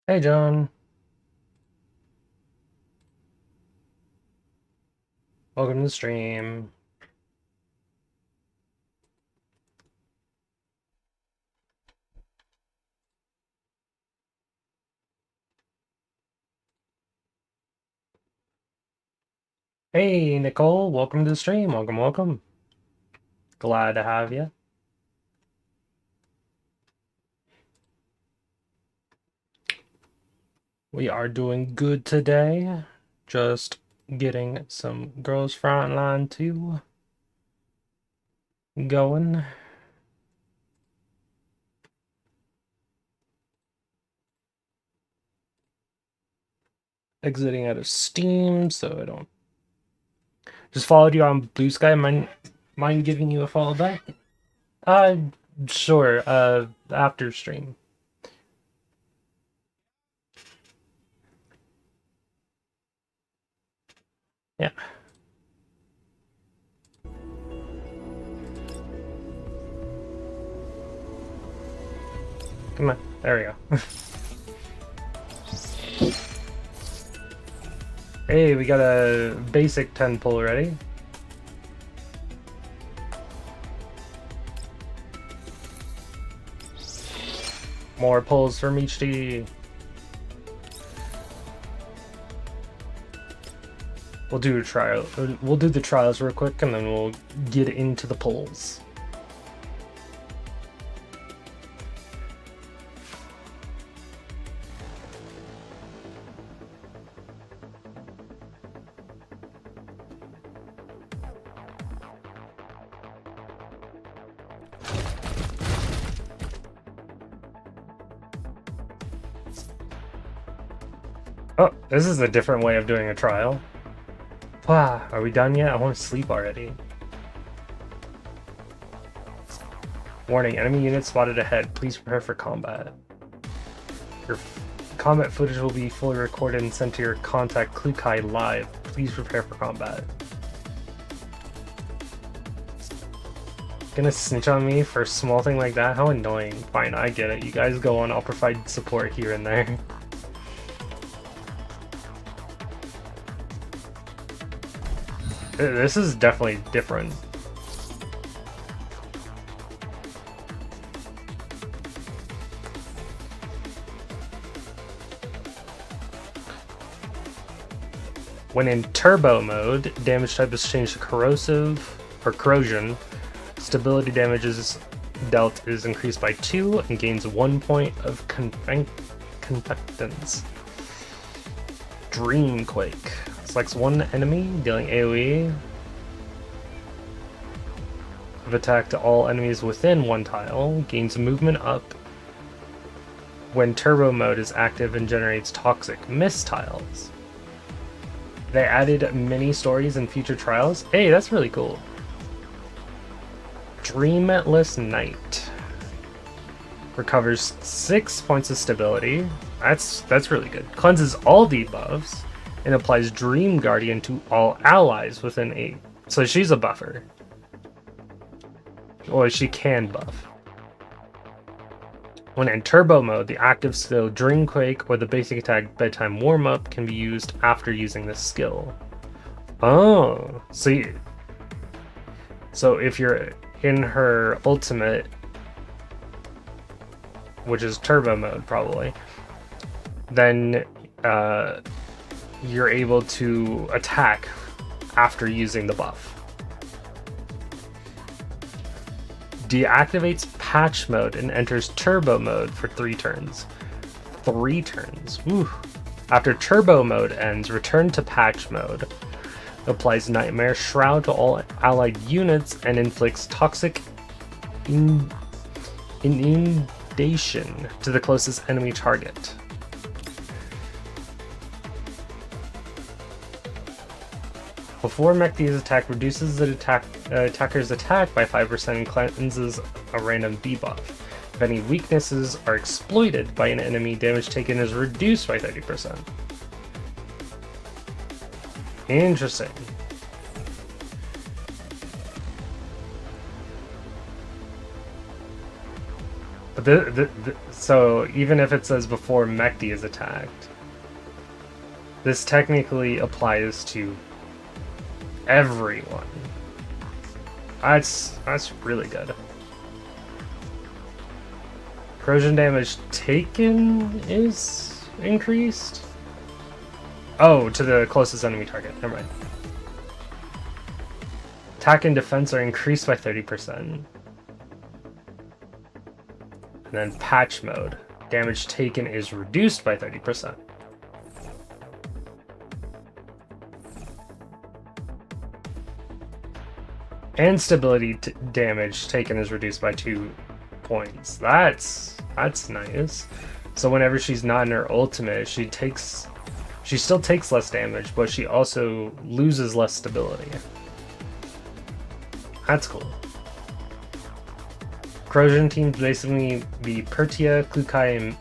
Hey, John. Welcome to the stream. Hey, Nicole. Welcome to the stream. Welcome, welcome. Glad to have you. We are doing good today. Just getting some girls Frontline 2 going. Exiting out of Steam, so I don't. Just followed you on Blue Sky. Mind giving you a follow back? Uh, sure. After stream. Yeah. Come on. There we go. Hey, we got a basic 10 pull ready. More pulls for Mechty. We'll do a trial. We'll do the trials real quick, and then we'll get into the pulls. Oh, this is a different way of doing a trial. Wow, are we done yet? I want to sleep already. Warning, enemy units spotted ahead. Please prepare for combat. Your combat footage will be fully recorded and sent to your contact Klukai live. Please prepare for combat. Gonna snitch on me for a small thing like that? How annoying. Fine, I get it. You guys go on, I'll provide support here and there. This is definitely different. When in turbo mode, damage type is changed to corrosive or corrosion. Stability damage is dealt is increased by 2 and gains 1 point of convectance. Dreamquake. Selects one enemy, dealing AoE of attack to all enemies within one tile. Gains movement up when turbo mode is active and generates toxic mist tiles. They added mini stories and future trials. Hey, that's really cool. Dreamless Night. Recovers 6 points of stability. That's really good. Cleanses all debuffs and applies Dream Guardian to all allies within 8. So she's a buffer. Or she can buff. When in turbo mode, the active skill Dreamquake or the basic attack Bedtime Warm-Up can be used after using this skill. Oh, so if you're in her ultimate, which is turbo mode probably, then you're able to attack after using the buff. Deactivates patch mode and enters turbo mode for 3 turns. 3 turns. Woo. After turbo mode ends, return to patch mode. Applies Nightmare Shroud to all allied units and inflicts toxic inundation to the closest enemy target. Before Mechty's attack reduces the attacker's attack by 5% and cleanses a random debuff. If any weaknesses are exploited by an enemy, damage taken is reduced by 30%. Interesting. But so even if it says before Mechty is attacked, this technically applies to everyone. That's really good. Corrosion damage taken is increased? Oh, to the closest enemy target. Never mind. Attack and defense are increased by 30%. And then patch mode. Damage taken is reduced by 30%. And stability damage taken is reduced by 2 points. That's nice. So whenever she's not in her ultimate, she still takes less damage, but she also loses less stability. That's cool. Corrosion teams basically be Pertia, Klukai, and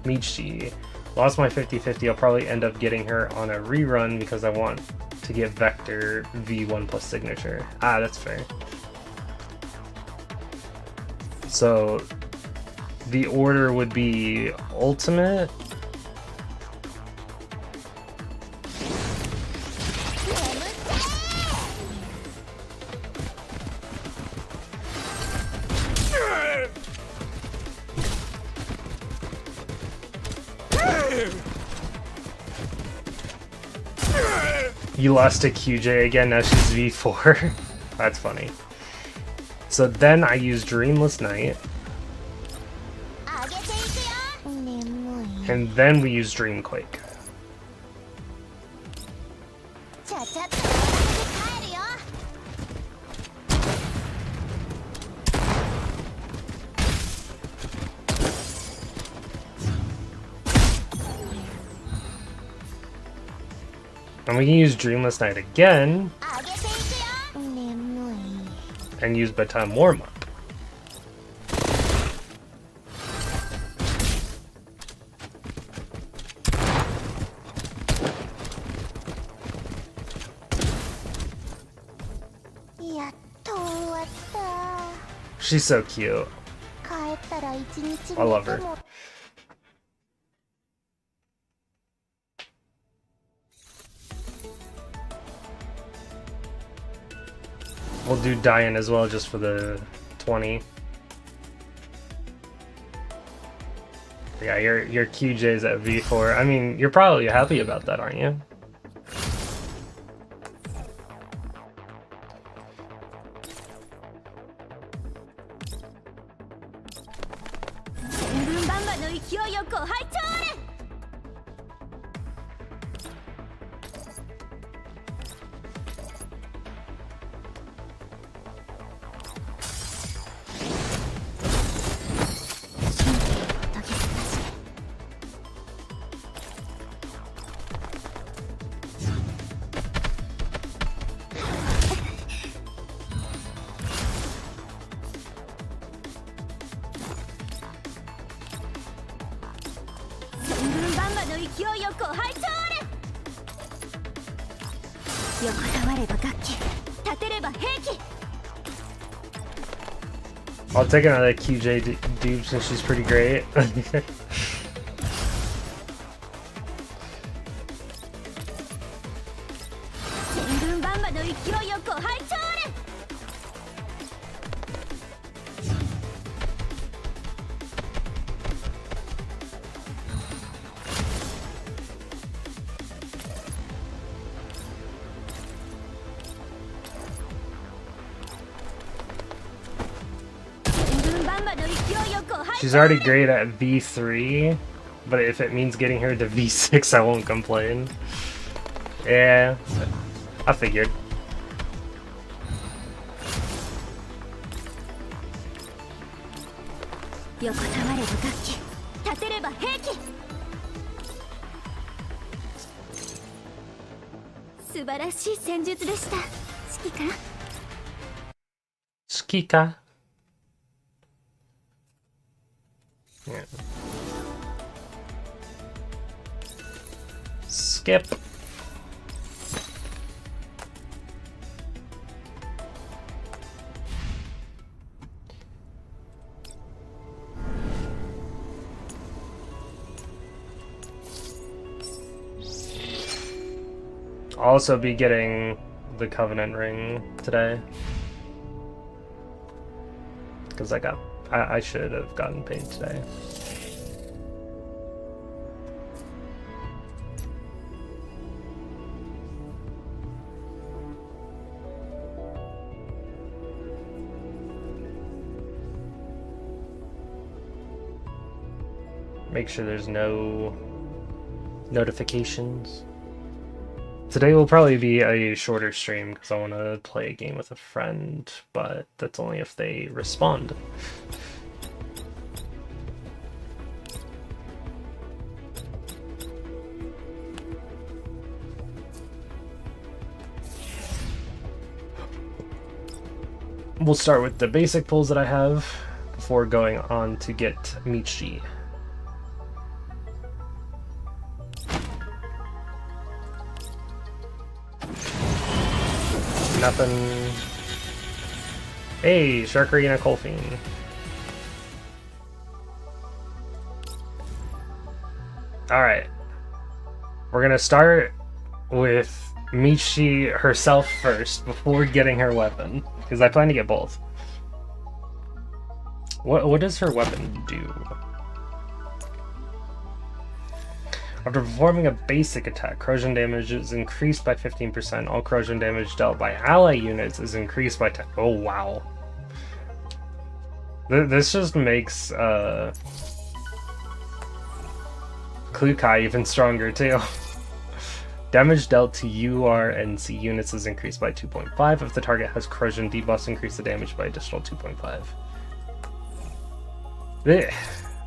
Mechty. Lost my 50-50, I'll probably end up getting her on a rerun because I want to get Vector V1 plus signature. Ah, that's fair. So the order would be ultimate, you lost to QJ again, now she's V4. That's funny. So then I use Dreamless Night. And then we use Dreamquake. And we can use Dreamless Night again and use Bedtime Warm-Up. She's so cute. I love her. We'll do Diane as well just for the 20. Yeah, your QJ's at V4. I mean, you're probably happy about that, aren't you? I'll take another QJ dupe since she's pretty great. She's already great at V3, but if it means getting her to V6, I won't complain. Yeah, I figured. Skika. Yeah. Skip. I'll also be getting the Covenant ring today. Because I should have gotten paid today. Make sure there's no notifications. Today will probably be a shorter stream because I want to play a game with a friend, but that's only if they respond. We'll start with the basic pulls that I have before going on to get Mechty. Nothing. Hey, Sharkarina Colfine. Alright. We're gonna start with Mechty herself first before getting her weapon. Because I plan to get both. What does her weapon do? After performing a basic attack, corrosion damage is increased by 15%. All corrosion damage dealt by ally units is increased by 10. Oh, wow. This just makes Klukai even stronger, too. Damage dealt to UR and C units is increased by 2.5. If the target has corrosion debuffs, increase the damage by additional 2.5.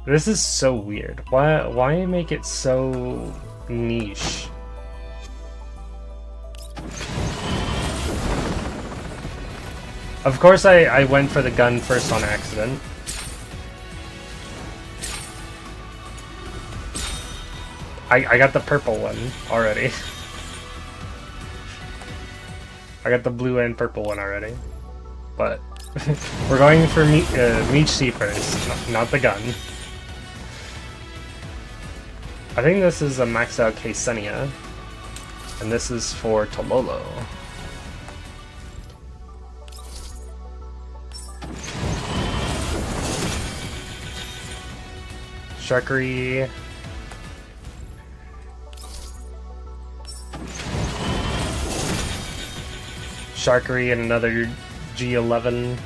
This is so weird. Why make it so niche? Of course I went for the gun first on accident. I got the purple one already. I got the blue and purple one already. But we're going for Mechty first, not the gun. I think this is a maxed out Ksenia, and this is for Tololo. Sharkary. Sharkary and another G11.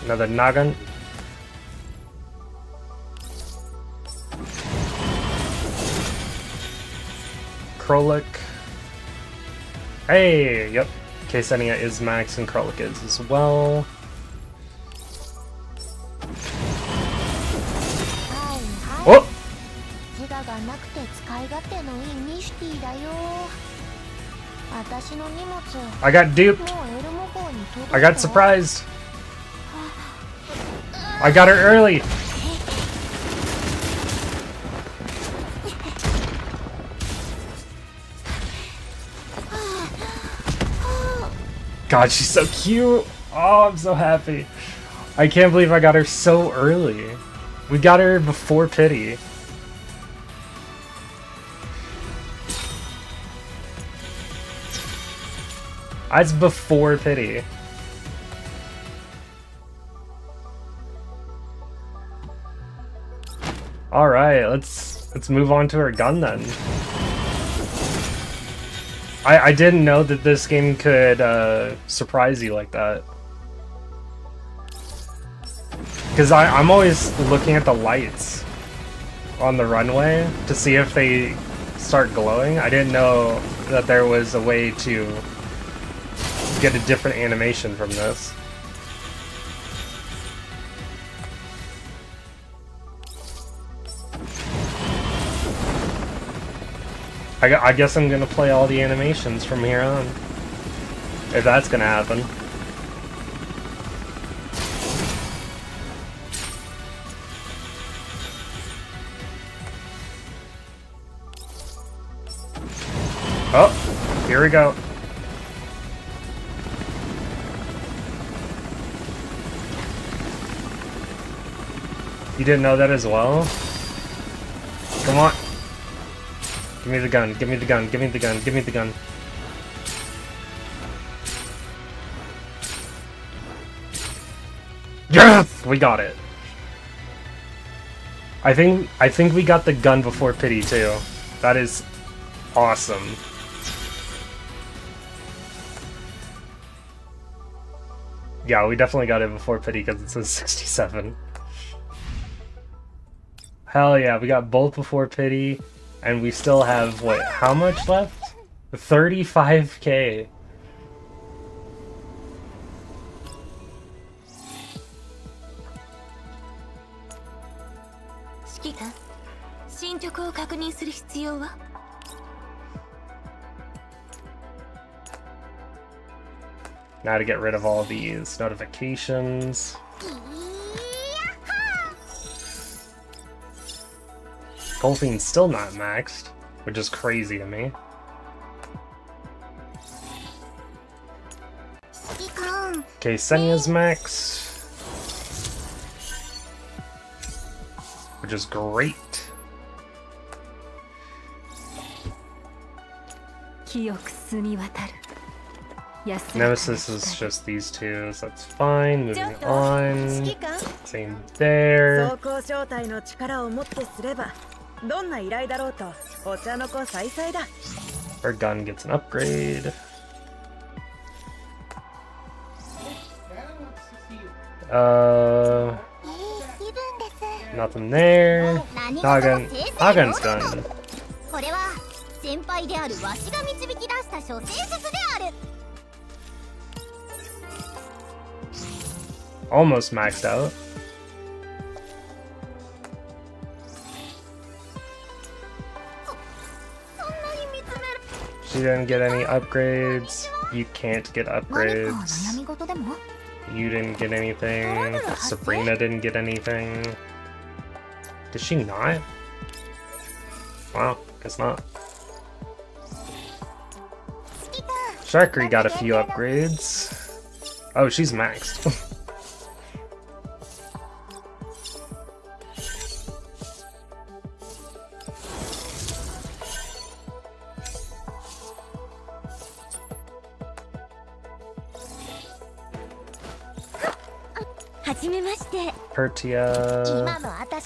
Another Nagan. Krolik. Hey, yep. Ksenia is max and Krolik is as well. Oh! I got duped. I got surprised. I got her early. God, she's so cute. Oh, I'm so happy. I can't believe I got her so early. We got her before Pity. That's before Pity. All right, let's move on to her gun then. I didn't know that this game could surprise you like that. Because I'm always looking at the lights on the runway to see if they start glowing. I didn't know that there was a way to get a different animation from this. I guess I'm gonna play all the animations from here on. If that's gonna happen. Oh, here we go. You didn't know that as well? Come on. Give me the gun, give me the gun, give me the gun, give me the gun. Yes! We got it. I think we got the gun before pity too. That is awesome. Yeah, we definitely got it before pity because it says 67. Hell yeah, we got both before pity, and we still have, what, how much left? 35k. Now to get rid of all these notifications. Golfing's still not maxed, which is crazy to me. Okay, Senya's maxed, which is great. Nemesis is just these two, so that's fine. Moving on. Same there. Our gun gets an upgrade. Nothing there. Nagan's gun. Almost maxed out. She didn't get any upgrades. You can't get upgrades. You didn't get anything. Sabrina didn't get anything. Did she not? Well, guess not. Sharkry got a few upgrades. Oh, she's maxed. Pertia,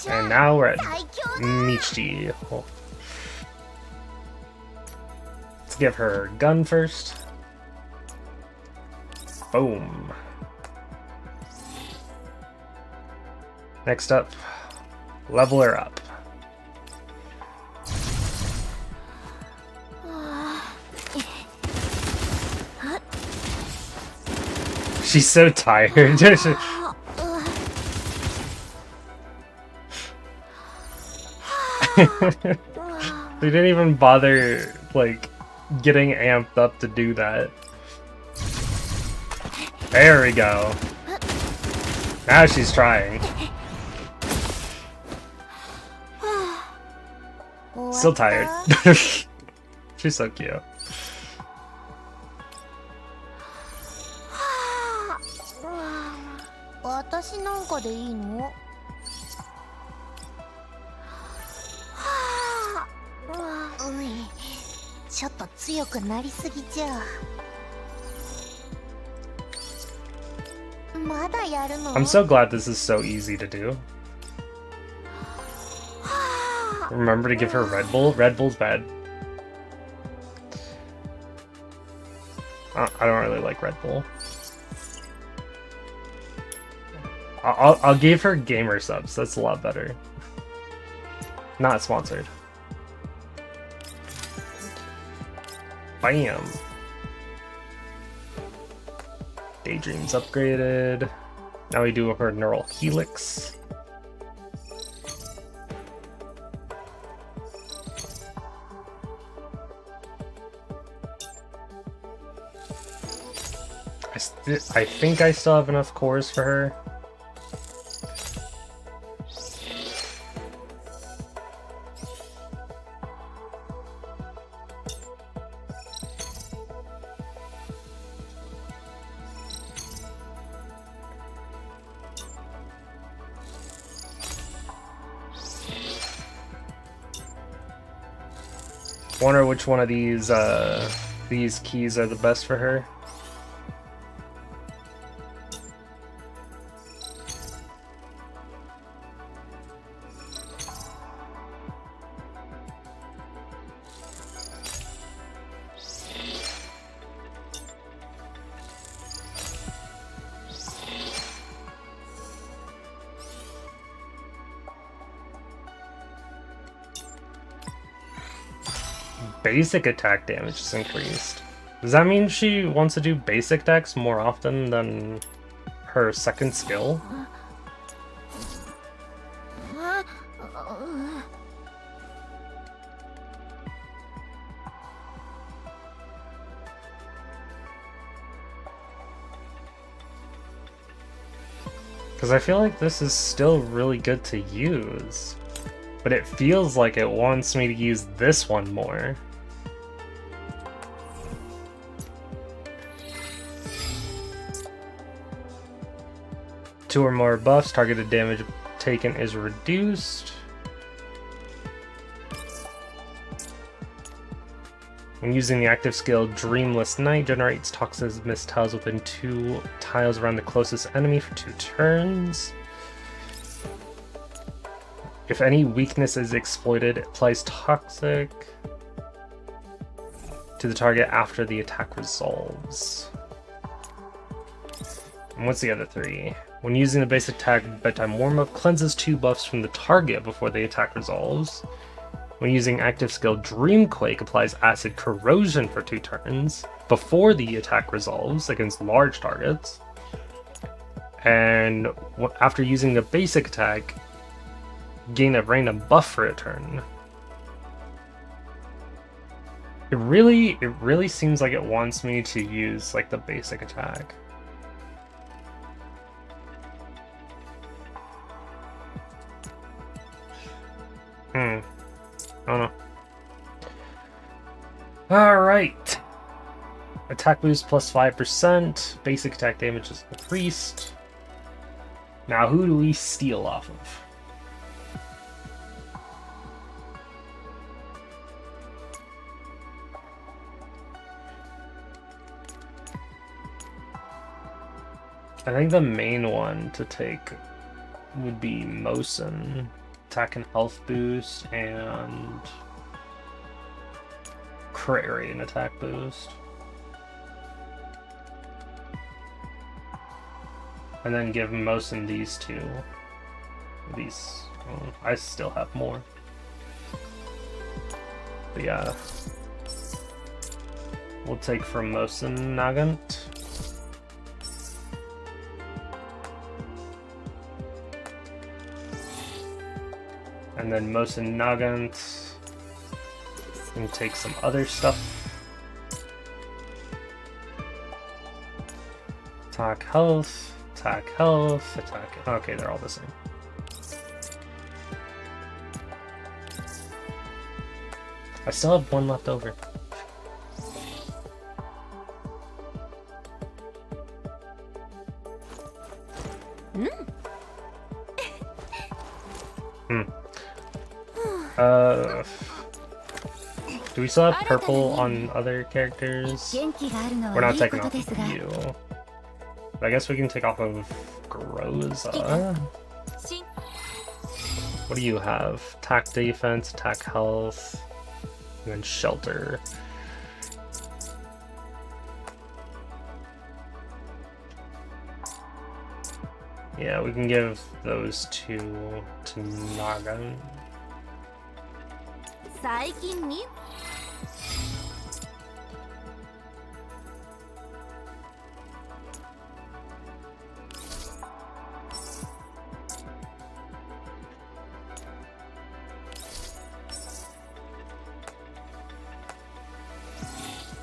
and now we're at Mechty. Oh. Let's give her a gun first. Boom. Next up, level her up. She's so tired. They didn't even bother, like, getting amped up to do that. There we go. Now she's trying. Still tired. She's so cute. I'm so glad this is so easy to do. Remember to give her Red Bull? Red Bull's bad. I don't really like Red Bull. I'll give her gamer subs. That's a lot better. Not sponsored. Bam. Daydream's upgraded. Now we do her neural helix. I think I still have enough cores for her. Wonder which one of these keys are the best for her. Basic attack damage is increased. Does that mean she wants to do basic attacks more often than her second skill? Because I feel like this is still really good to use, but it feels like it wants me to use this one more. Two or more buffs, targeted damage taken is reduced. When using the active skill, Dreamless Night generates toxic mist tiles within 2 tiles around the closest enemy for 2 turns. If any weakness is exploited, it applies toxic to the target after the attack resolves. And what's the other 3? When using the basic attack, Bedtime Warm-Up cleanses 2 buffs from the target before the attack resolves. When using active skill, Dreamquake applies Acid Corrosion for 2 turns before the attack resolves against large targets. And after using the basic attack, gain a random buff for a turn. It really seems like it wants me to use like the basic attack. I don't know. Alright. Attack boost plus 5%. Basic attack damage is increased. Now who do we steal off of? I think the main one to take would be Mosin. Attack and health boost and crit rate and attack boost. And then give Mosin these 2. These, I still have more. But yeah. We'll take from Mosin Nagant. And then Mosin Nagant can take some other stuff. Attack health, attack health, attack. Okay, they're all the same. I still have 1 left over. Do we still have purple on other characters? We're not taking off of you. But I guess we can take off of Groza. What do you have? Attack defense, attack health, and then shelter. Yeah, we can give those 2 to Nagan.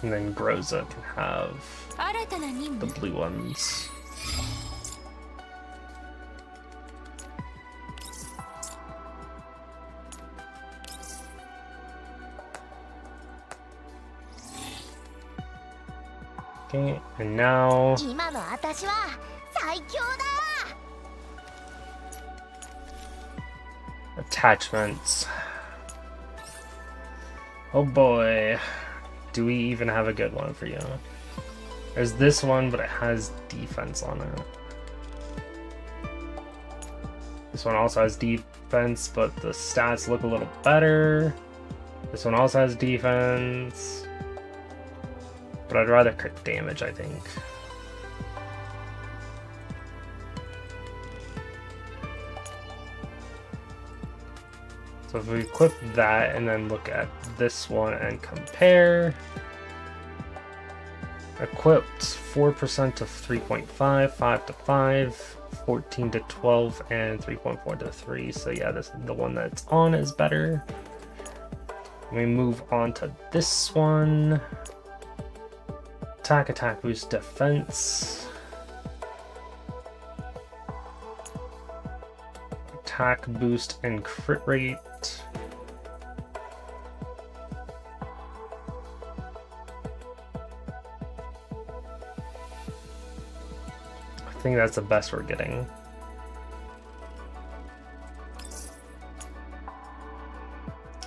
And then Groza can have the blue ones. Okay, and now attachments. Oh boy. Do we even have a good one for you? There's this one, but it has defense on it. This one also has defense, but the stats look a little better. This one also has defense. But I'd rather crit damage, I think. So if we equip that and then look at this one and compare. Equipped 4% to 3.5, 5 to 5, 14 to 12, and 3.4 to 3. So yeah, the one that's on is better. We move on to this one. Attack boost, defense. Attack boost and crit rate. I think that's the best we're getting.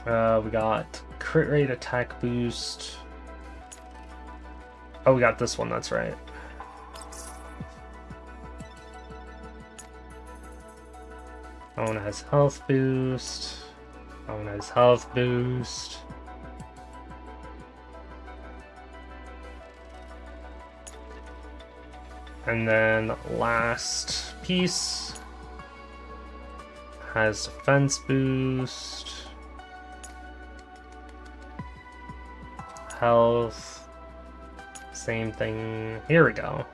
We got crit rate, attack boost. Oh, we got this one, that's right. That one has health boost. That one has health boost. And then last piece has defense boost, health, same thing. Here we go.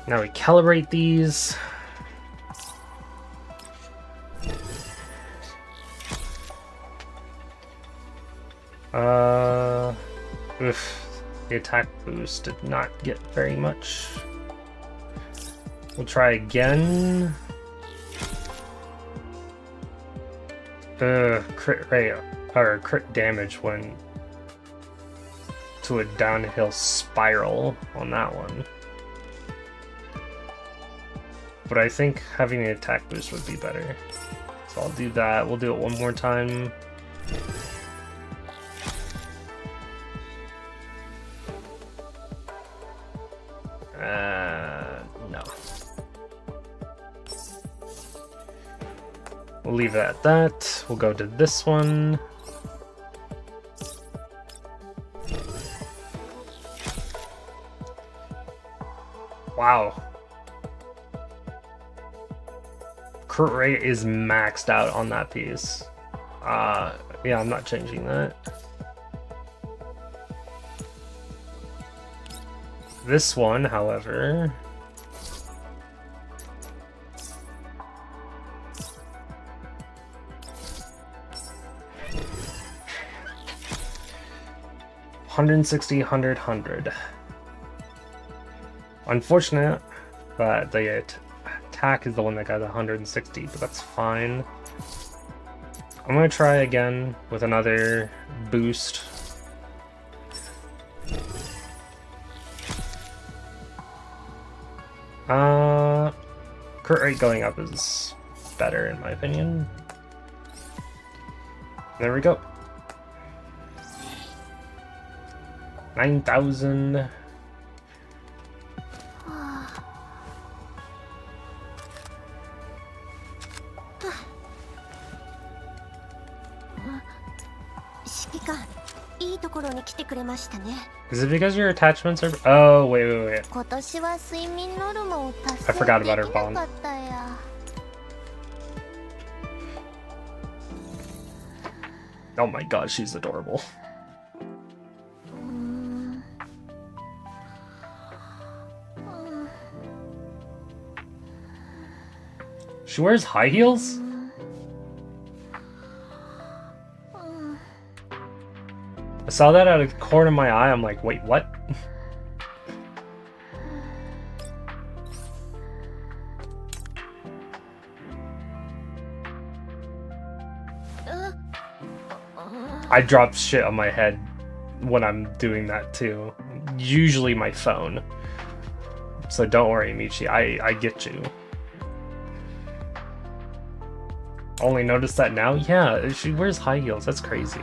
Now we calibrate these. The attack boost did not get very much. We'll try again. Crit rate or crit damage went to a downhill spiral on that one. But I think having an attack boost would be better. So I'll do that. We'll do it one more time. No. We'll leave it at that. We'll go to this one. Wow. Crit rate is maxed out on that piece. Yeah, I'm not changing that. This one, however, $160, 100, 100. Unfortunate, but the attack is the one that got 160, but that's fine. I'm gonna try again with another boost. Crit rate going up is better in my opinion. There we go. 9,000. Is it because your attachments are... Oh, wait. I forgot about her bond. Oh my god, she's adorable. She wears high heels? I saw that out of the corner of my eye. I'm like, wait, what? I drop shit on my head when I'm doing that too. Usually my phone. So don't worry, Michi. I get you. Only noticed that now? Yeah, she wears high heels. That's crazy.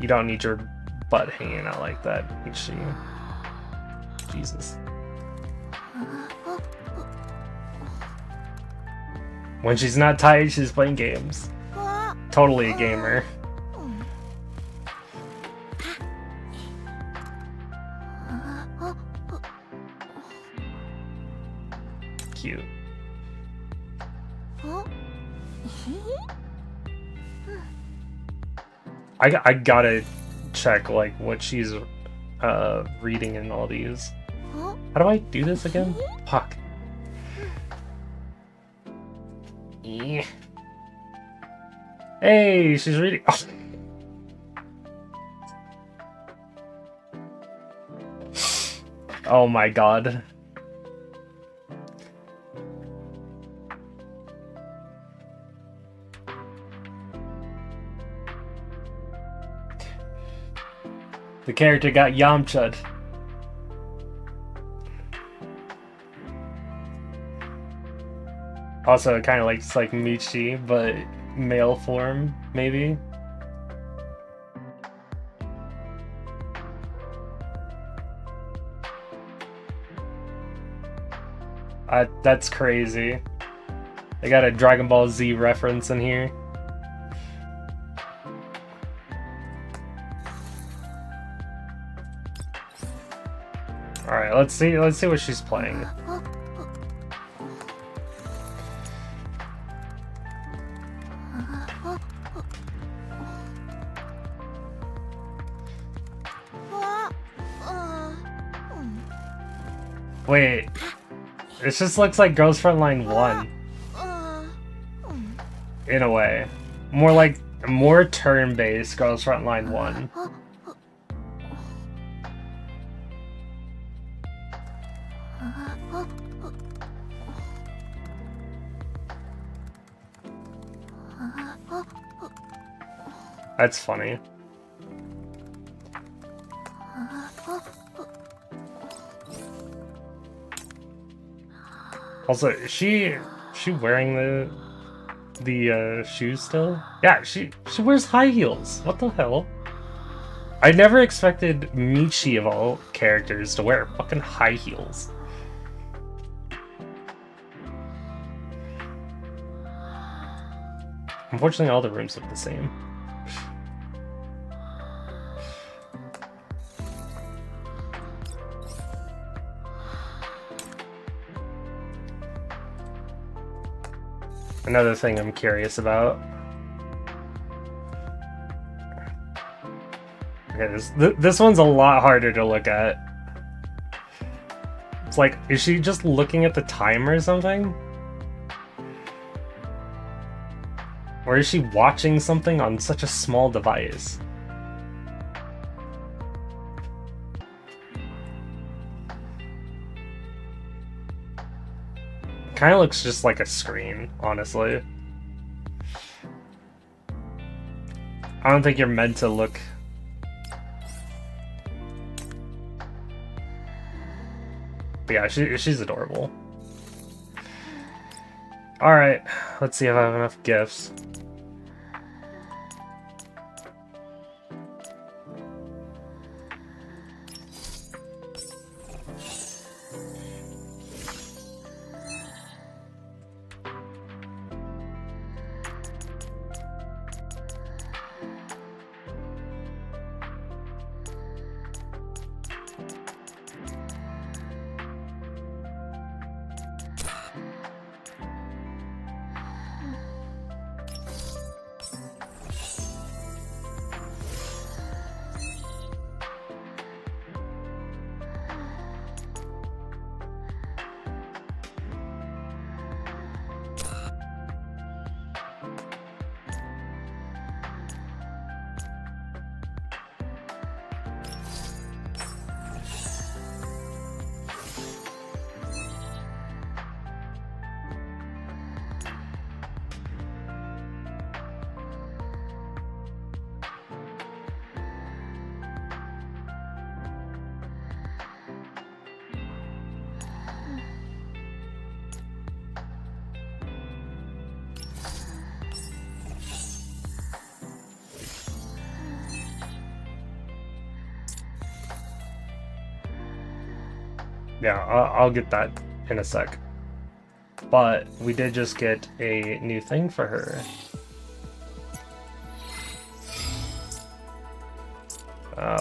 You don't need your butt hanging out like that, Michi. Jesus. When she's not tired, she's playing games. Totally a gamer. Cute. I gotta check like what she's reading in all these. How do I do this again? Fuck. Yeah. Hey, she's reading. Oh. Oh my god. The character got Yamcha'd. Also, it kind of looks like Mechty, but male form, maybe. That's crazy. They got a Dragon Ball Z reference in here. All right, let's see what she's playing. Wait, this just looks like Girls Frontline 1. In a way. More turn-based Girls Frontline 1. That's funny. Also, is she wearing the shoes still? Yeah, she wears high heels. What the hell? I never expected Mechty of all characters to wear fucking high heels. Unfortunately, all the rooms look the same. Another thing I'm curious about. Okay, this one's a lot harder to look at. It's like, is she just looking at the time or something? Or is she watching something on such a small device? Kind of looks just like a screen, honestly. I don't think you're meant to look... But yeah, she's adorable. Alright, let's see if I have enough gifts. Yeah, I'll get that in a sec. But we did just get a new thing for her.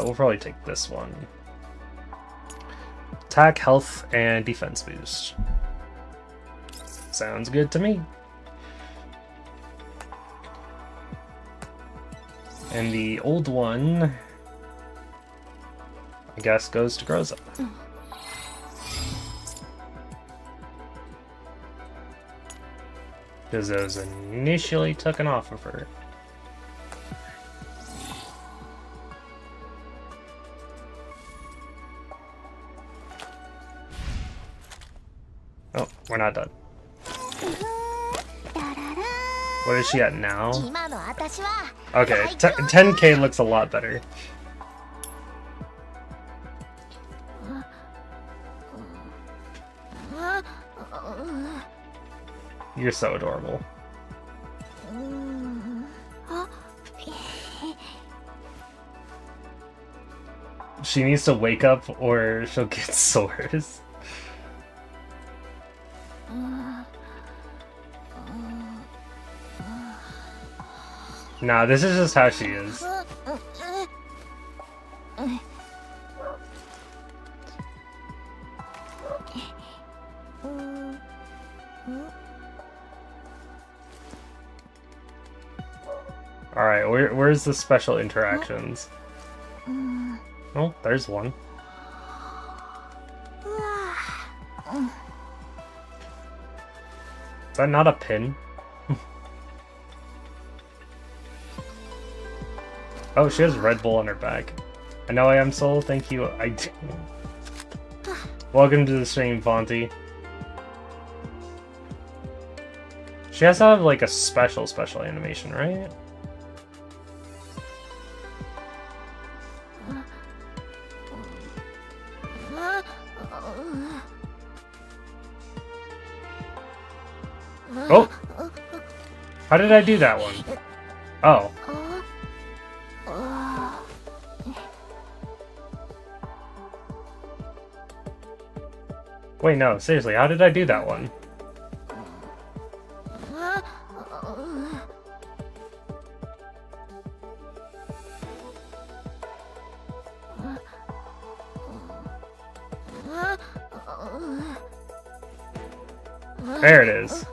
We'll probably take this one. Attack, health, and defense boost. Sounds good to me. And the old one, I guess, goes to Groza. Because it was initially taken off of her. Oh, we're not done. What is she at now? Okay, 10k looks a lot better. You're so adorable. She needs to wake up or she'll get sores. Nah, this is just how she is. Alright, where's the special interactions? Oh, there's one. Is that not a pin? Oh, she has Red Bull on her back. I know I am Soul, thank you. Welcome to the stream, Fonty. She has to have like a special animation, right? Oh! How did I do that one? Oh. Wait, no, seriously, how did I do that one? There it is.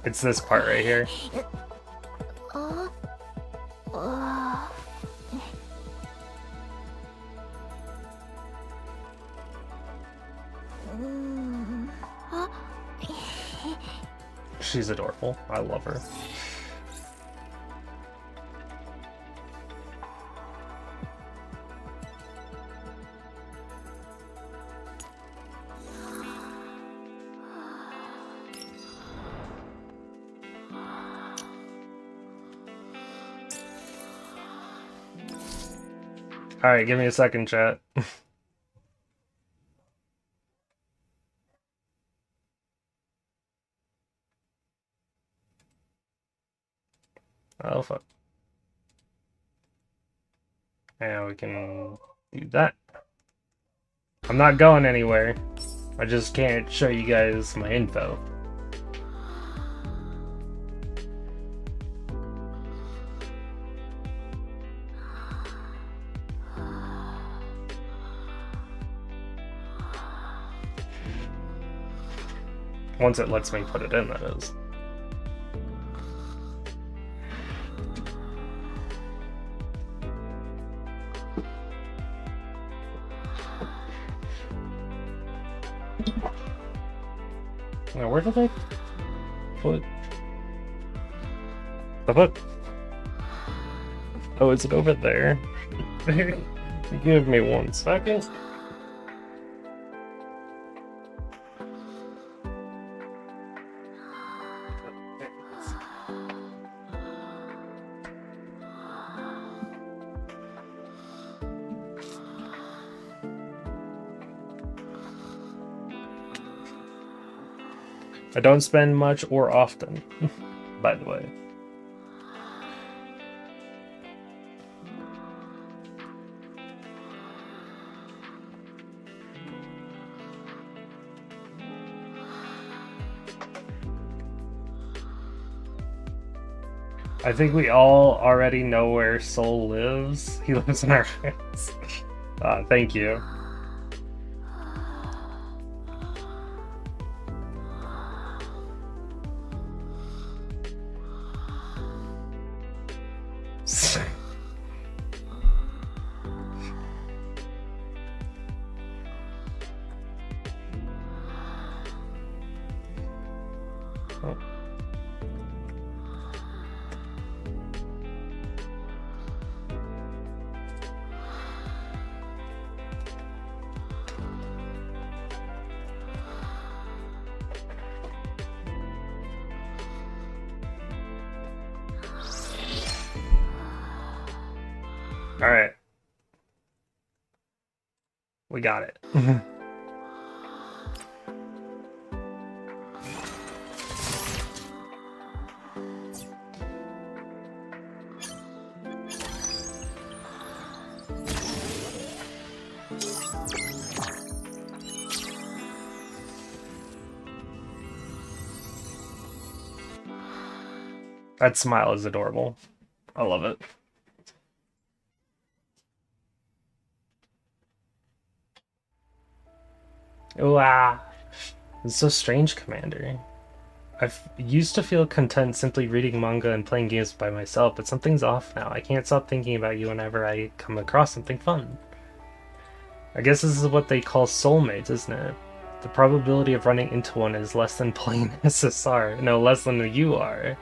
It's this part right here. She's adorable. I love her. Alright, give me a second, chat. Oh, fuck. And we can do that. I'm not going anywhere. I just can't show you guys my info. Once it lets me put it in, that is. Now, where did I put the book? Oh, is it over there? Give me 1 second. I don't spend much or often, by the way. I think we all already know where Soul lives. He lives in our heads. Thank you. Oh. All right. We got it. That smile is adorable. I love it. Wow. It's so strange, Commander. I've used to feel content simply reading manga and playing games by myself, but something's off now. I can't stop thinking about you whenever I come across something fun. I guess this is what they call soulmates, isn't it? The probability of running into one is less than plain SSR. No, less than you are.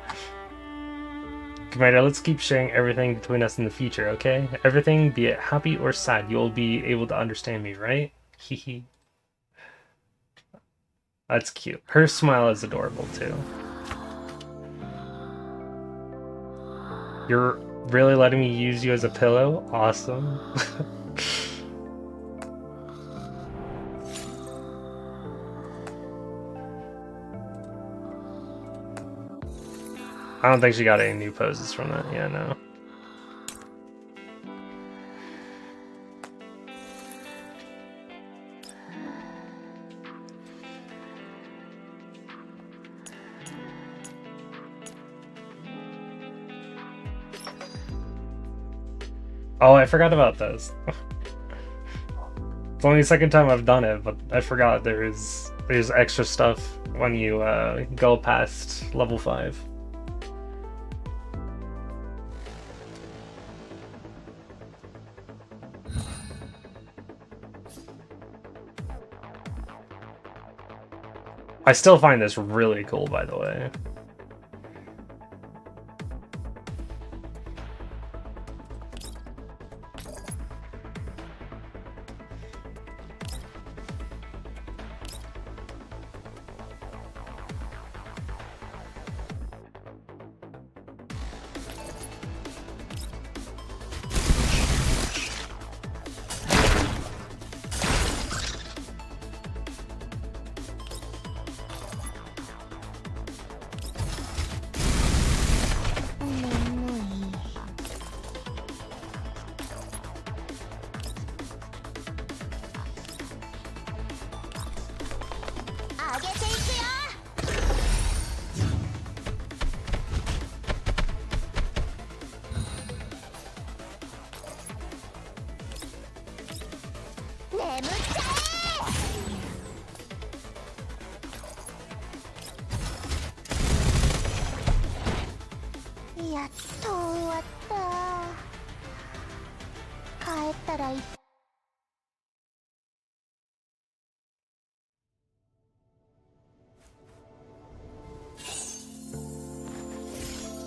Commander, let's keep sharing everything between us in the future, okay? Everything, be it happy or sad, you'll be able to understand me, right? Hehe. That's cute. Her smile is adorable, too. You're really letting me use you as a pillow? Awesome. I don't think she got any new poses from that. Yeah, no. Oh, I forgot about this. It's only the second time I've done it, but I forgot there's extra stuff when you go past level 5. I still find this really cool, by the way.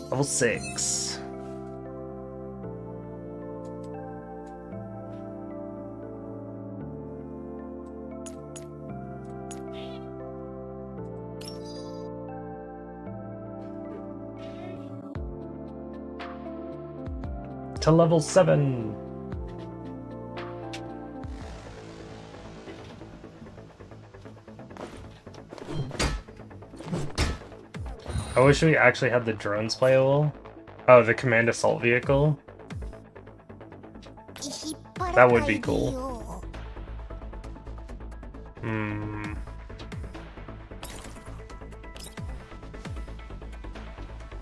Level 6. To level 7. I wish we actually had the drones playable. Oh, the command assault vehicle. That would be cool.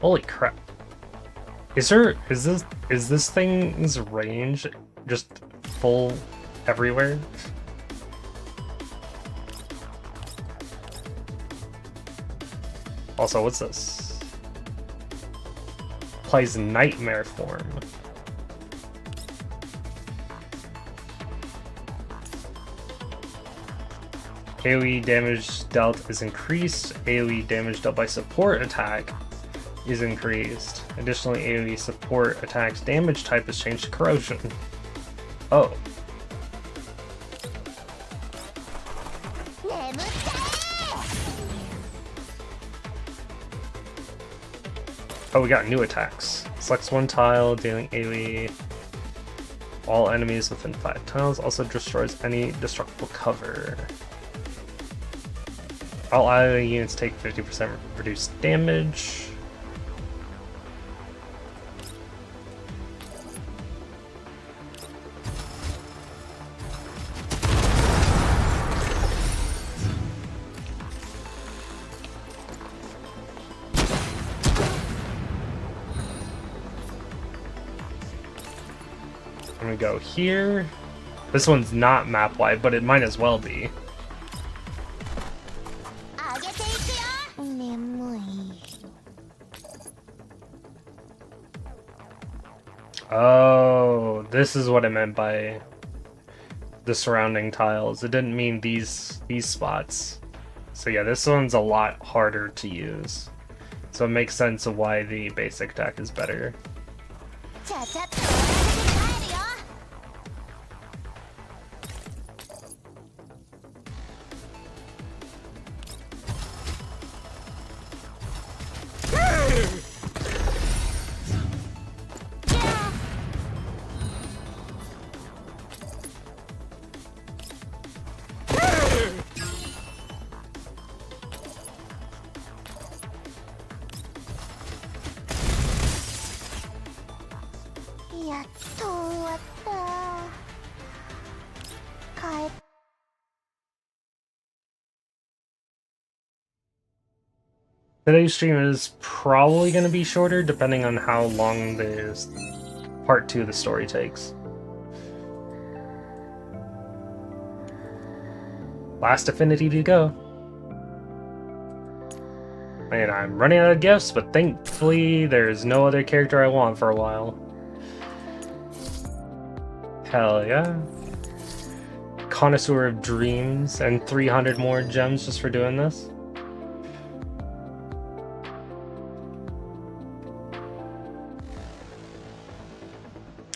Holy crap. Is this thing's range just full everywhere? Also, what's this? Plays Nightmare form. AoE damage dealt is increased. AoE damage dealt by support attack is increased. Additionally, AoE support attacks damage type is changed to corrosion. Oh. Oh, we got new attacks. Selects one tile, dealing AoE. All enemies within 5 tiles. Also destroys any destructible cover. All ally units take 50% reduced damage. I'm gonna go here. This one's not map wide, but it might as well be. Oh, this is what I meant by the surrounding tiles. It didn't mean these spots. So yeah, this one's a lot harder to use. So it makes sense of why the basic deck is better. Today's stream is probably going to be shorter depending on how long this part 2 of the story takes. Last affinity to go. And I'm running out of gifts, but thankfully there's no other character I want for a while. Hell yeah. Connoisseur of Dreams and 300 more gems just for doing this.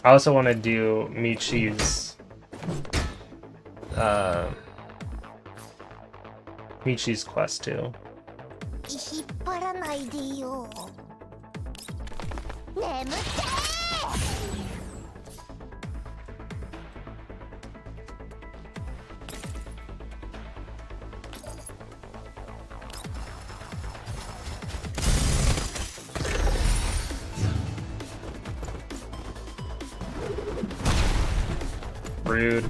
I also want to do Mechty's quest too. Rude.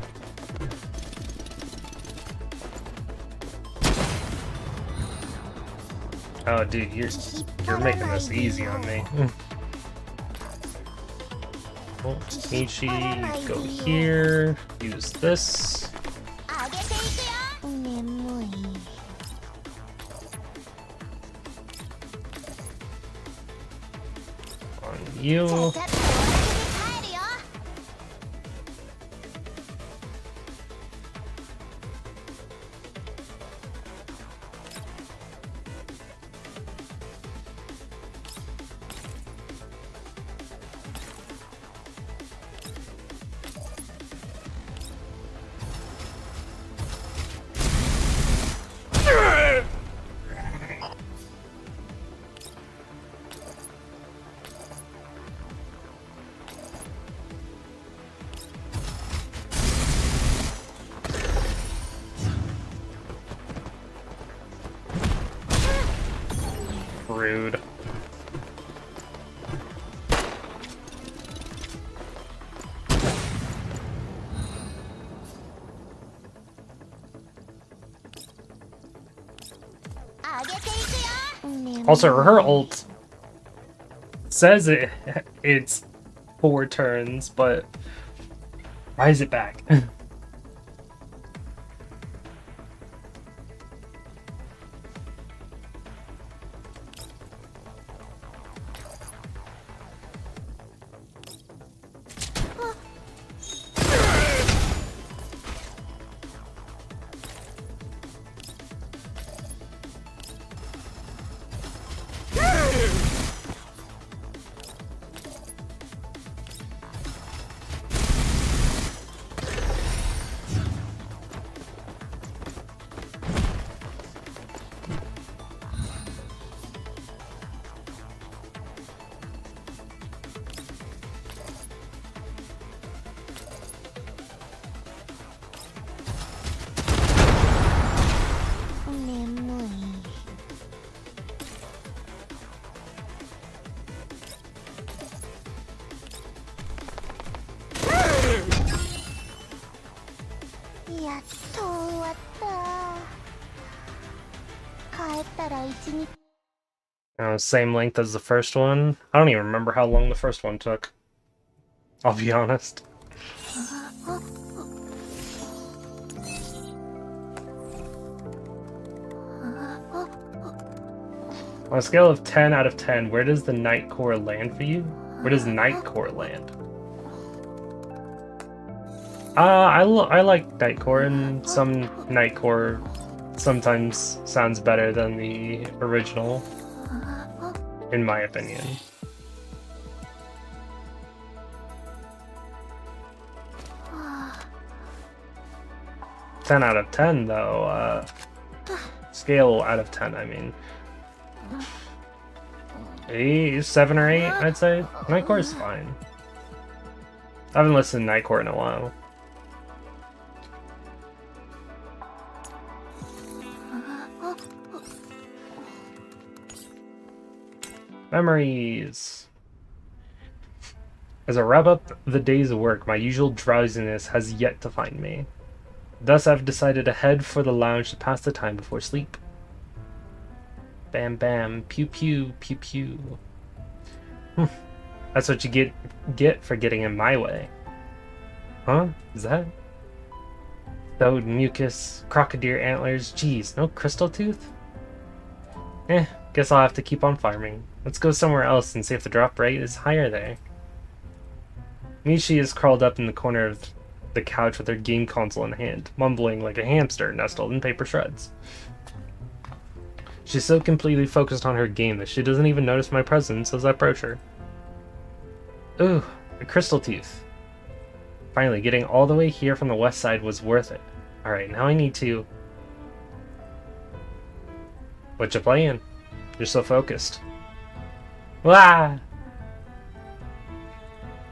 Oh, dude, you're making this easy on me. Well, Mechty, go here. Use this. On you. Rude. Also, her ult says it's 4 turns, but why is it back? Same length as the first one. I don't even remember how long the first one took. I'll be honest. On a scale of 10 out of 10, where does the Night Core land for you? Where does Night Core land? I like Night Core, and some Night Core sometimes sounds better than the original, in my opinion. "10 out of 10, though. Scale out of 10, I mean. 7 or 8, I'd say. Night Core is fine. I haven't listened to Night Core in a while. Memories. As I wrap up the day's work, my usual drowsiness has yet to find me. Thus, I've decided to head for the lounge to pass the time before sleep. Bam bam, pew pew, pew pew. That's what you get for getting in my way. Huh? Is that? Though mucus, crocodile antlers, geez, no crystal tooth? Guess I'll have to keep on farming. Let's go somewhere else and see if the drop rate is higher there. Mechty is curled up in the corner of the couch with her game console in hand, mumbling like a hamster nestled in paper shreds. She's so completely focused on her game that she doesn't even notice my presence as I approach her. Ooh, a crystal tooth. Finally, getting all the way here from the west side was worth it. Alright, now I need to... What you playing? You're so focused. Wah!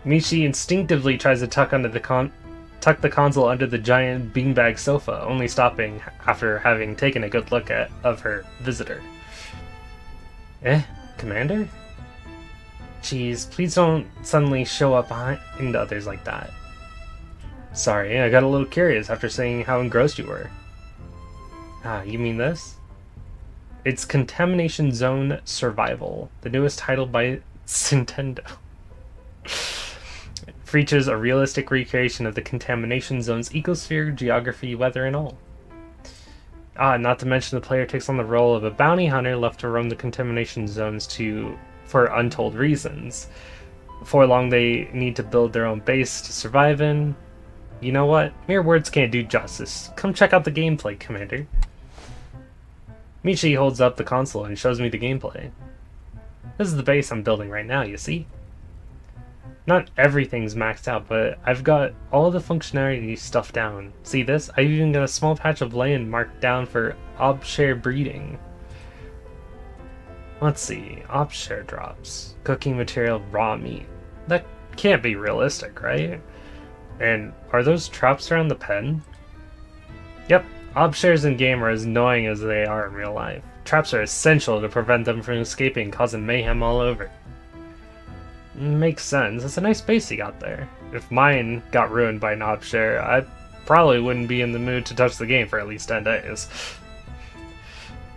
Mechty instinctively tries to tuck the console under the giant beanbag sofa, only stopping after having taken a good look of her visitor. Commander? Jeez, please don't suddenly show up behind others like that. Sorry, I got a little curious after seeing how engrossed you were. Ah, you mean this? It's Contamination Zone Survival, the newest title by Nintendo. It features a realistic recreation of the Contamination Zone's ecosphere, geography, weather, and all. Not to mention the player takes on the role of a bounty hunter left to roam the Contamination Zones for untold reasons. Before long, they need to build their own base to survive in. You know what? Mere words can't do justice. Come check out the gameplay, Commander. Mechty holds up the console and shows me the gameplay. This is the base I'm building right now, you see? Not everything's maxed out, but I've got all the functionality stuff down. See this? I've even got a small patch of land marked down for obshare breeding. Let's see, obshare drops. Cooking material, raw meat. That can't be realistic, right? And are those traps around the pen? Yep, obshares in game are as annoying as they are in real life. Traps are essential to prevent them from escaping, causing mayhem all over. Makes sense. It's a nice base you got there. If mine got ruined by an obshare, I probably wouldn't be in the mood to touch the game for at least 10 days.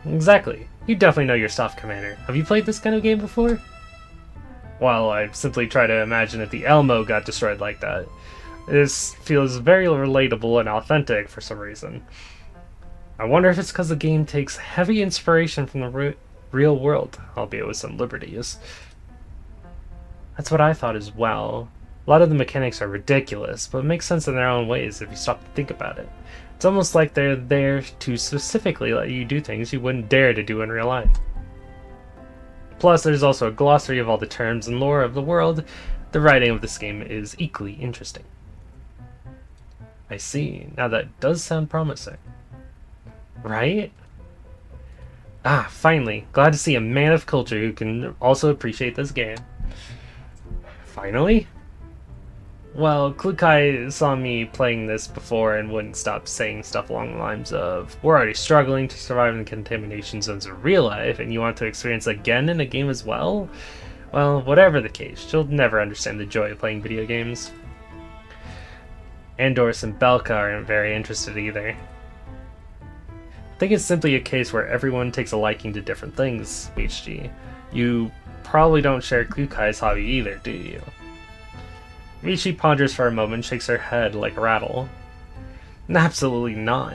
Exactly. You definitely know your stuff, Commander. Have you played this kind of game before? while I simply try to imagine if the Elmo got destroyed like that. This feels very relatable and authentic for some reason. I wonder if it's because the game takes heavy inspiration from the real world, albeit with some liberties. That's what I thought as well. A lot of the mechanics are ridiculous, but make sense in their own ways if you stop to think about it. It's almost like they're there to specifically let you do things you wouldn't dare to do in real life. Plus, there's also a glossary of all the terms and lore of the world. The writing of this game is equally interesting. I see. Now that does sound promising. Right? Ah, finally. Glad to see a man of culture who can also appreciate this game. Finally? Well, Klukai saw me playing this before and wouldn't stop saying stuff along the lines of, we're already struggling to survive in the contamination zones of real life, and you want to experience again in a game as well? Well, whatever the case, she'll never understand the joy of playing video games. Andorus and Belka aren't very interested either. I think it's simply a case where everyone takes a liking to different things, Mechty. You probably don't share Klukai's hobby either, do you? Mechty ponders for a moment, shakes her head like a rattle. Absolutely not.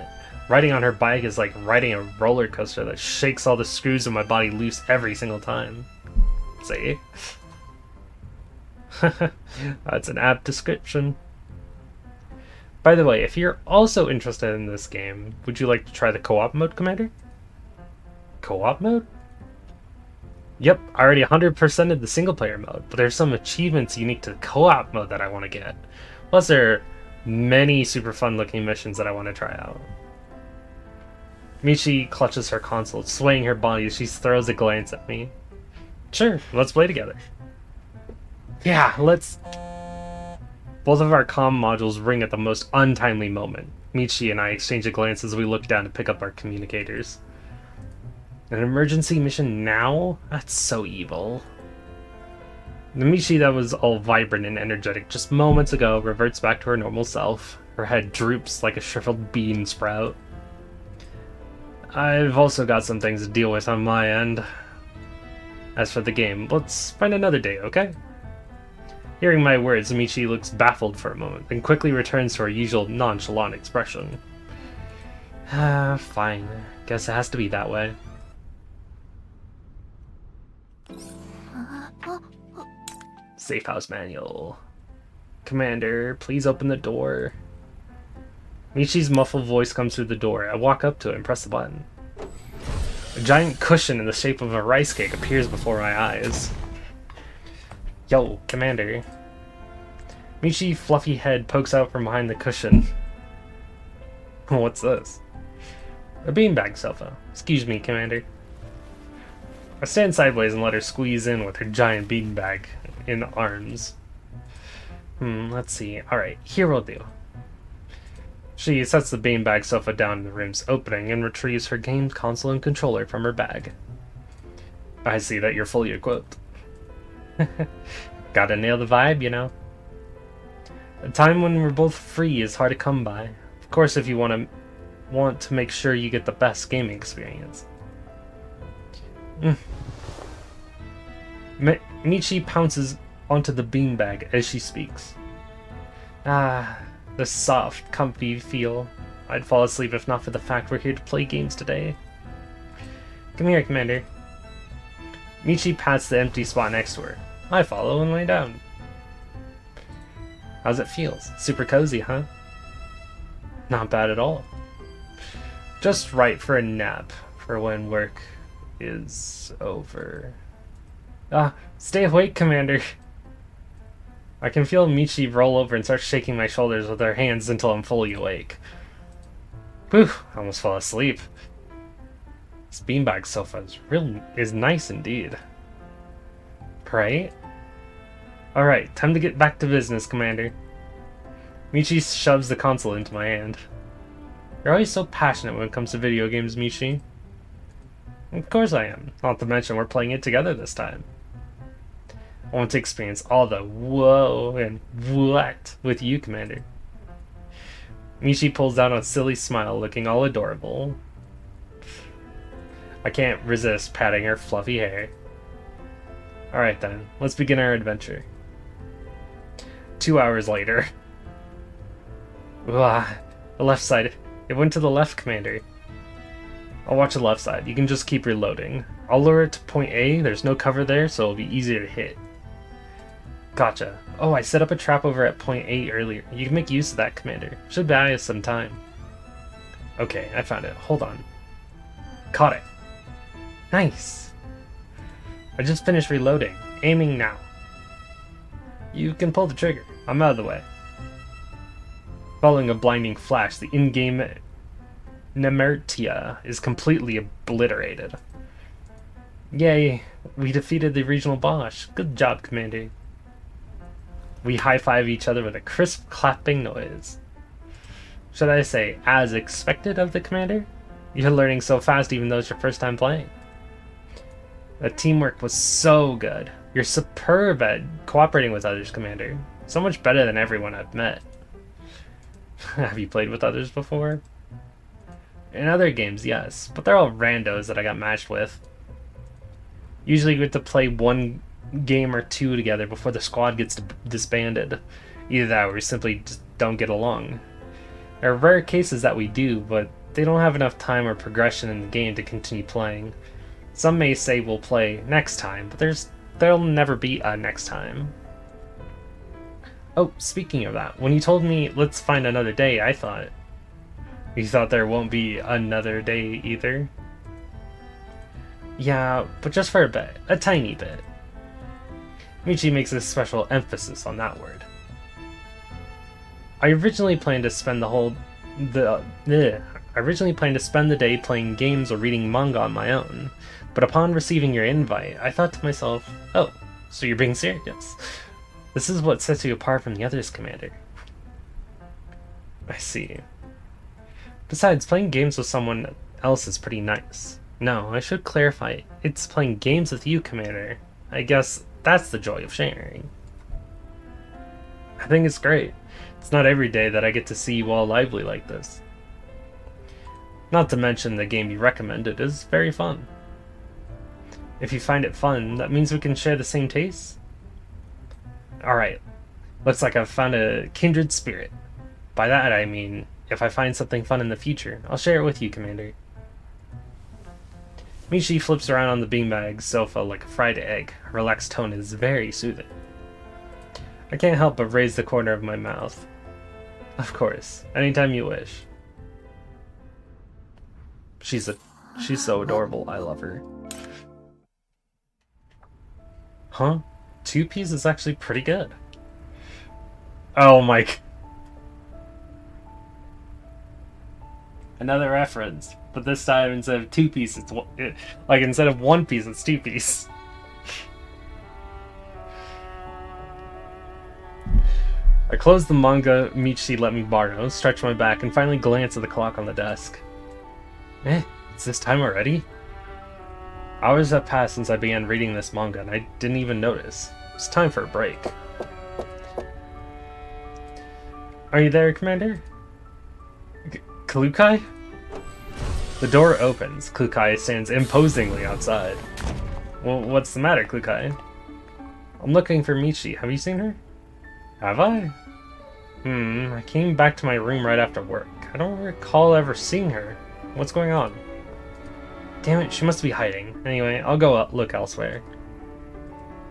Riding on her bike is like riding a roller coaster that shakes all the screws in my body loose every single time. See? That's an apt description. By the way, if you're also interested in this game, would you like to try the co-op mode, Commander? Co-op mode? Yep, I already 100%ed the single-player mode, but there's some achievements unique to the co-op mode that I want to get. Plus, there are many super fun-looking missions that I want to try out. Mechty clutches her console, swaying her body as she throws a glance at me. Sure, let's play together. Yeah, let's... Both of our comm modules ring at the most untimely moment. Mechty and I exchange a glance as we look down to pick up our communicators. An emergency mission now? That's so evil. The Mechty that was all vibrant and energetic just moments ago reverts back to her normal self. Her head droops like a shriveled bean sprout. I've also got some things to deal with on my end. As for the game, let's find another day, okay? Hearing my words, Mechty looks baffled for a moment, then quickly returns to her usual nonchalant expression. Fine. Guess it has to be that way. Safe house manual. Commander, please open the door. Mechty's muffled voice comes through the door. I walk up to it and press the button. A giant cushion in the shape of a rice cake appears before my eyes. Yo, Commander. Mechty's fluffy head pokes out from behind the cushion. What's this? A beanbag sofa. Excuse me, Commander. I stand sideways and let her squeeze in with her giant beanbag in arms. Let's see. Alright, here will do. She sets the beanbag sofa down in the room's opening and retrieves her game console and controller from her bag. I see that you're fully equipped. Gotta nail the vibe, you know. A time when we're both free is hard to come by. Of course, if you want to make sure you get the best gaming experience. Mechty pounces onto the beanbag as she speaks. Ah, the soft, comfy feel. I'd fall asleep if not for the fact we're here to play games today. Come here, Commander. Mechty pats the empty spot next to her. I follow and lay down. How's it feel? Super cozy, huh? Not bad at all. Just right for a nap, for when work is over. Stay awake, Commander. I can feel Mechty roll over and start shaking my shoulders with her hands until I'm fully awake. Whew, I almost fell asleep. This beanbag sofa is nice indeed. Right? Alright, time to get back to business, Commander. Mechty shoves the console into my hand. You're always so passionate when it comes to video games, Mechty. Of course I am. Not to mention we're playing it together this time. I want to experience all the whoa and what with you, Commander. Mechty pulls out a silly smile, looking all adorable. I can't resist patting her fluffy hair. Alright then, let's begin our adventure. 2 hours later. The left side. It went to the left, Commander. I'll watch the left side. You can just keep reloading. I'll lure it to point A. There's no cover there, so it'll be easier to hit. Gotcha. Oh, I set up a trap over at point A earlier. You can make use of that, Commander. Should buy us some time. Okay, I found it. Hold on. Caught it. Nice. I just finished reloading. Aiming now. You can pull the trigger. I'm out of the way. Following a blinding flash, the in-game Nemertia is completely obliterated. Yay, we defeated the regional boss. Good job, Commander. We high-five each other with a crisp clapping noise. Should I say, as expected of the Commander? You're learning so fast even though it's your first time playing. The teamwork was so good. You're superb at cooperating with others, Commander. So much better than everyone I've met. Have you played with others before? In other games, yes, but they're all randos that I got matched with. Usually we get to play one game or two together before the squad gets disbanded. Either that or we simply just don't get along. There are rare cases that we do, but they don't have enough time or progression in the game to continue playing. Some may say we'll play next time, but there'll never be a next time. Oh, speaking of that, when you told me let's find another day, I thought... You thought there won't be another day either? Yeah, but just for a bit. A tiny bit. Mechty makes a special emphasis on that word. I originally planned to spend the day playing games or reading manga on my own, but upon receiving your invite, I thought to myself, oh, so you're being serious. This is what sets you apart from the others, Commander. I see. Besides, playing games with someone else is pretty nice. No, I should clarify, it's playing games with you, Commander. I guess that's the joy of sharing. I think it's great. It's not every day that I get to see you all lively like this. Not to mention the game you recommended is very fun. If you find it fun, that means we can share the same tastes? Alright, looks like I've found a kindred spirit. By that I mean, if I find something fun in the future, I'll share it with you, Commander. Mechty flips around on the beanbag sofa like a fried egg. Her relaxed tone is very soothing. I can't help but raise the corner of my mouth. Of course, anytime you wish. She's so adorable, I love her. Huh? 2-piece is actually pretty good. Oh my... Another reference, but this time instead of 2-piece, it's like instead of 1-piece, it's 2-piece. I closed the manga Mechty let me borrow, stretched my back, and finally glanced at the clock on the desk. It's this time already? Hours have passed since I began reading this manga, and I didn't even notice. It's time for a break. Are you there, Commander? Klukai? The door opens. Klukai stands imposingly outside. Well, what's the matter, Klukai? I'm looking for Mechty. Have you seen her? Have I? I came back to my room right after work. I don't recall ever seeing her. What's going on? Damn it, she must be hiding. Anyway, I'll go look elsewhere.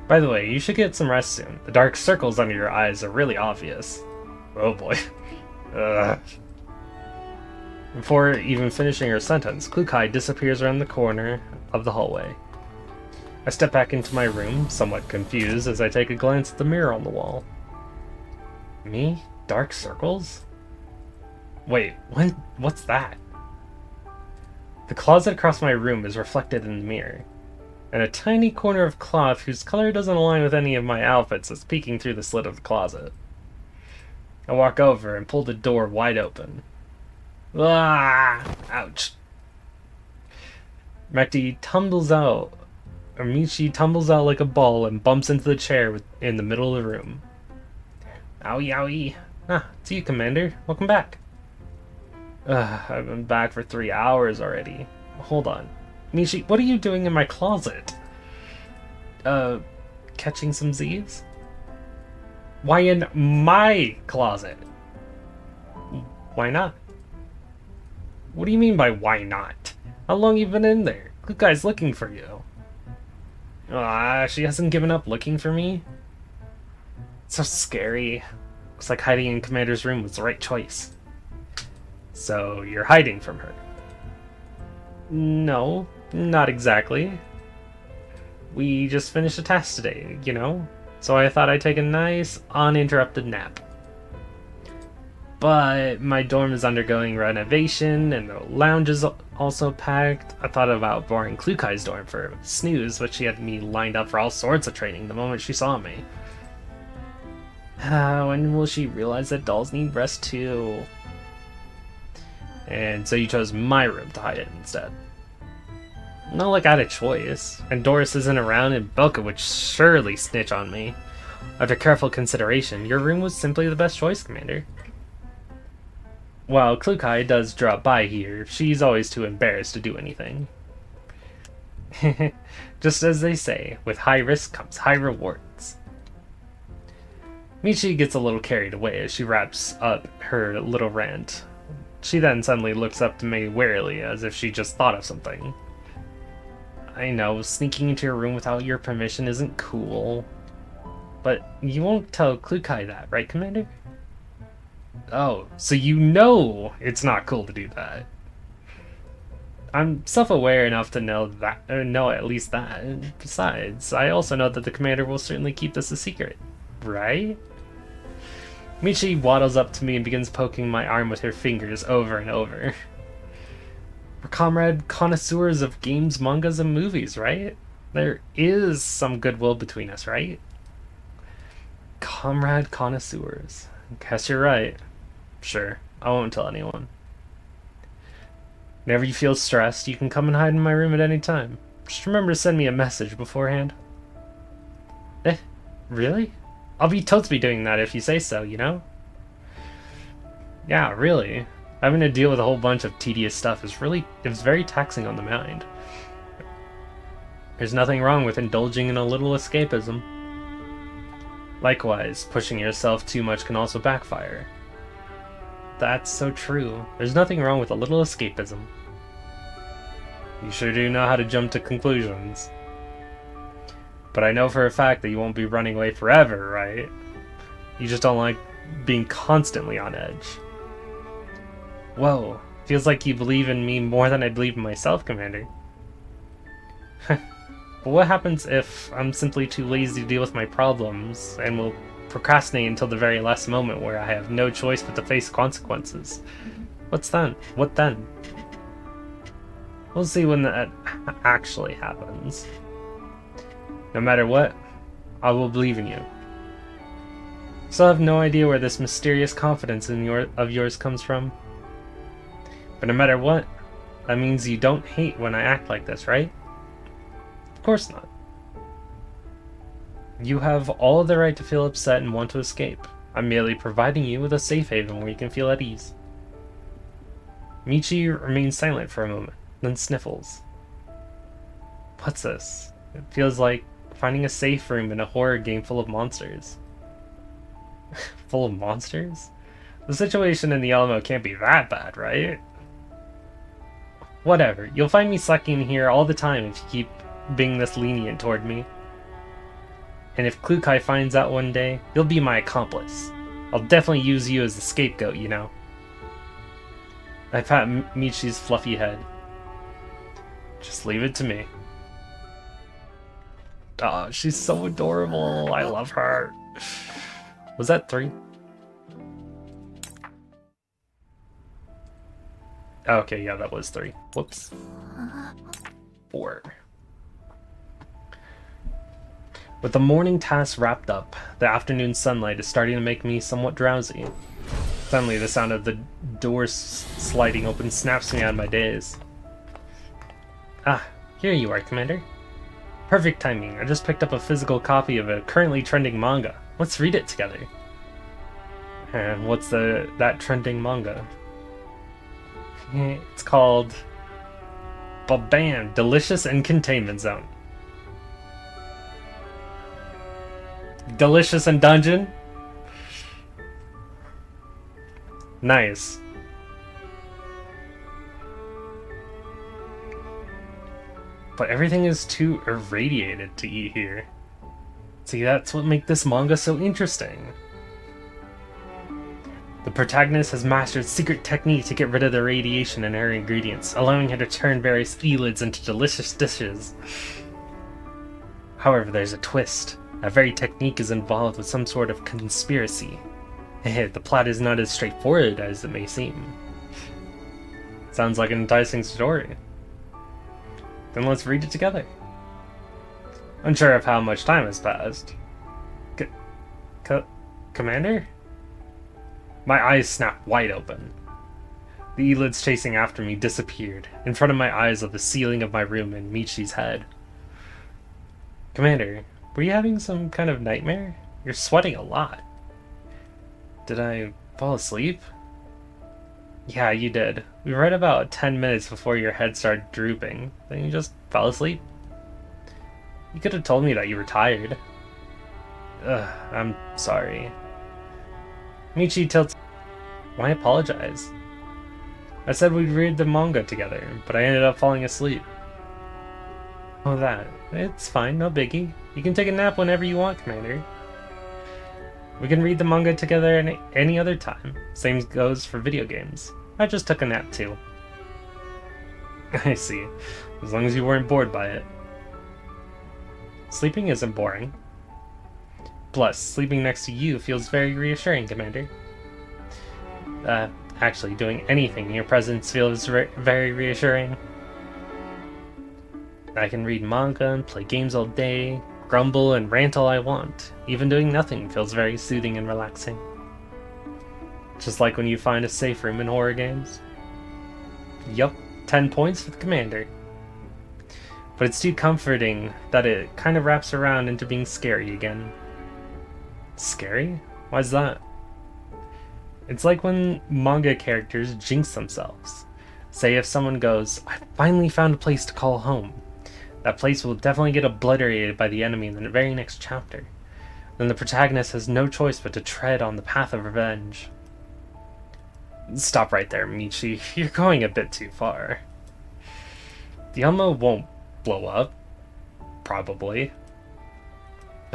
By the way, you should get some rest soon. The dark circles under your eyes are really obvious. Oh boy. Before even finishing her sentence, Klukai disappears around the corner of the hallway. I step back into my room, somewhat confused as I take a glance at the mirror on the wall. Me? Dark circles? Wait, what's that? The closet across my room is reflected in the mirror, and a tiny corner of cloth whose color doesn't align with any of my outfits is peeking through the slit of the closet. I walk over and pull the door wide open. Ah! Ouch. Mechty tumbles out. Mechty tumbles out like a ball and bumps into the chair in the middle of the room. Owie, owie. Ah, it's you, Commander. Welcome back. I've been back for 3 hours already. Hold on. Mechty, what are you doing in my closet? catching some Z's? Why in my closet? Why not? What do you mean by why not? How long you been in there? Clue Guy's looking for you. She hasn't given up looking for me? So scary. Looks like hiding in Commander's room was the right choice. So, you're hiding from her? No, not exactly. We just finished a task today, you know? So I thought I'd take a nice, uninterrupted nap. But my dorm is undergoing renovation, and the lounge is also packed. I thought about borrowing Clue Kai's dorm for a snooze, but she had me lined up for all sorts of training the moment she saw me. When will she realize that dolls need rest too? And so you chose my room to hide it instead. Not like I had a choice, and Doris isn't around and Belka would surely snitch on me. After careful consideration, your room was simply the best choice, Commander. While Clue Kai does drop by here, she's always too embarrassed to do anything. Just as they say, with high risk comes high rewards. Mechty gets a little carried away as she wraps up her little rant. She then suddenly looks up to me warily, as if she just thought of something. I know, sneaking into your room without your permission isn't cool. But you won't tell Clue Kai that, right, Commander? Oh, so you know it's not cool to do that. I'm self-aware enough to know that, know at least that. Besides, I also know that the Commander will certainly keep this a secret, right? Mechty waddles up to me and begins poking my arm with her fingers over and over. We're comrade connoisseurs of games, mangas, and movies, right? There is some goodwill between us, right? Comrade connoisseurs. Guess you're right. Sure, I won't tell anyone. Whenever you feel stressed, you can come and hide in my room at any time. Just remember to send me a message beforehand. Really? I'll be totally doing that if you say so, you know? Yeah, really. Having to deal with a whole bunch of tedious stuff is very taxing on the mind. There's nothing wrong with indulging in a little escapism. Likewise, pushing yourself too much can also backfire. That's so true. There's nothing wrong with a little escapism. You sure do know how to jump to conclusions. But I know for a fact that you won't be running away forever, right? You just don't like being constantly on edge. Whoa, feels like you believe in me more than I believe in myself, Commander. But what happens if I'm simply too lazy to deal with my problems and will procrastinate until the very last moment where I have no choice but to face consequences? What's then? What then? We'll see when that actually happens. No matter what, I will believe in you. Still have no idea where this mysterious confidence of yours comes from. But no matter what, that means you don't hate when I act like this, right? Of course not. You have all the right to feel upset and want to escape. I'm merely providing you with a safe haven where you can feel at ease. Mechty remains silent for a moment, then sniffles. What's this? It feels like finding a safe room in a horror game full of monsters. Full of monsters? The situation in the Alamo can't be that bad, right? Whatever, you'll find me sucking here all the time if you keep being this lenient toward me. And if Clue Kai finds out one day, you'll be my accomplice. I'll definitely use you as the scapegoat, you know. I pat Mechty's fluffy head. Just leave it to me. Oh, she's so adorable. I love her. Was that 3? Okay, yeah, that was 3. Whoops. 4. With the morning tasks wrapped up, the afternoon sunlight is starting to make me somewhat drowsy. Suddenly, the sound of the door sliding open snaps me out of my daze. Ah, here you are, Commander. Perfect timing. I just picked up a physical copy of a currently trending manga. Let's read it together. And what's that trending manga? It's called Bam! Delicious in Containment Zone. Delicious and dungeon. Nice. But everything is too irradiated to eat here. See, that's what makes this manga so interesting. The protagonist has mastered secret technique to get rid of the radiation in her ingredients, allowing her to turn various elids into delicious dishes. However, there's a twist. That very technique is involved with some sort of conspiracy. The plot is not as straightforward as it may seem. Sounds like an enticing story. Then let's read it together. Unsure of how much time has passed. Commander? My eyes snapped wide open. The elids chasing after me disappeared, in front of my eyes on the ceiling of my room and Mechty's head. Commander, were you having some kind of nightmare? You're sweating a lot. Did I fall asleep? Yeah, you did. We were right about 10 minutes before your head started drooping. Then you just fell asleep. You could have told me that you were tired. Ugh, I'm sorry. Mechty tilts. Why apologize? I said we'd read the manga together, but I ended up falling asleep. Oh, that. It's fine, no biggie. You can take a nap whenever you want, Commander. We can read the manga together any other time. Same goes for video games. I just took a nap too. I see. As long as you weren't bored by it. Sleeping isn't boring. Plus, sleeping next to you feels very reassuring, Commander. Actually, doing anything in your presence feels very reassuring. I can read manga and play games all day, grumble and rant all I want. Even doing nothing feels very soothing and relaxing. Just like when you find a safe room in horror games. Yup, 10 points for the Commander. But it's too comforting that it kind of wraps around into being scary again. Scary? Why's that? It's like when manga characters jinx themselves. Say if someone goes, I finally found a place to call home. That place will definitely get obliterated by the enemy in the very next chapter. Then the protagonist has no choice but to tread on the path of revenge. Stop right there, Mechty. You're going a bit too far. The Elmo won't blow up. Probably.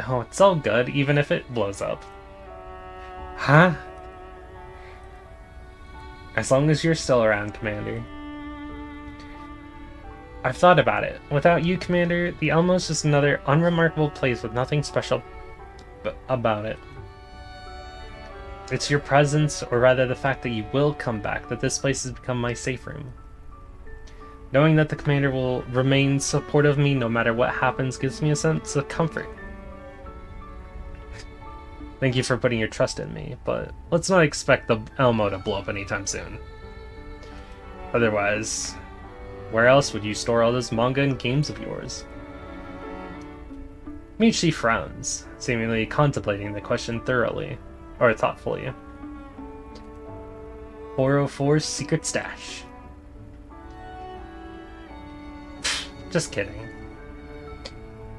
Oh, it's all good, even if it blows up. Huh? As long as you're still around, Commander. I've thought about it. Without you, Commander, the Elmo's just another unremarkable place with nothing special about it. It's your presence, or rather the fact that you will come back, that this place has become my safe room. Knowing that the Commander will remain supportive of me no matter what happens gives me a sense of comfort. Thank you for putting your trust in me, but let's not expect the Elmo to blow up anytime soon. Otherwise, where else would you store all those manga and games of yours? Mechty frowns, seemingly contemplating the question thoroughly, or thoughtfully. 404's secret stash. Just kidding.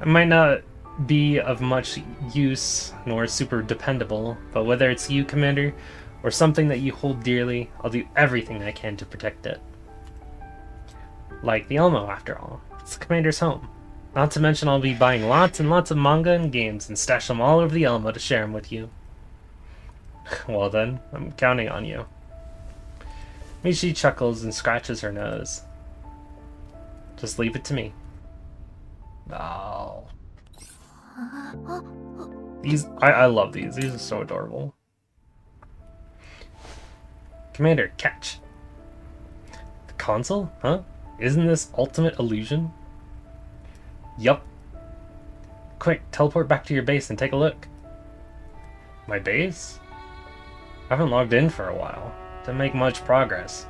It might not be of much use, nor super dependable, but whether it's you, Commander, or something that you hold dearly, I'll do everything I can to protect it. Like the Elmo, after all. It's the Commander's home. Not to mention I'll be buying lots and lots of manga and games and stash them all over the Elmo to share them with you. Well then, I'm counting on you. Mechty chuckles and scratches her nose. Just leave it to me. Oh. I love these. These are so adorable. Commander, catch. The console? Huh? Isn't this ultimate illusion? Yup. Quick, teleport back to your base and take a look. My base? I haven't logged in for a while. Didn't make much progress.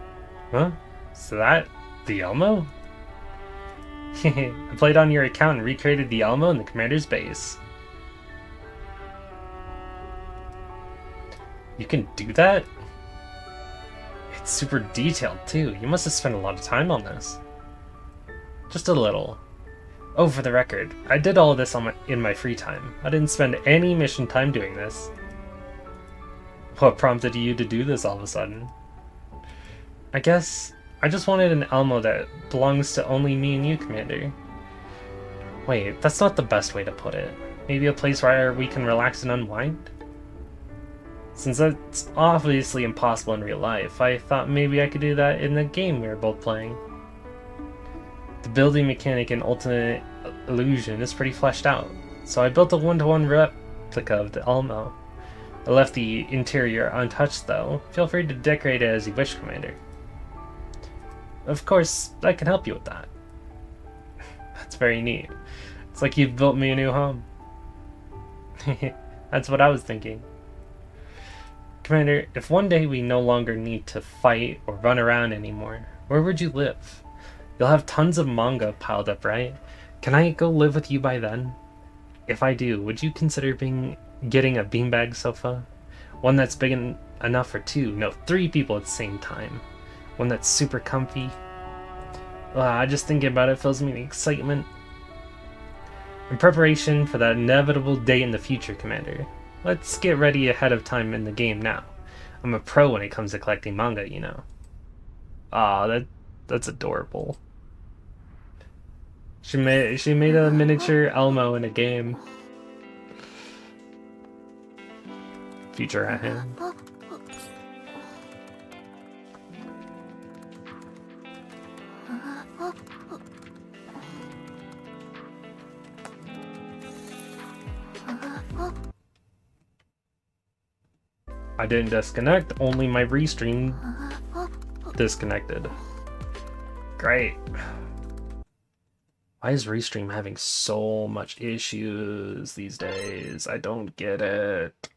Huh? Is that the Elmo? I played on your account and recreated the Elmo in the Commander's base. You can do that? It's super detailed too. You must have spent a lot of time on this. Just a little. Oh, for the record, I did all of this in my free time. I didn't spend any mission time doing this. What prompted you to do this all of a sudden? I guess I just wanted an Elmo that belongs to only me and you, Commander. Wait, that's not the best way to put it. Maybe a place where we can relax and unwind? Since that's obviously impossible in real life, I thought maybe I could do that in the game we were both playing. The building mechanic in Ultimate Illusion is pretty fleshed out, so I built a one-to-one replica of the Elmo. I left the interior untouched though. Feel free to decorate it as you wish, Commander. Of course, I can help you with that. That's very neat. It's like you've built me a new home. That's what I was thinking. Commander, if one day we no longer need to fight or run around anymore, where would you live? You'll have tons of manga piled up, right? Can I go live with you by then? If I do, would you consider getting a beanbag sofa? One that's big enough for 3 people at the same time. One that's super comfy. Just thinking about it fills me with excitement. In preparation for that inevitable day in the future, Commander, let's get ready ahead of time in the game now. I'm a pro when it comes to collecting manga, you know. That's adorable. She made a miniature Elmo in a game. Future at hand. I didn't disconnect, only my restream disconnected. Great. Why is restream having so much issues these days? I don't get it.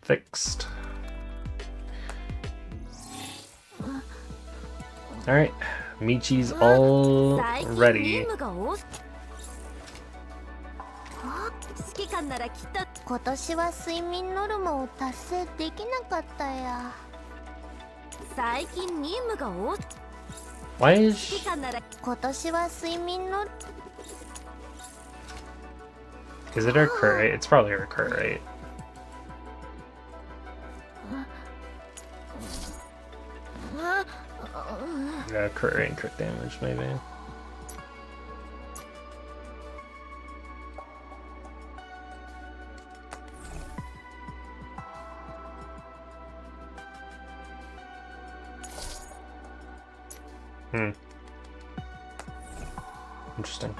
Fixed. Alright, Michi's all ready. 今年は睡眠ノルマを達成できなかったや。最近任務が多い。Why is 今年は睡眠の Is it her crit? It's probably her crit rate. Yeah, crit rate and crit damage, maybe. Interesting.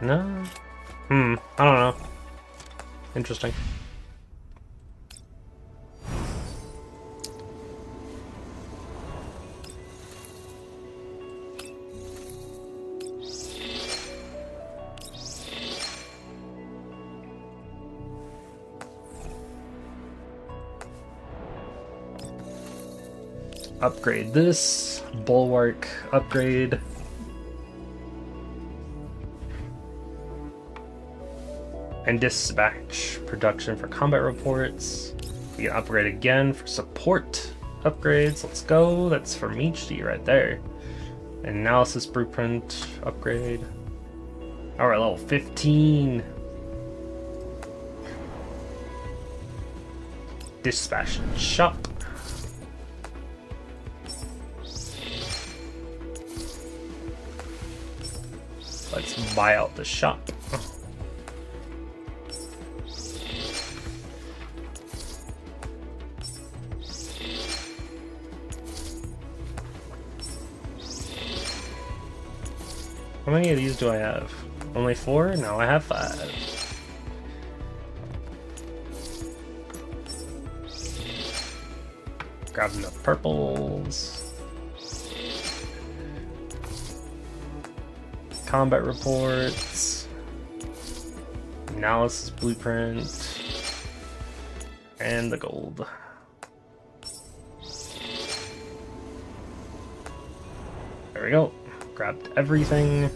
No? I don't know. Interesting. Upgrade this. Bulwark upgrade. And dispatch production for combat reports. We can upgrade again for support upgrades. Let's go. That's for Mechty right there. Analysis blueprint upgrade. Alright, level 15. Dispatch and shop. Let's buy out the shop. How many of these do I have? Only 4? No, I have 5. Grabbing the purples. Combat reports. Analysis blueprint. And the gold. There we go. Grabbed everything.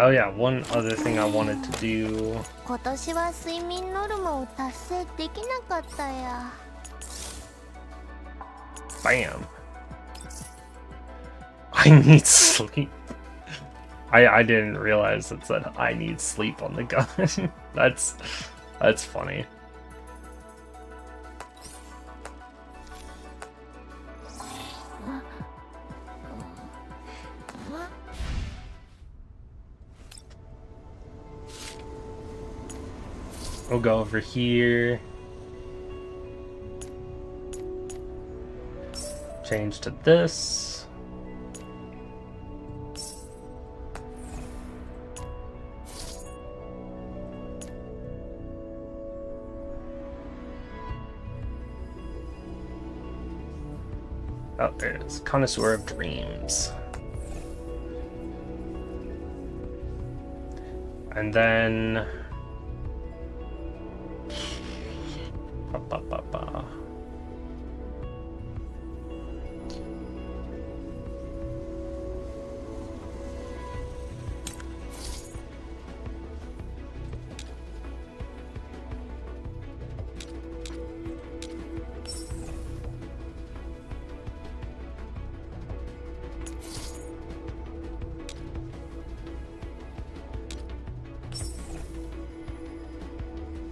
Oh yeah, one other thing I wanted to do. 今年は睡眠ノルマを達成できなかったや。Bam. I need sleep. I didn't realize it said I need sleep on the gun. That's funny. We'll go over here. Change to this. Oh, there it is. Connoisseur of Dreams. And then...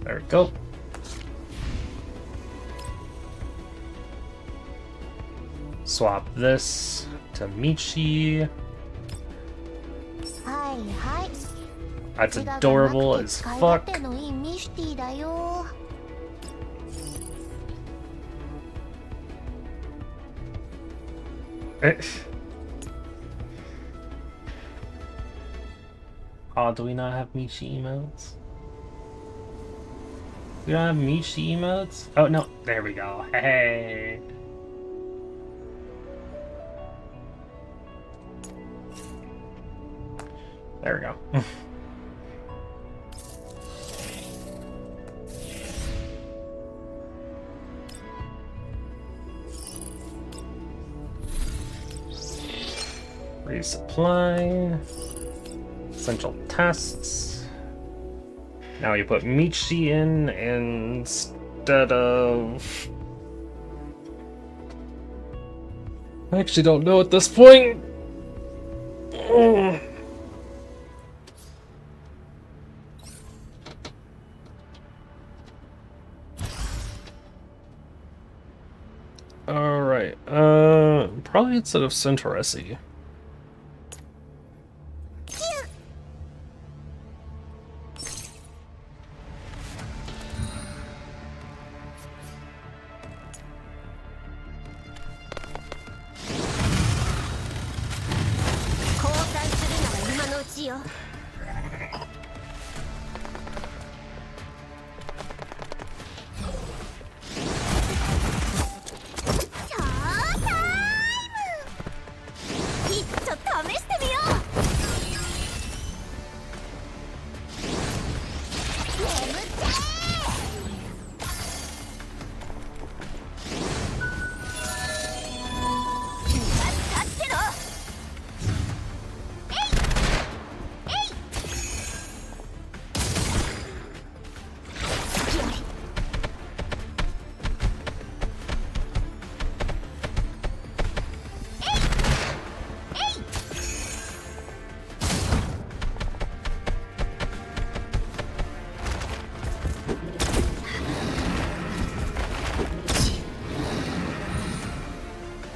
There we go. Swap this to Mechty. That's adorable as fuck. Oh, do we not have Mechty emotes? We don't have Mechty emotes? Oh no, there we go. Hey. There we go. Resupply. Essential tests. Now you put Mechty in instead of... I actually don't know at this point. Alright, probably instead of Centauresi.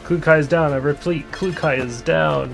Klukai is down, I repeat, Klukai is down.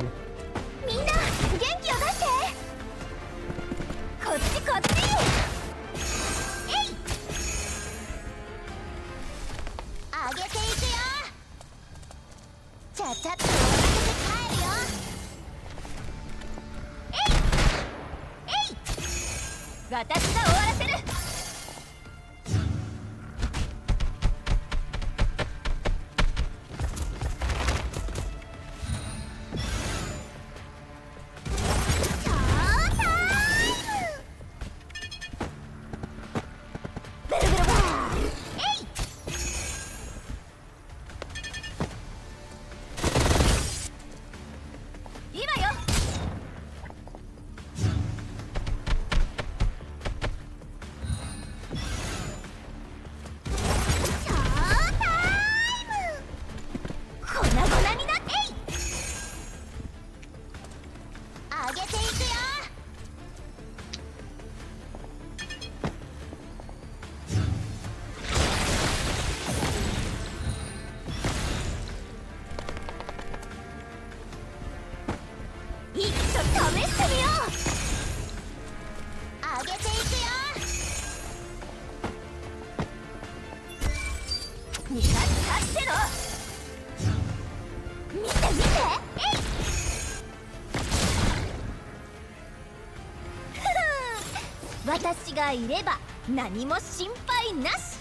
私がいれば何も心配なし。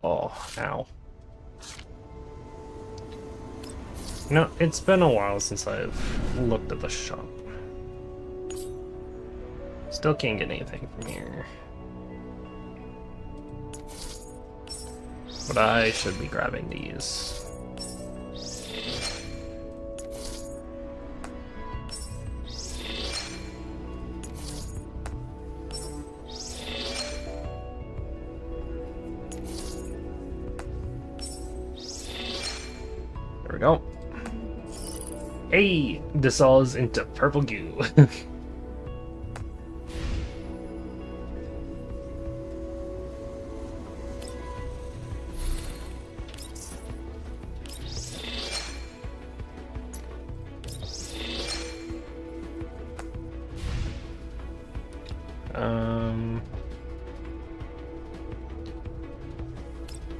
Oh, ow. No, it's been a while since I've looked at the shop. Still can't get anything from here. But I should be grabbing these. There we go. Hey! Dissolves into purple goo.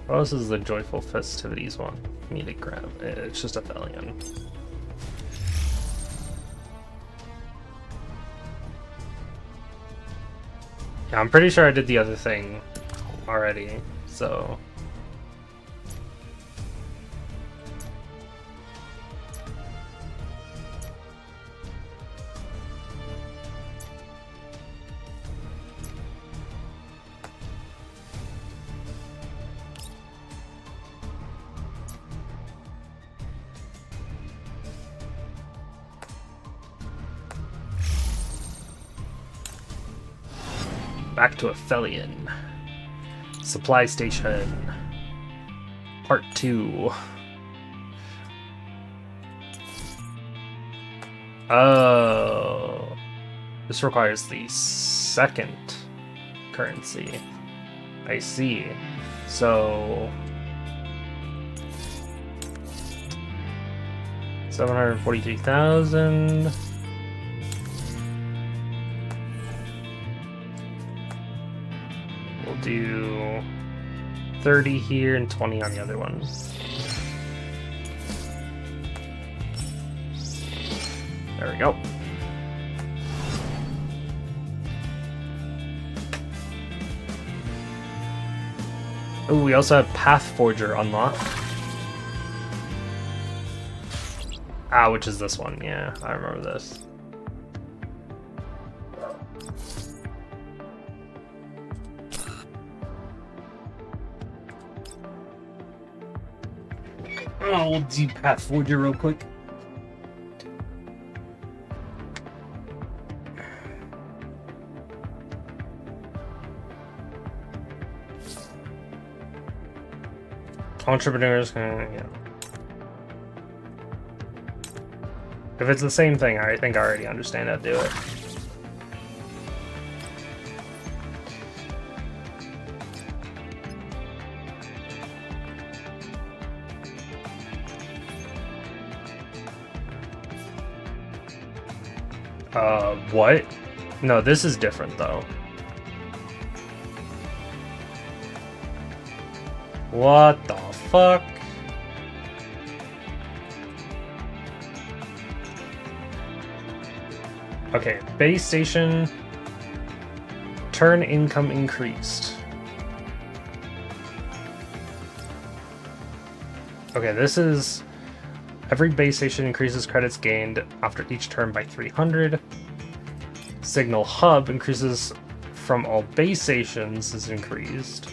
What else is the Joyful Festivities one? I need to grab. It's just aphelion. Yeah, I'm pretty sure I did the other thing already, so... Back to aphelion. Supply station. Part 2. Oh. This requires the second currency. I see. So... 743,000. We'll do 30 here and 20 on the other one. There we go. Oh, we also have Path Forger unlocked. Ah, which is this one. Yeah, I remember this. Oh, we'll do Path Forger real quick. Entrepreneurs, yeah. If it's the same thing, I think I already understand how to do it. What? No, this is different though. What the fuck? Okay, base station, turn income increased. Okay, this is every base station increases credits gained after each turn by 300. Signal hub increases from all base stations is increased.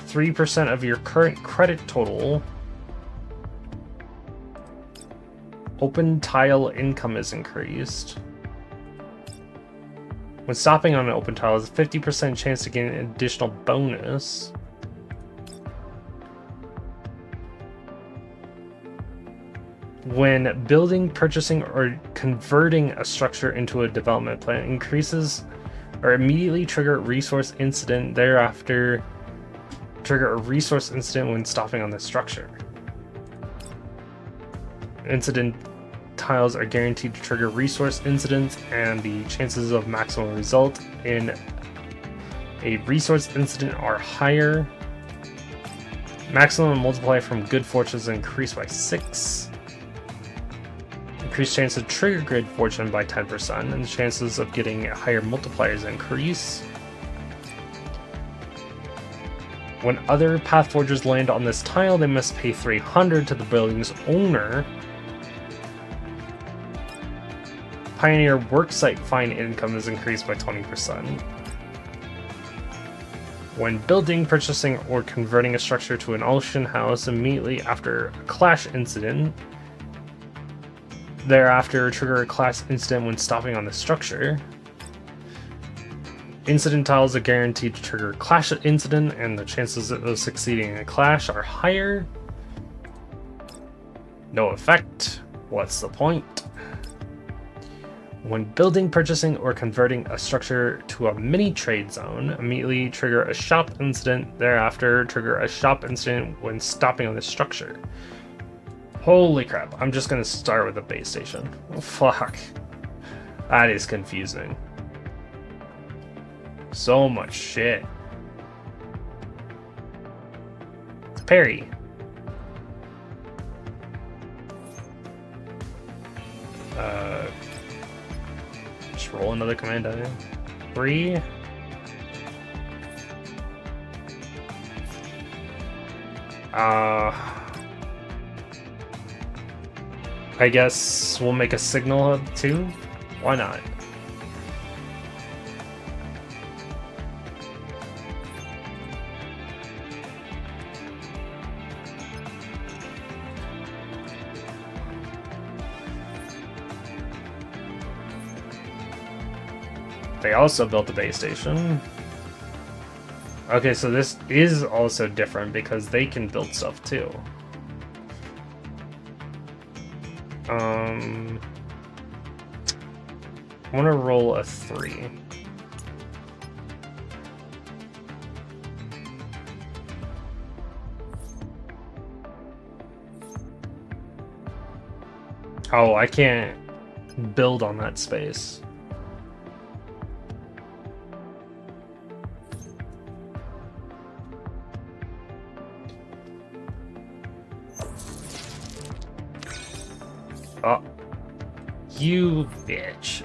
3% of your current credit total. Open tile income is increased. When stopping on an open tile, there's a 50% chance to gain an additional bonus. When building, purchasing, or converting a structure into a development plan, increases or immediately trigger a resource incident. Thereafter, trigger a resource incident when stopping on the structure. Incident tiles are guaranteed to trigger resource incidents, and the chances of maximum result in a resource incident are higher. Maximum multiplier from good fortunes increased by 6. Increased chance of trigger grid fortune by 10%, and the chances of getting higher multipliers increase. When other path forgers land on this tile, they must pay 300 to the building's owner. Pioneer worksite fine income is increased by 20%. When building, purchasing, or converting a structure to an auction house immediately after a clash incident, thereafter trigger a clash incident when stopping on the structure. Incident tiles are guaranteed to trigger a clash incident, and the chances of succeeding in a clash are higher. No effect. What's the point? When building, purchasing, or converting a structure to a mini trade zone, immediately trigger a shop incident. Thereafter, trigger a shop incident when stopping on the structure. Holy crap, I'm just gonna start with the base station. Oh, fuck. That is confusing. So much shit. Parry. Just roll another command down. 3. I guess we'll make a signal hub too. Why not? They also built the base station. Okay, so this is also different because they can build stuff too. I want to roll a 3. Oh, I can't build on that space. Oh, you bitch.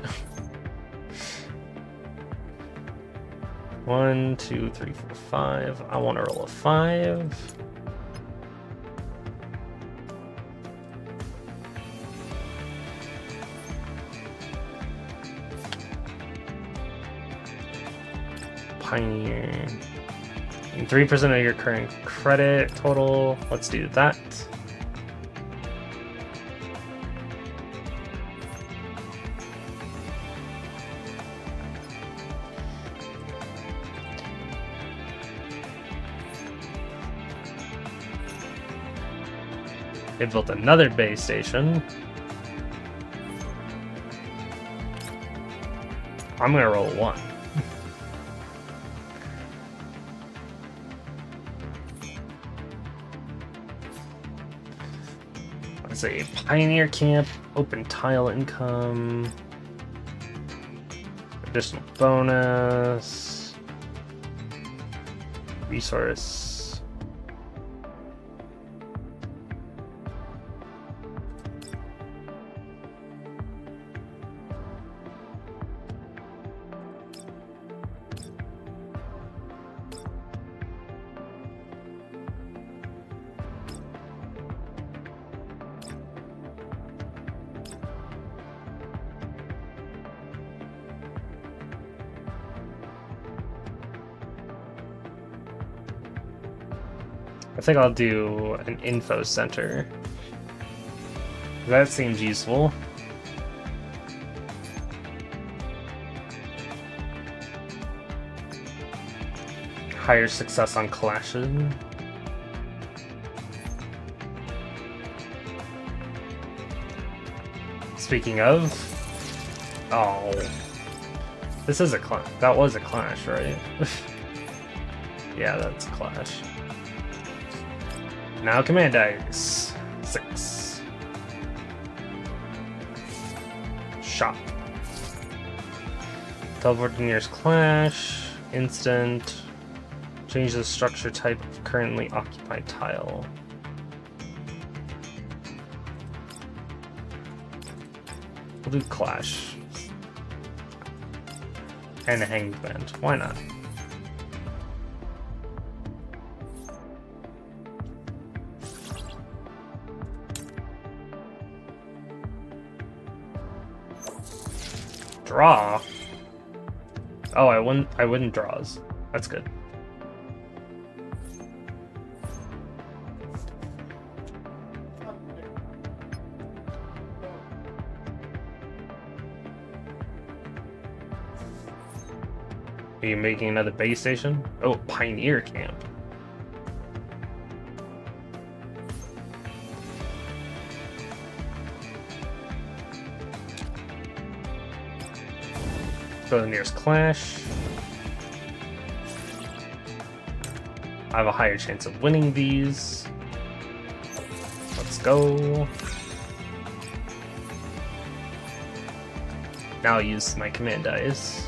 1, 2, 3, 4, 5. I want to roll a 5. Pioneer. 3% of your current credit total. Let's do that. They built another base station. I'm gonna roll 1. Let's see, Pioneer Camp, open tile income, additional bonus, resource. I think I'll do an info center. That seems useful. Higher success on clashes. Speaking of, oh, this is a clash. That was a clash, right? Yeah, that's a clash. Now command dice. 6. Shop. Teleport to nearest clash. Instant. Change the structure type of currently occupied tile. We'll do Clash. And a Hanged Band. Why not? Draw? Oh, I wouldn't draws. That's good. Are you making another base station? Oh, Pioneer Camp. Go to the nearest clash. I have a higher chance of winning these. Let's go. Now I'll use my command dice.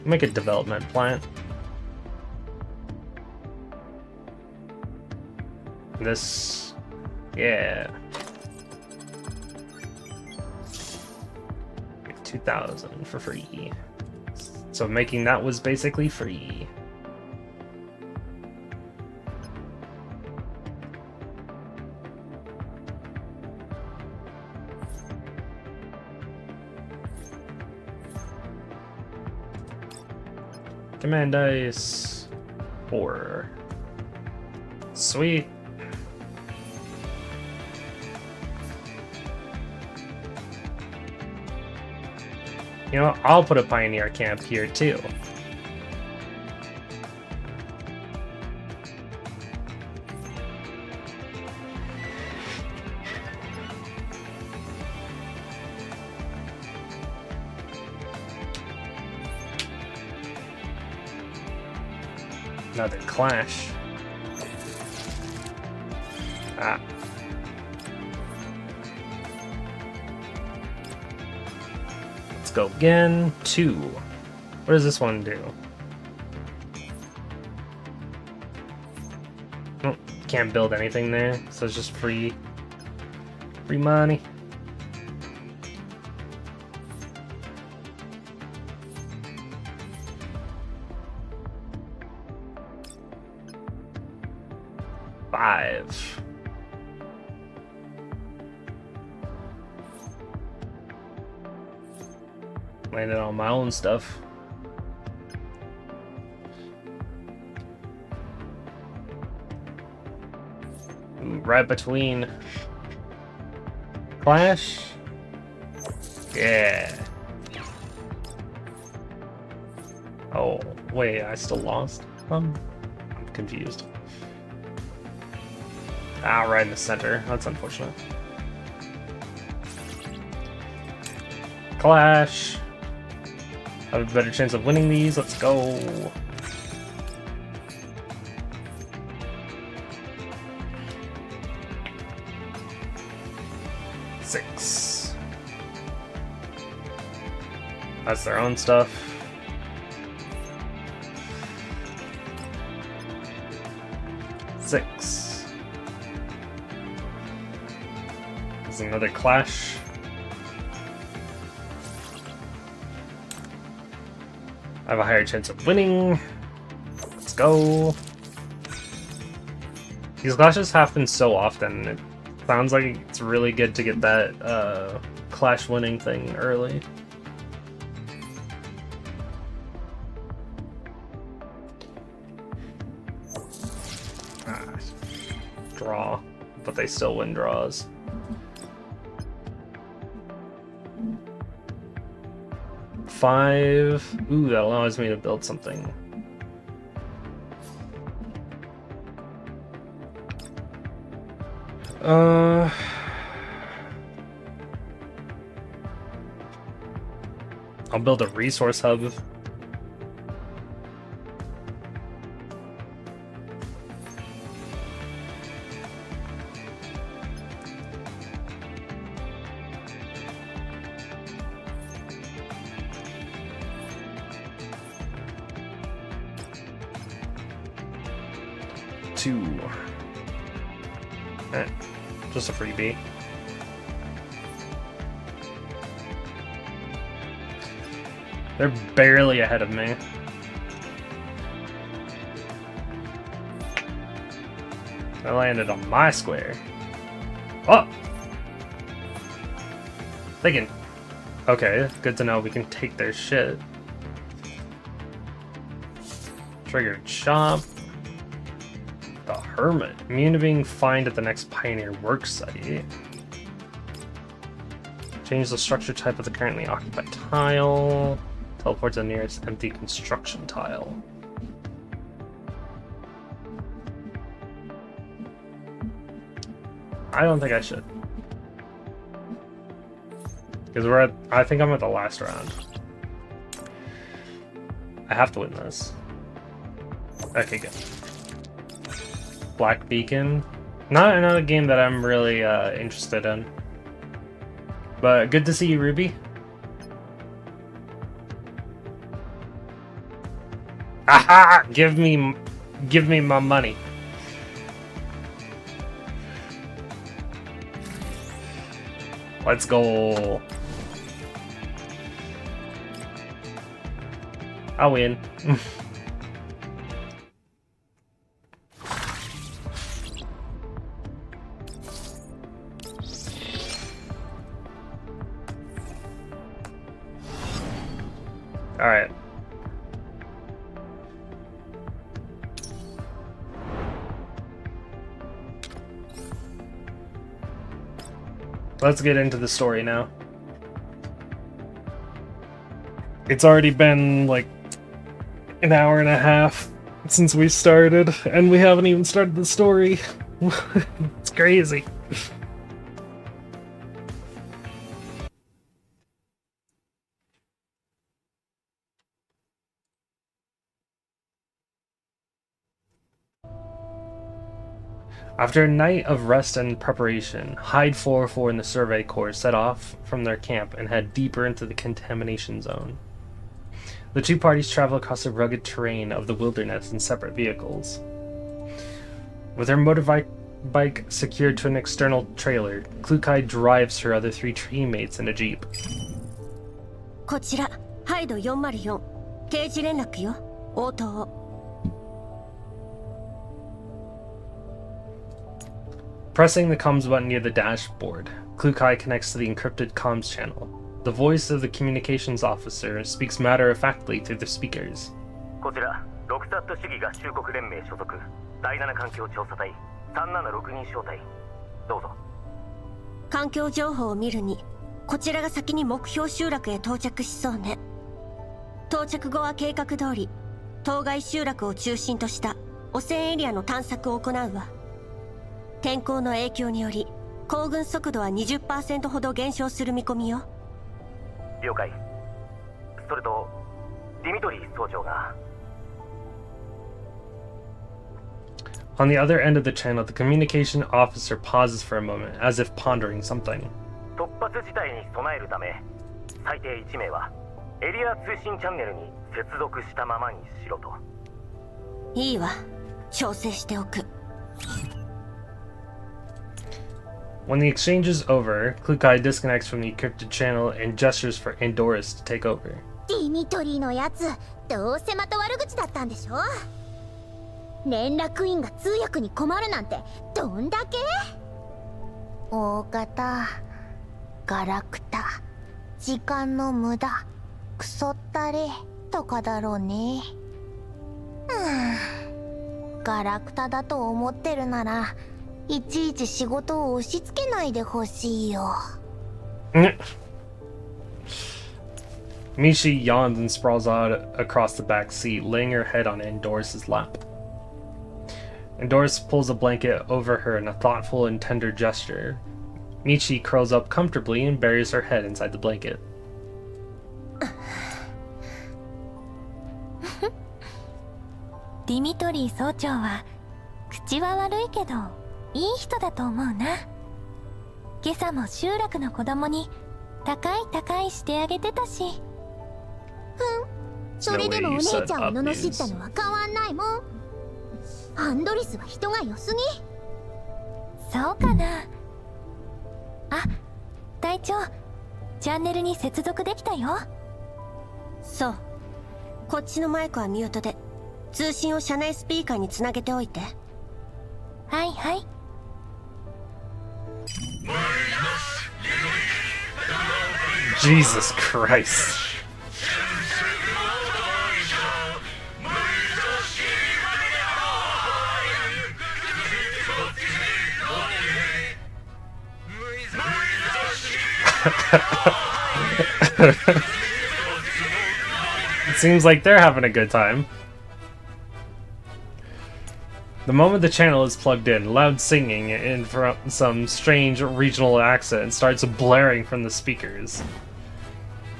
Make a development plant. This, yeah. 2,000 for free. So making that was basically free. Command dice 4. Sweet. You know, I'll put a Pioneer Camp here too. Another clash. Ah. Let's go again. 2. What does this one do? Oh, can't build anything there, so it's just free money. Landed on my own stuff. Ooh, right between clash. Yeah. Oh, wait, I still lost? I'm confused. Ah, right in the center. That's unfortunate. Clash. I have a better chance of winning these. Let's go. Six. That's their own stuff. Six. There's another clash. I have a higher chance of winning. Let's go. These clashes happen so often. It sounds like it's really good to get that clash winning thing early. Draw, but they still win draws. Five. Ooh, that allows me to build something. I'll build a resource hub. Just a freebie. They're barely ahead of me. I landed on my square. Oh! They can... Okay, good to know we can take their shit. Triggered shop. The Hermit. Immune to being fined at the next Pioneer work site. Change the structure type of the currently occupied tile. Teleport to the nearest empty construction tile. I don't think I should. Because we're at... I think I'm at the last round. I have to win this. Okay, good. Black Beacon. Not another game that I'm really interested in. But good to see you, Ruby. Aha! Give me my money. Let's go. I'll win. All right. Let's get into the story now. It's already been like an hour and a half since we started, and we haven't even started the story. It's crazy. After a night of rest and preparation, Hyde 404 and the Survey Corps set off from their camp and head deeper into the contamination zone. The two parties travel across the rugged terrain of the wilderness in separate vehicles. With her motorbike secured to an external trailer, Klukai drives her other three teammates in a jeep. こちら、ハイド404、刑事連絡よ、応答。Pressing the comms button near the dashboard, Klukai connects to the encrypted comms channel. The voice of the communications officer speaks matter-of-factly through the speakers. こちら、ロクサット主義合衆国連盟所属、第7環境調査隊、376人小隊。どうぞ。環境情報を見るに、こちらが先に目標集落へ到着しそうね。到着後は計画通り、当該集落を中心とした汚染エリアの探索を行うわ。天候の影響により行軍速度は 20% ほど減少する見込みよ。了解。それとディミトリー総長が。 On the other end of the channel, the communication officer pauses for a moment, as if pondering something. 突発事態に備えるため、最低1名はエリア通信チャンネルに接続したままにしろと。いいわ。調整しておく。 When the exchange is over, Klukai disconnects from the encrypted channel and gestures for Andoris to take over. ディミトリーのやつ、どうせまた悪口だったんでしょ。連絡員が通訳に困るなんてどんだけ。大方、ガラクタ、時間の無駄、クソったれとかだろうね。ガラクタだと思ってるなら。 いちいち仕事を押し付けないでほしいよ。Mishi yawns and sprawls out across the back seat, laying her head on Andoris' lap. Andoris pulls a blanket over her in a thoughtful and tender gesture. Michi curls up comfortably and buries her head inside the blanket. ディミトリー総長は口は悪いけどいい人だと思うな。今朝も集落の子供に高いしてあげてたし。それでもお姉ちゃんを罵ったのは変わんないもん。アンドリスは人が良すぎ。そうかな。あ、隊長、チャンネルに接続できたよ。そう、こっちのマイクはミュートで通信を車内スピーカーにつなげておいて。はいはい。Jesus Christ. It seems like they're having a good time. The moment the channel is plugged in, loud singing in from some strange regional accent starts blaring from the speakers.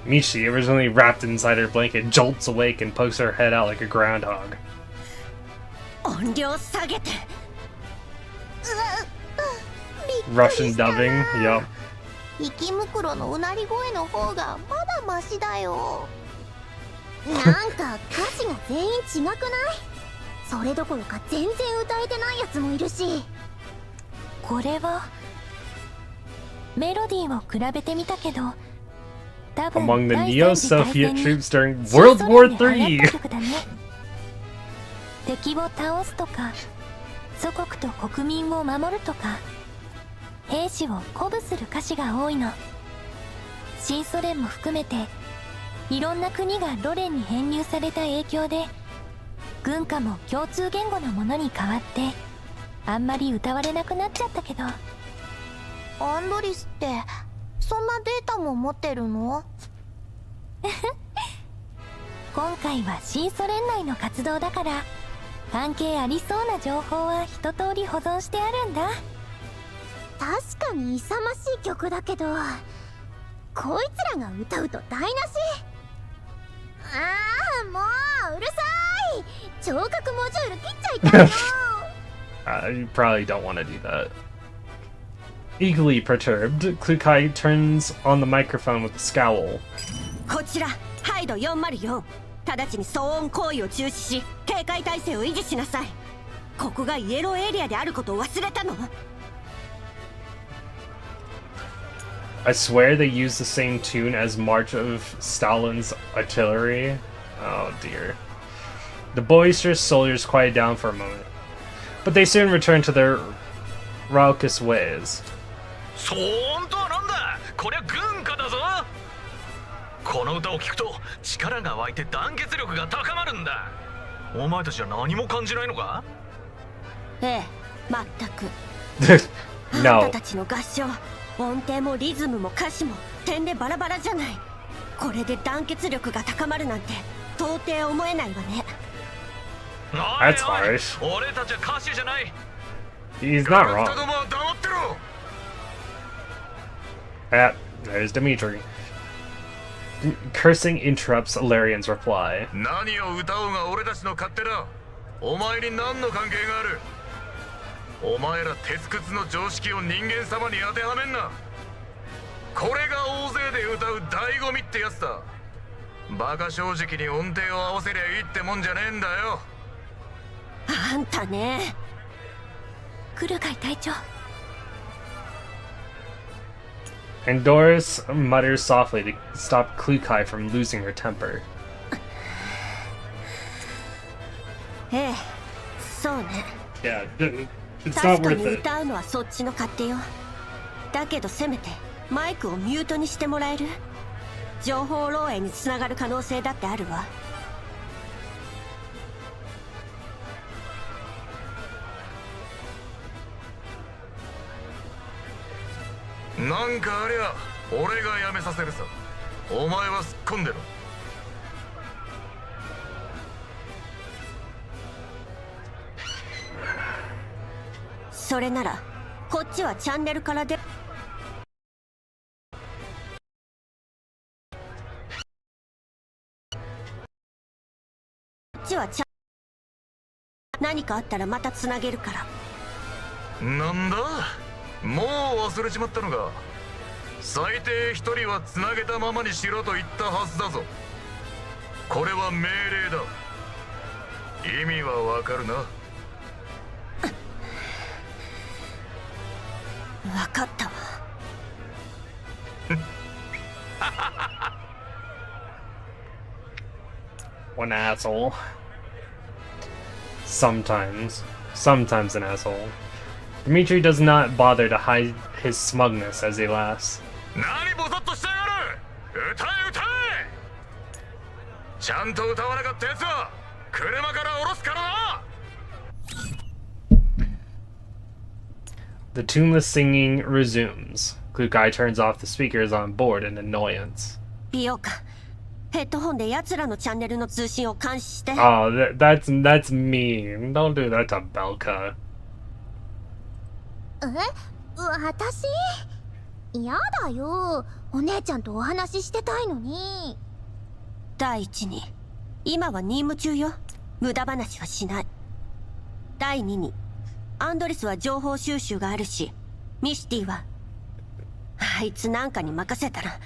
Mechty, originally wrapped inside her blanket, jolts awake and pokes her head out like a groundhog. 音量下げて。Russian dubbing, yup. 息袋のうなり声の方がまだマシだよ。なんか歌詞が全員違くない？それどころか全然歌えてないやつもいるし。これはメロディーを比べてみたけど、多分 Among the 第 Neo-Soviet 三次大戦に troops during World War 新ソ連に流行 III. った曲だね。敵を倒すとか、祖国と国民を守るとか、兵士を鼓舞する歌詞が多いの。新ソ連も含めていろんな国がロ連に編入された影響で、軍歌も共通言語のものに変わってあんまり歌われなくなっちゃったけど。アンドリスってそんなデータも持ってるの？今回は新ソ連内の活動だから関係ありそうな情報は一通り保存してあるんだ。確かに勇ましい曲だけど、こいつらが歌うと台無し。ああ、もううるさい。聴覚モジュール切っちゃいたいよ。You probably don't want to do that. Eagerly perturbed, Klukai turns on the microphone with a scowl. こちらハイド404、直ちに騒音行為を中止し警戒態勢を維持しなさい。ここがイエローエリアであることを忘れたの？ I swear they use the same tune as March of Stalin's Artillery. Oh dear. The boisterous soldiers quiet down for a moment, but they soon return to their raucous ways. そーんとはなんだ、こりゃ軍歌だぞ。この歌を聴くと力が湧いて団結力が高まるんだ。お前たちは何も感じないのか？ええ、全く。あん No. たたちの合唱、音程もリズムも歌詞も点でバラバラじゃない。これで団結力が高まるなんて到底思えないわね。That's harsh. 俺たちは歌手じゃない。 He's not ガラクタ wrong. どもは黙ってろ。 There's Dimitri. Cursing interrupts Larian's reply. 何を歌おうが俺たちの勝手だ。お前に何の関係がある？お前ら鉄くずの常識を人間様に当てはめんな。これが大勢で歌う醍醐味ってやつだ。バカ正直に音程を合わせりゃいいってもんじゃねえんだよ。あんたね。クルカイ隊長。 And Doris mutters softly to stop Klukai from losing her temper. ええ、そうね。 Yeah, it's 確 not か worth に it. 歌うのはそっちの勝手よ。だけどせめてマイクをミュートにしてもらえる？情報漏洩につながる可能性だってあるわ。なんかありゃ俺がやめさせるさ。お前はすっ込んでろ。それならこっちはチャンネルからで。こっちはチャ何かあったらまたつなげるから。なんだ、もう忘れちまったのか。最低一人はつなげたままにしろと言ったはずだぞ。これは命令だ。意味はわかるな。分かったわ。One asshole. Sometimes an asshole. Dmitri does not bother to hide his smugness as he laughs. 何ボソッとしてやがる。歌え歌え。ちゃんと歌わなかったやつは車から降ろすからな。The tuneless singing resumes. Klukai turns off the speakers on board in annoyance. 美容か。ヘッドホンで奴らのチャンネルの通信を監視して。Oh, that's mean. Don't do that to Belka. 私？やだよ。お姉ちゃんとお話ししてたいのに。第一に、今は任務中よ。無駄話はしない。第二に、アンドレスは情報収集があるし、ミシティは、あいつなんかに任せたら、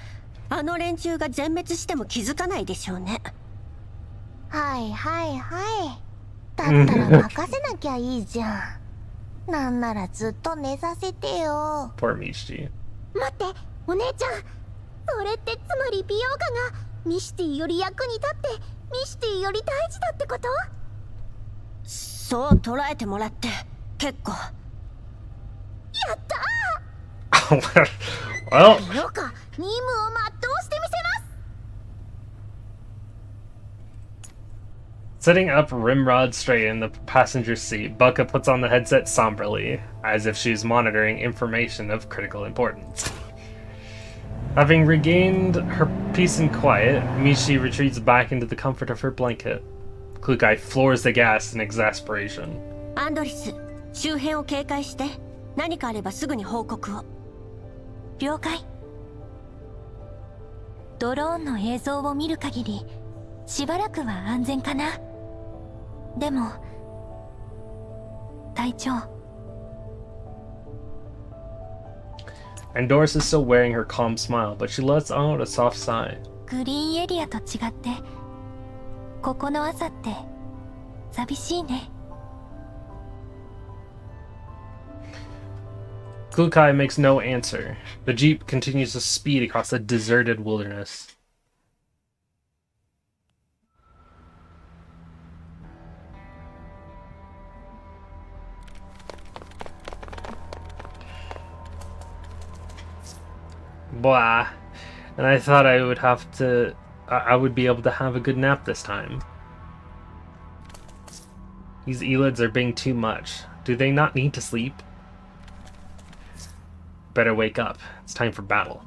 あの連中が全滅しても気づかないでしょうね。はいはいはい。だったら任せなきゃいいじゃん。なんならずっと寝させてよ。Poor Mechty. 待って、お姉ちゃん。それってつまり美容家がミシティより役に立ってミシティより大事だってこと？そう捉えてもらって結構。やったー。Well, 美容家、任務を全うしてみせます。 sitting up rimrod straight in the passenger seat, Bucka puts on the headset somberly, as if she's monitoring information of critical importance. Having regained her peace and quiet, Michi retreats back into the comfort of her blanket. Klukai floors the gas in exasperation. アンドリス、周辺を警戒して。何かあればすぐに報告を。了解。ドローンの映像を見る限り、しばらくは安全かな。でも、隊長。And Doris is still wearing her calm smile, but she lets out a soft sigh. グリーンエリアと違って、ここの朝って寂しいね。Klukai makes no answer. The jeep continues to speed across the deserted wilderness. Blah. And I thought I would be able to have a good nap this time. These elids are being too much. Do they not need to sleep? Better wake up. It's time for battle.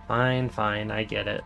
Fine, I get it.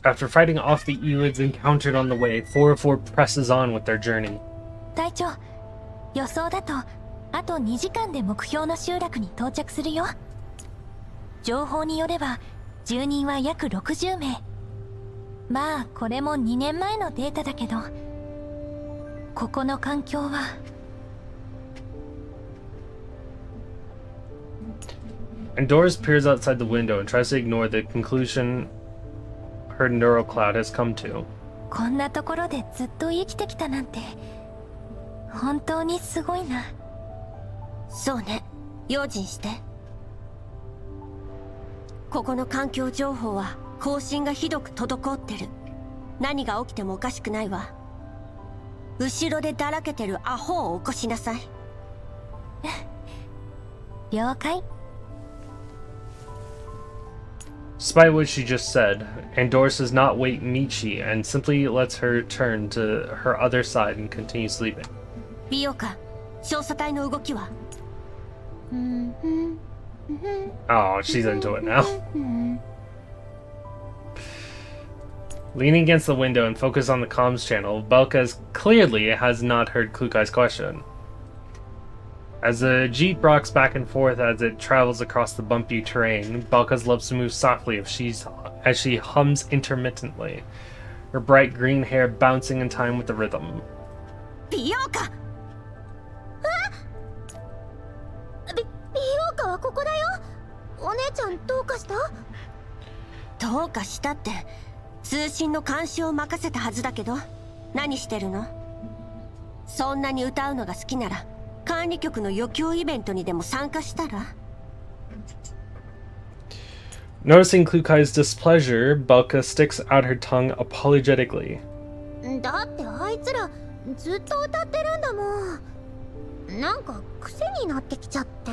After fighting off the elids encountered on the way, 404 presses on with their journey. 隊長、予想だとあと2時間で目標の集落に到着するよ。情報によれば住人は約60名。まあこれも2年前のデータだけど、ここの環境は。And Doris peers outside the window and tries to ignore the conclusion her neural cloud has come to. こんなところでずっと生きてきたなんて本当にすごいな。そうね、用心して。ここの環境情報は更新がひどく滞ってる。何が起きてもおかしくないわ。後ろでだらけてるアホを起こしなさい。了解。Despite what she just said, Doris does not wake Mechty and simply lets her turn to her other side and continue sleeping. 美容家、調査隊の動きは？ Oh, she's into it now. Leaning against the window and focused on the comms channel, Belka clearly has not heard Klukai's question. As the jeep rocks back and forth as it travels across the bumpy terrain, Belka loves to move softly as she hums intermittently, her bright green hair bouncing in time with the rhythm. 美容家！美容家はここだよ。お姉ちゃんどうかした？どうかしたって、通信の監視を任せたはずだけど、何してるの？そんなに歌うのが好きなら、管理局の余興イベントにでも参加したら？ Noticing Klukai's displeasure, Belka sticks out her tongue apologetically. だってあいつらずっと歌ってるんだもん。なんか癖になってきちゃって。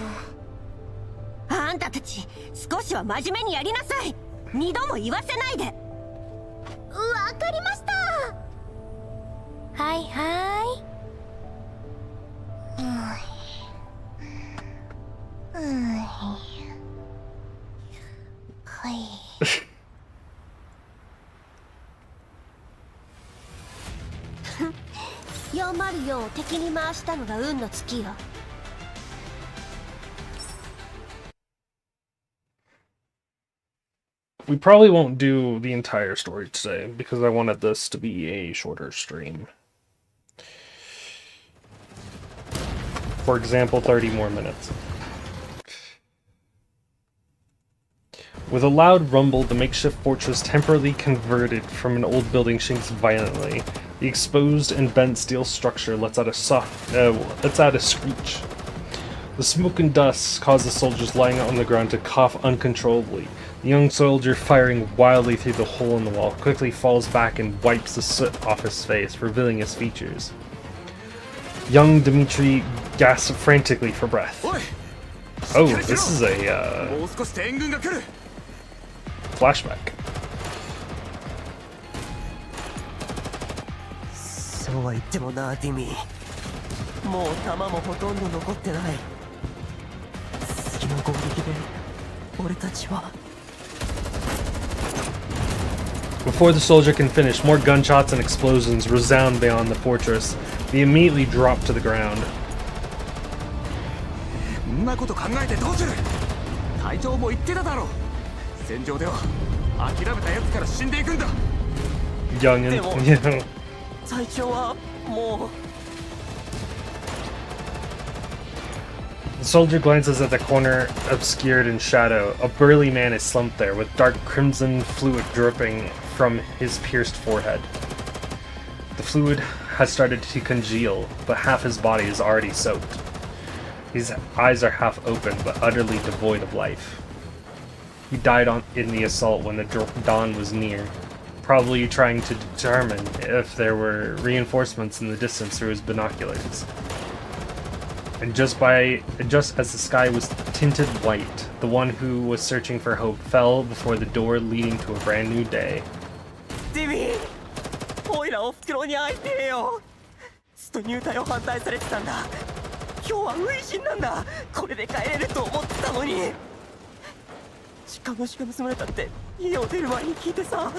あんたたち、少しは真面目にやりなさい。二度も言わせないで。わかりました。はいはい。はい。404を敵に回したのが運の尽きよ。We probably won't do the entire story today because I wanted this to be a shorter stream. For example, 30 more minutes. With a loud rumble, the makeshift fortress temporarily converted from an old building shakes violently. The exposed and bent steel structure lets out a screech. The smoke and dust cause the soldiers lying on the ground to cough uncontrollably. The young soldier, firing wildly through the hole in the wall, quickly falls back and wipes the soot off his face, revealing his features. Young Dmitri gasps frantically for breath. Oh, this is a flashback. そうは言ってもな、ディミー。もう弾もほとんど残ってない。次の攻撃で俺たちは。Before the soldier can finish, more gunshots and explosions resound beyond the fortress. They immediately drop to the ground. んなこと考えてどうする？隊長も言ってただろう。戦場では諦めた奴から死んでいくんだ。Young and, you know. 隊長はもう。 The soldier glances at the corner obscured in shadow. A burly man is slumped there, with dark crimson fluid dripping from his pierced forehead. The fluid has started to congeal, but half his body is already soaked. His eyes are half open, but utterly devoid of life. He died in the assault when the dawn was near, probably trying to determine if there were reinforcements in the distance through his binoculars. And just as the sky was tinted white, the one who was searching for hope fell before the door leading to a brand new day. ディミー、オイラおふくろに会いてえよ。ずっと入隊を反対されてたんだ。今日は初陣なんだ。これで帰れると思ってたのに。鹿の死が盗まれたって家を出る前に聞いてさ。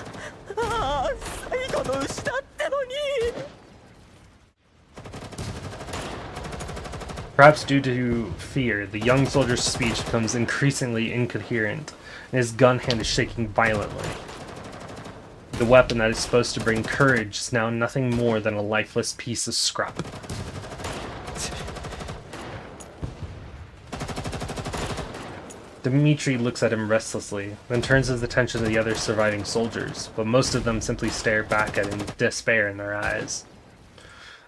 ああ、最後の牛だってのに。 Perhaps due to fear, the young soldier's speech becomes increasingly incoherent, and his gun hand is shaking violently. The weapon that is supposed to bring courage is now nothing more than a lifeless piece of scrap. Dmitri looks at him restlessly, then turns his attention to the other surviving soldiers, but most of them simply stare back at him with despair in their eyes.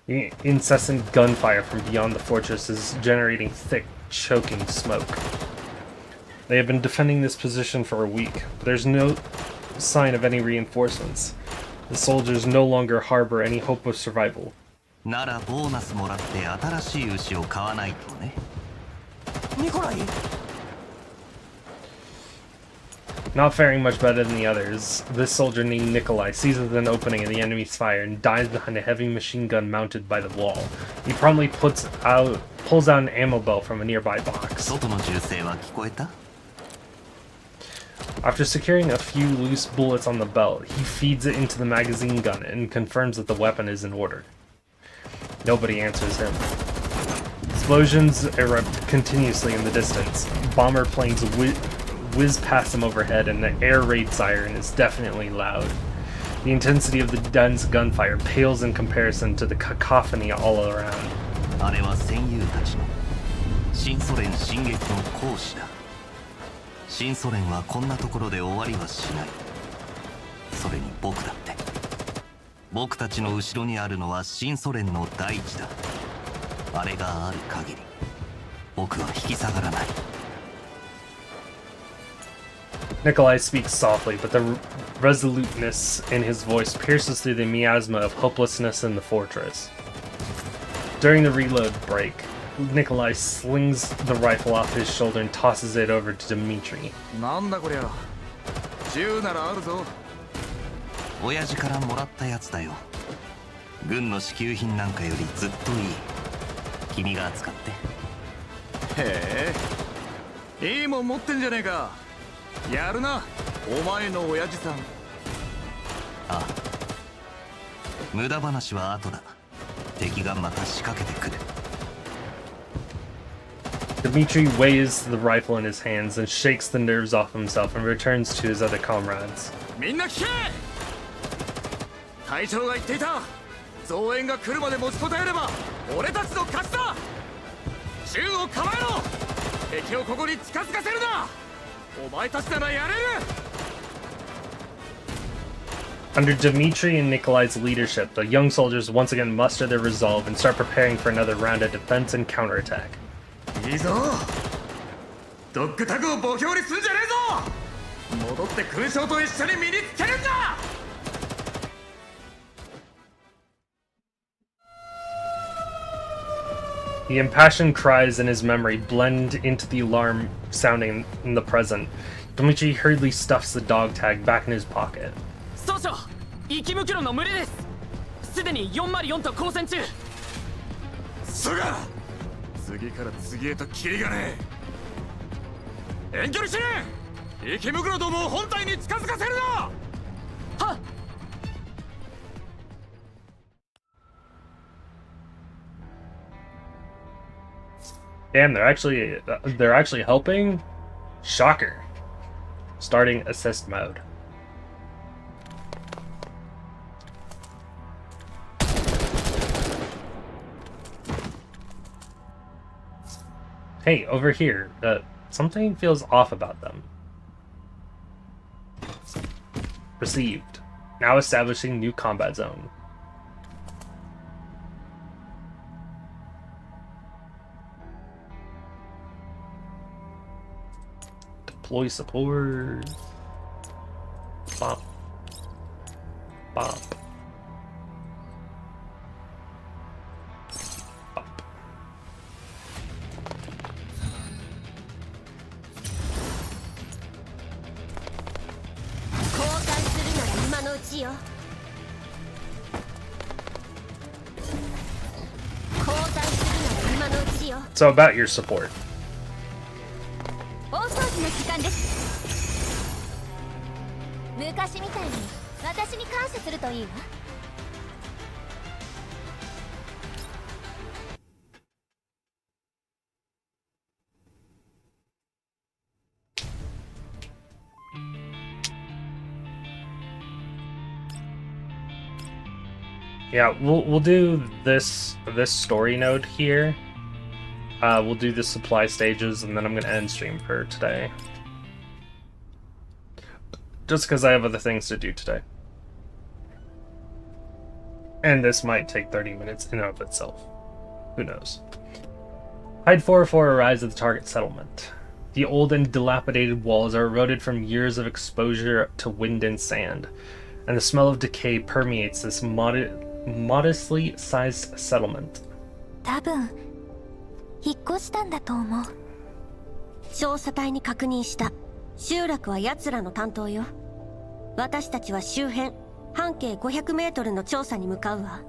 The incessant gunfire from beyond the fortress is generating thick, choking smoke. They have been defending this position for a week, but there's no sign of any reinforcements. The soldiers no longer harbor any hope of survival. ならボーナスもらって新しい牛を買わないとね。ニコライ Not faring much better than the others, this soldier named Nikolai seizes an opening in the enemy's fire and dives behind a heavy machine gun mounted by the wall. He promptly pulls out an ammo belt from a nearby box. 外の銃声は聞こえた？ After securing a few loose bullets on the belt, he feeds it into the magazine gun and confirms that the weapon is in order. Nobody answers him. Explosions erupt continuously in the distance. Bomber planes whiz past him overhead, and the air raid siren is definitely loud. The intensity of the dense gunfire pales in comparison to the cacophony all around. あれは戦友たちの新ソ連進撃の行使だ。新ソ連はこんなところで終わりはしない。それに僕だって。僕たちの後ろにあるのは新ソ連の大地だ。あれがある限り、僕は引き下がらない。Nikolai speaks softly, but the resoluteness in his voice pierces through the miasma of hopelessness in the fortress. During the reload break, Nikolai slings the rifle off his shoulder and tosses it over to Dmitri. なんだこりゃ。銃ならあるぞ。親父からもらったやつだよ。軍の支給品なんかよりずっといい。君が扱って。へえ。いいもん持ってんじゃねえか。やるな、お前の親父さん。ああ。無駄話は後だ。敵がまた仕掛けてくる。Dmitri weighs the rifle in his hands and shakes the nerves off himself and returns to his other comrades. みんな聞け！隊長が言っていた。増援が来るまで持ちこたえれば俺たちの勝ちだ。銃を構えろ。敵をここに近づかせるな。お前たちならやれる。Under Dmitri and Nikolai's leadership, the young soldiers once again muster their resolve and start preparing for another round of defense and counterattack. いいぞ。ドッグタグを墓標にすんじゃねえぞ。戻って勲章と一緒に身につけるんだ。The impassioned cries in his memory blend into the alarm sounding in the present. Dmitri hurriedly stuffs the dog tag back in his pocket. 総長、生き袋の群れです。すでに404と交戦中。すが次から次へとキリがねえ。遠距離しねえ。生き袋どもを本体に近づかせるな。はっ。Damn, they're actually helping? Shocker. Starting assist mode. Hey, over here. Something feels off about them. Received. Now establishing new combat zone. Deploy support. Bop. Bop. Bop. 交換するなら今のうちよ。交換するなら今のうちよ。 So about your support. 大掃除の時間です。昔みたいに私に感謝するといいわ。Yeah, we'll do this story node here. We'll do the supply stages, and then I'm gonna end stream for today. just because I have other things to do today. And this might take 30 minutes in and of itself. Who knows? Hyde 404 arrives at the target settlement. The old and dilapidated walls are eroded from years of exposure to wind and sand, and the smell of decay permeates this modestly sized settlement. 多分引っ越したんだと思う。調査隊に確認した。集落は奴らの担当よ。私たちは周辺半径500メートルの調査に向かうわ。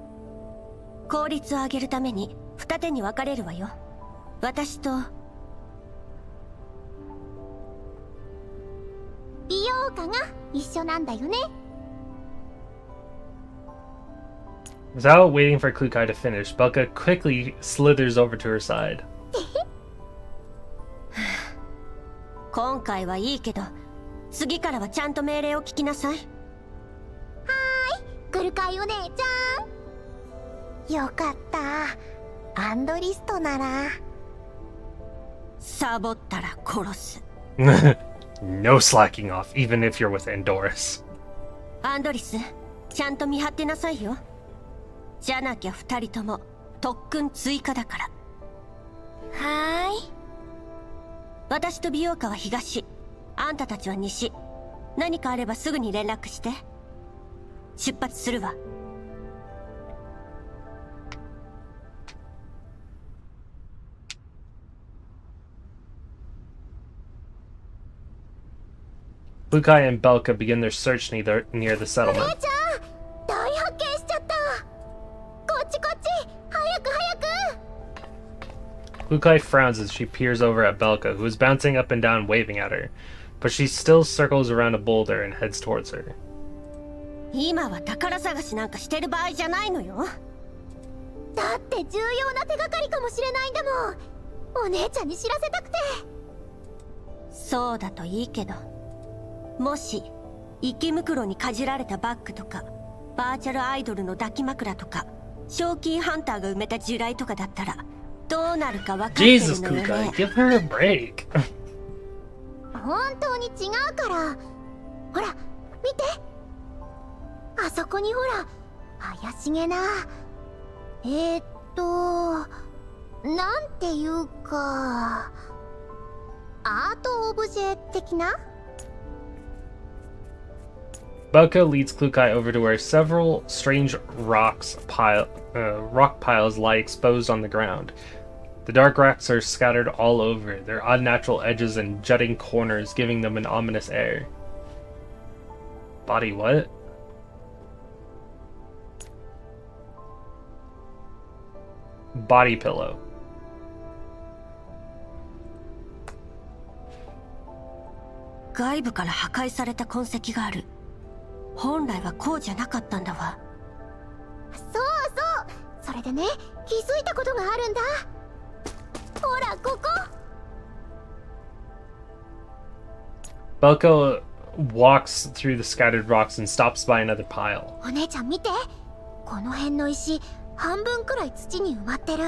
効率を上げるために二手に分かれるわよ。私と美容家が一緒なんだよね。Without waiting for Klukai to finish, Belka quickly slithers over to her side. 今回はいいけど、次からはちゃんと命令を聞きなさい。グルカイお姉ちゃん。よかった。アンドリストなら。サボったら殺す。No slacking off, even if you're with Andoris. アンドリス、ちゃんと見張ってなさいよ。じゃなきゃ二人とも特訓追加だから。はーい。私と美容家は東、あんたたちは西。何かあればすぐに連絡して。出発するわ。Klukai and Belka begin their search near the settlement. 姉ちゃん、大発見しちゃった。こっちこっち、早く早く。 Klukai frowns as she peers over at Belka, who is bouncing up and down waving at her, but she still circles around a boulder and heads towards her. 今は宝探しなんかしてる場合じゃないのよ。だって重要な手がかりかもしれないんだもん。お姉ちゃんに知らせたくて。そうだといいけど、もし池袋にかじられたバッグとかバーチャルアイドルの抱き枕とか賞金ハンターが埋めた地雷とかだったらどうなるか分かってる Jesus, のよ Klukai, ね。 give her a break. 本当に違うから。ほら見て、あそこにほら怪しげな、なんていうかアートオブジェ的な。 Belka leads Klukai over to where several strange rock piles lie exposed on the ground. The dark rocks are scattered all over, their unnatural edges and jutting corners giving them an ominous air. Body what? Body pillow. 外部から破壊された痕跡がある。本来はこうじゃなかったんだわ。そうそう、それでね、気づいたことがあるんだ。ほらここ。 Belka walks through the scattered rocks and stops by another pile. お姉ちゃん見て、この辺の石半分くらい土に埋まってる。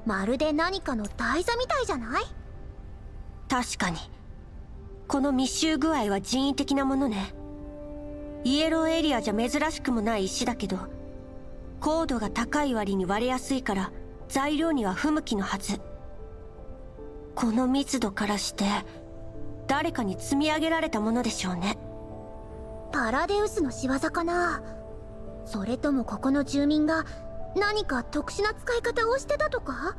まるで何かの台座みたいじゃない？確かにこの密集具合は人為的なものね。イエローエリアじゃ珍しくもない石だけど、高度が高い割に割れやすいから材料には不向きのはず。この密度からして誰かに積み上げられたものでしょうね。パラデウスの仕業かな。それともここの住民が何か特殊な使い方をしてたとか？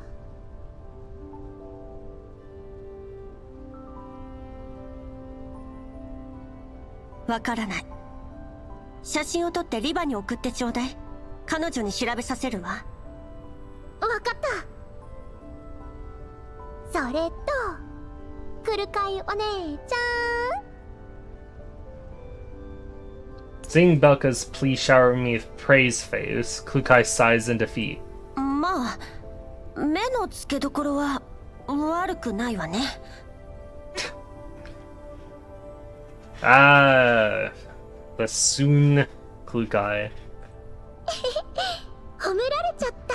わからない。写真を撮ってリバに送ってちょうだい。彼女に調べさせるわ。わかった。それとクルカイお姉ちゃん。 Seeing Belka's please shower me with praise face, Klukai sighs in defeat. まあ目の付けどころは悪くないわね。Ah, the soon Klukai. 褒められちゃった。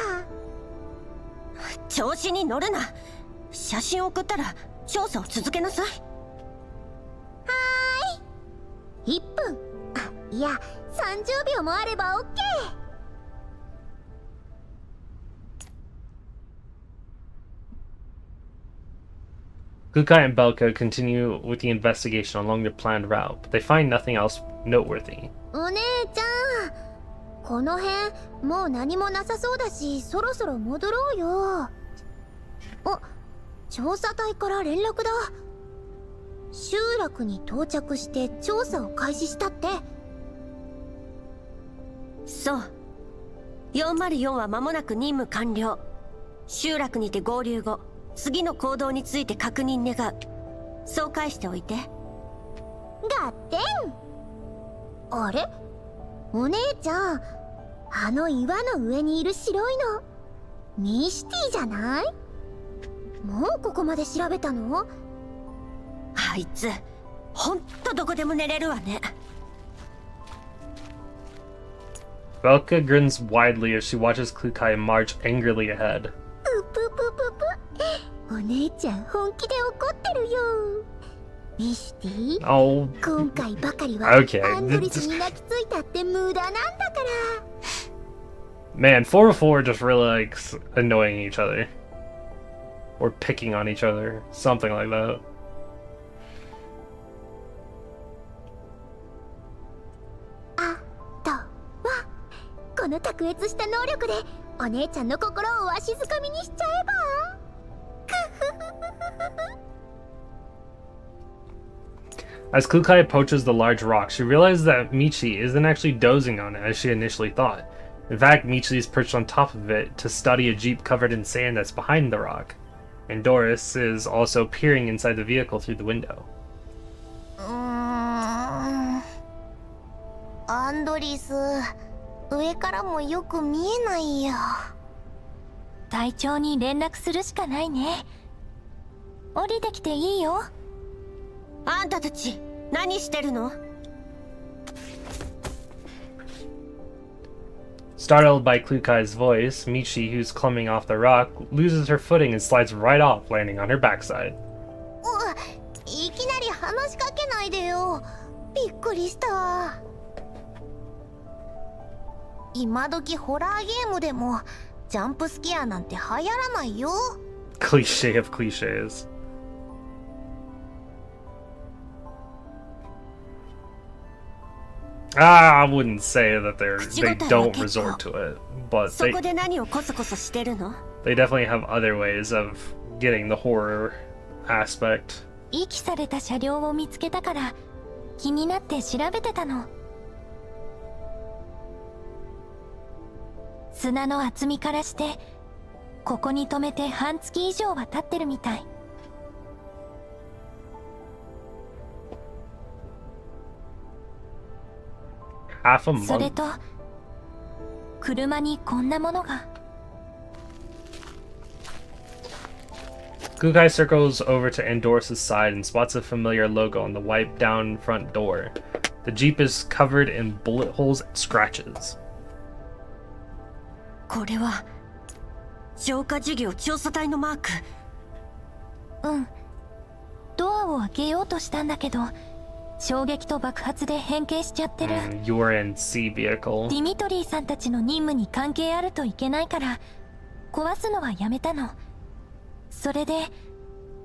調子に乗るな。写真送ったら調査を続けなさい。1分、いや30秒もあれば OK。 Kukai and Belka continue with the investigation along their planned route, but they find nothing else noteworthy. お姉ちゃん、この辺もう何もなさそうだし、そろそろ戻ろうよ。あ、調査隊から連絡だ。集落に到着して調査を開始したって。そう。404は間もなく任務完了。集落にて合流後、次の行動について確認願う。そう返しておいて。ガッテン。あれ、お姉ちゃん、あの岩の上にいる白いのミシティじゃない？もうここまで調べたの？あいつほんとどこでも寝れるわね。Belka grins widely as she watches Kukai march angrily ahead. うぷぷぷぷ、お姉ちゃん本気で怒ってるよ。ミシティ、Oh, 今回ばかりは Okay, アンドリスに泣きついたって無駄なんだから。 man, 404 just really likes annoying each other. Or picking on each other. Something like that. あとはこの卓越した能力でお姉ちゃんの心をわしづかみにしちゃえば。 As Kukai approaches the large rock, she realizes that Michi isn't actually dozing on it as she initially thought. In fact, Michi is perched on top of it to study a jeep covered in sand that's behind the rock. And Doris is also peering inside the vehicle through the window. アンドリス、上からもよく見えないよ。隊長に連絡するしかないね。降りてきていいよ。あんたたち何してるの？ Startled by Klukai's voice, Michi, who's climbing off the rock, loses her footing and slides right off, landing on her backside. いきなり話しかけないでよ。びっくりした。今時ホラーゲームでもジャンプスケアなんて流行らないよ。 Cliche of cliches. I wouldn't say that they don't resort to it, but そこで何をコソコソしてるの？ they definitely have other ways of getting the horror aspect. 遺棄された車両を見つけたから気になって調べてたの。砂の厚みからしてここに止めて半月以上は経ってるみたい。Half a それ month. と車にこんなものが。 Kukai circles over to Andoris's side and spots a familiar logo on the wiped down front door. The Jeep is covered in bullet holes and scratches. これは浄化事業調査隊のマーク。うん。ドアを開けようとしたんだけど衝撃と爆発で変形しちゃってる。URNC vehicle. ディミトリーさんたちの任務に関係あるといけないから壊すのはやめたの。それで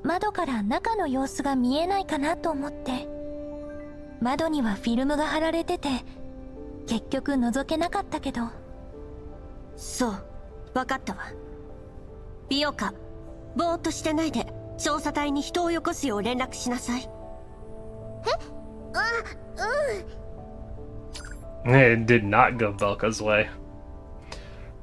窓から中の様子が見えないかなと思って。窓にはフィルムが貼られてて結局覗けなかったけど。そう、分かったわ。美容家、ぼーっとしてないで調査隊に人をよこすよう連絡しなさい。It did not go Belka's way.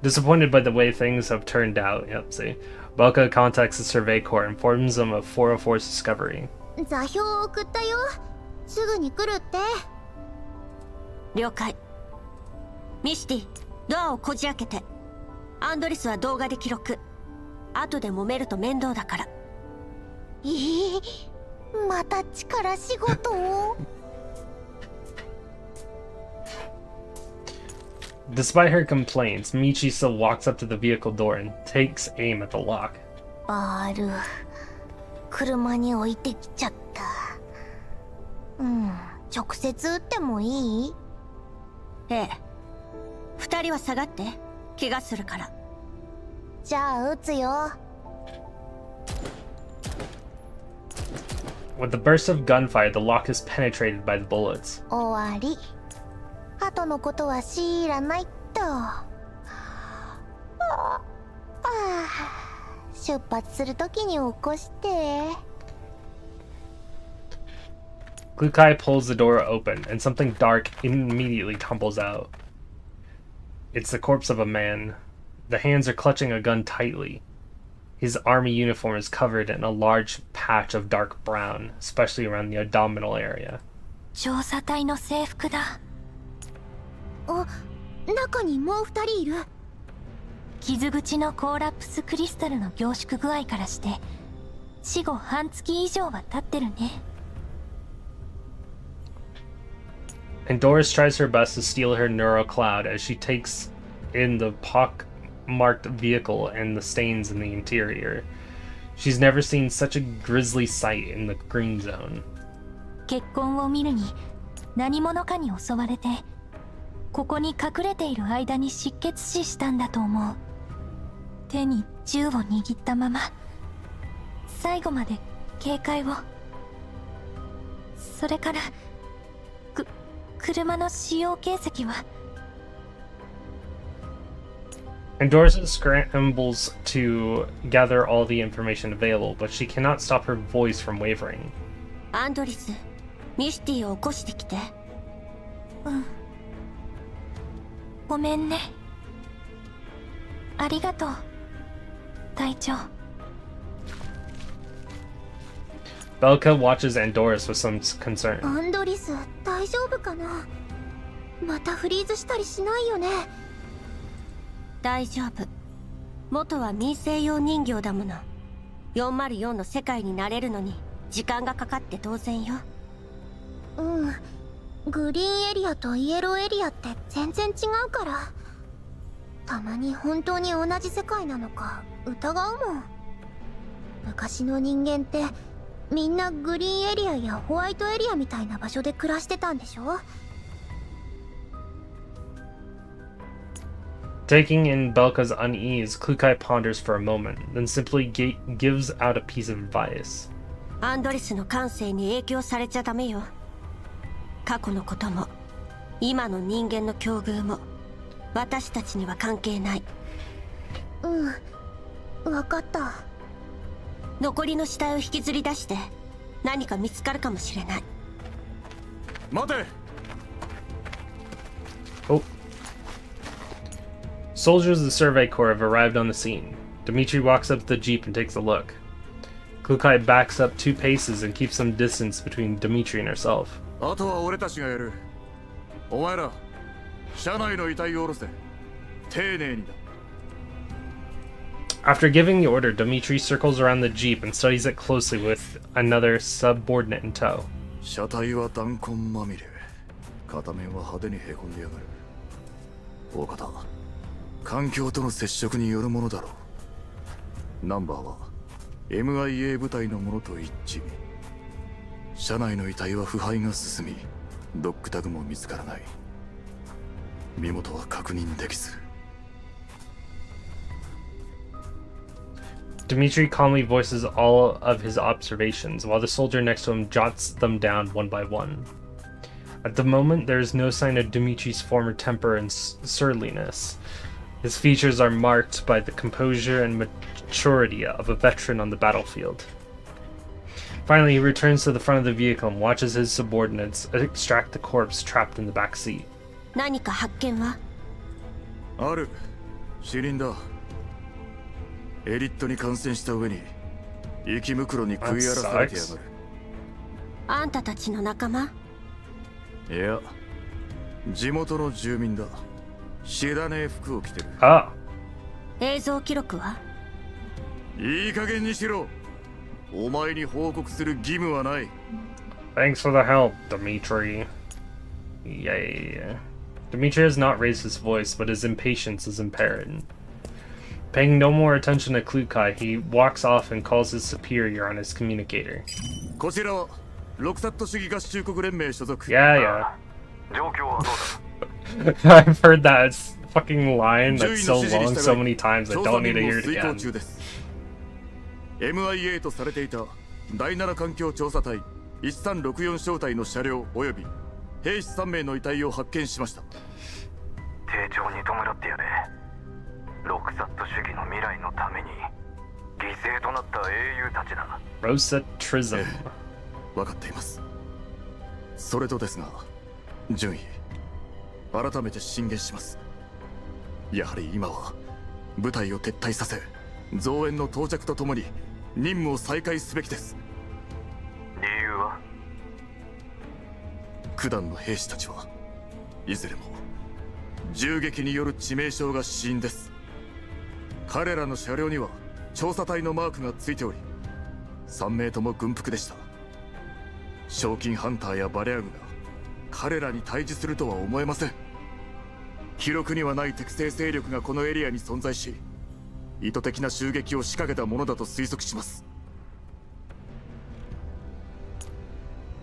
Disappointed by the way things have turned out, yep, see. Belka contacts the Survey Corps and informs them of 404's discovery. 座標を送ったよ。すぐに来るって。了解。ミシティ、ドアをこじ開けて。アンドリスは動画で記録。後で揉めると面倒だから。また力仕事を。Despite her complaints, Michi still walks up to the vehicle door and takes aim at the lock. 車に置いてきちゃった。直接撃ってもいい？ええ。二人は下がって。怪我するから。じゃあ撃つよ。With the burst of gunfire, the lock is penetrated by the bullets. 終わり。後のことは知らないっと。出発するときに起こして。Klukai pulls the door open, and something dark immediately tumbles out. It's the corpse of a man. The hands are clutching a gun tightly. His army uniform is covered in a large patch of dark brown, especially around the abdominal area. 調査隊の制服だ。中にもう2人いる。傷口のコーラプスクリスタルの凝縮具合からして死後半月以上は経ってるね。And Doris tries her best to steal her neural cloud as she takes in the pock-marked vehicle and the stains in the interior. She's never seen such a grisly sight in the green zone. 血痕を見るに何者かに襲われてここに隠れている間に失血死したんだと思う。手に銃を握ったまま最後まで警戒を。それから車の使用形跡は。 And Doris scrambles to gather all the information available, but she cannot stop her voice from wavering. アンドリス、ミシティを起こしてきて。ごめんね。ありがとう、隊長。Belka watches Andoris with some concern. アンドリス、大丈夫かな？またフリーズしたりしないよね？大丈夫。元は民生用人形だもの。404の世界になれるのに時間がかかって当然よ。グリーンエリアとイエローエリアって全然違うから。たまに本当に同じ世界なのか疑うもん。昔の人間ってみんなグリーンエリアやホワイトエリアみたいな場所で暮らしてたんでしょ？ Taking in Belka's unease, Klukai ponders for a moment, then simply gives out a piece of advice. アンドリスの感性に影響されちゃダメよ。過去のことも今の人間の境遇も私たちには関係ない。わかった。残りの死体を引きずり出して何か見つかるかもしれない。待て。 Oh. Soldiers of the Survey Corps have arrived on the scene. Dmitri walks up to the jeep and takes a look. Klukai backs up 2 paces and keeps some distance between Dmitri and herself. あとは俺たちがやる。お前ら、車内の遺体を下ろせ。丁寧にだ。 After giving the order, Dmitri circles around the jeep and studies it closely with another subordinate in tow. 車体は弾痕まみれ。片面は派手にへこんでやがる。大方、環境との接触によるものだろう。ナンバーは MIA 部隊のものと一致。車内の遺体は腐敗が進み、ドッグタグも見つからない。身元は確認できず。 Dmitri calmly voices all of his observations, while the soldier next to him jots them down one by one. At the moment, there is no sign of Dmitri's former temper and surliness. His features are marked by the composure and maturity of a veteran on the battlefield. Finally, he returns to the front of the vehicle and watches his subordinates extract the corpse trapped in the back seat. 何か発見は？ある。死人だ。エリットに感染した上に息袋に食い荒らされてやがる。あんたたちの仲間？いや、地元の住民だ。知らねえ服を着てる。Ah. 映像記録は？いい加減にしろ。お前に報告する義務はない。 Thanks for the help, Dmitri. Yay. Dmitri has not raised his voice, but his impatience is apparent. Paying no more attention to Klukai, he walks off and calls his superior on his communicator. こちらはロクサット主義合衆国連盟所属。 Yeah, 状況はどうだ？ yeah. I've heard that fucking line that's so long so many times I don't need to hear it 遂行 again. 中です。 MIA とされていた第7環境調査隊1364小隊の車両及び兵士3名の遺体を発見しました。 丁重に弔ってやれ。ロクサット主義の未来のために犠牲となった英雄たちだ。 Rosa Trism. 分かっています。それとですが、順位改めて進言します。やはり今は部隊を撤退させ、増援の到着とともに任務を再開すべきです。理由は？九段の兵士たちはいずれも銃撃による致命傷が死因です。彼らの車両には調査隊のマークがついており、3名とも軍服でした。賞金ハンターやバレアグが彼らに対峙するとは思えません。記録にはない敵性勢力がこのエリアに存在し、意図的な襲撃を仕掛けたものだと推測します。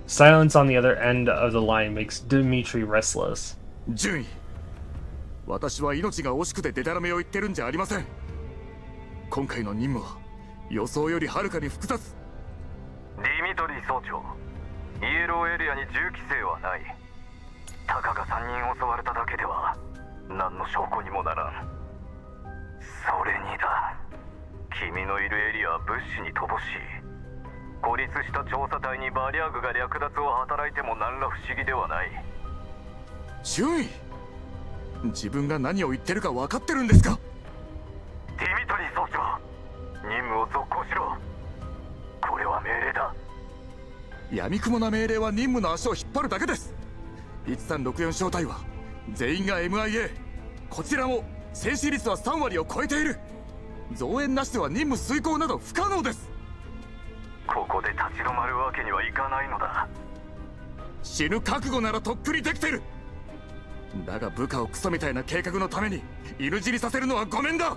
Silence on the other end of the line makes Dimitri restless. 順位、私は命が惜しくてデタラメを言ってるんじゃありません。今回の任務は予想よりはるかに複雑。ディミトリー総長、イエローエリアに銃規制はない。たかが3人襲われただけでは何の証拠にもならん。それにだ、君のいるエリアは物資に乏しい。孤立した調査隊にバリアグが略奪を働いても何ら不思議ではない。順位、自分が何を言ってるか分かってるんですか？ディミトリー総長、任務を続行しろ。これは命令だ。闇雲な命令は任務の足を引っ張るだけです。1364小隊は全員が MIA、 こちらも戦死率は3割を超えている。増援なしでは任務遂行など不可能です。ここで立ち止まるわけにはいかないのだ。死ぬ覚悟ならとっくにできてる。だが部下をクソみたいな計画のために犬死にさせるのはごめんだ。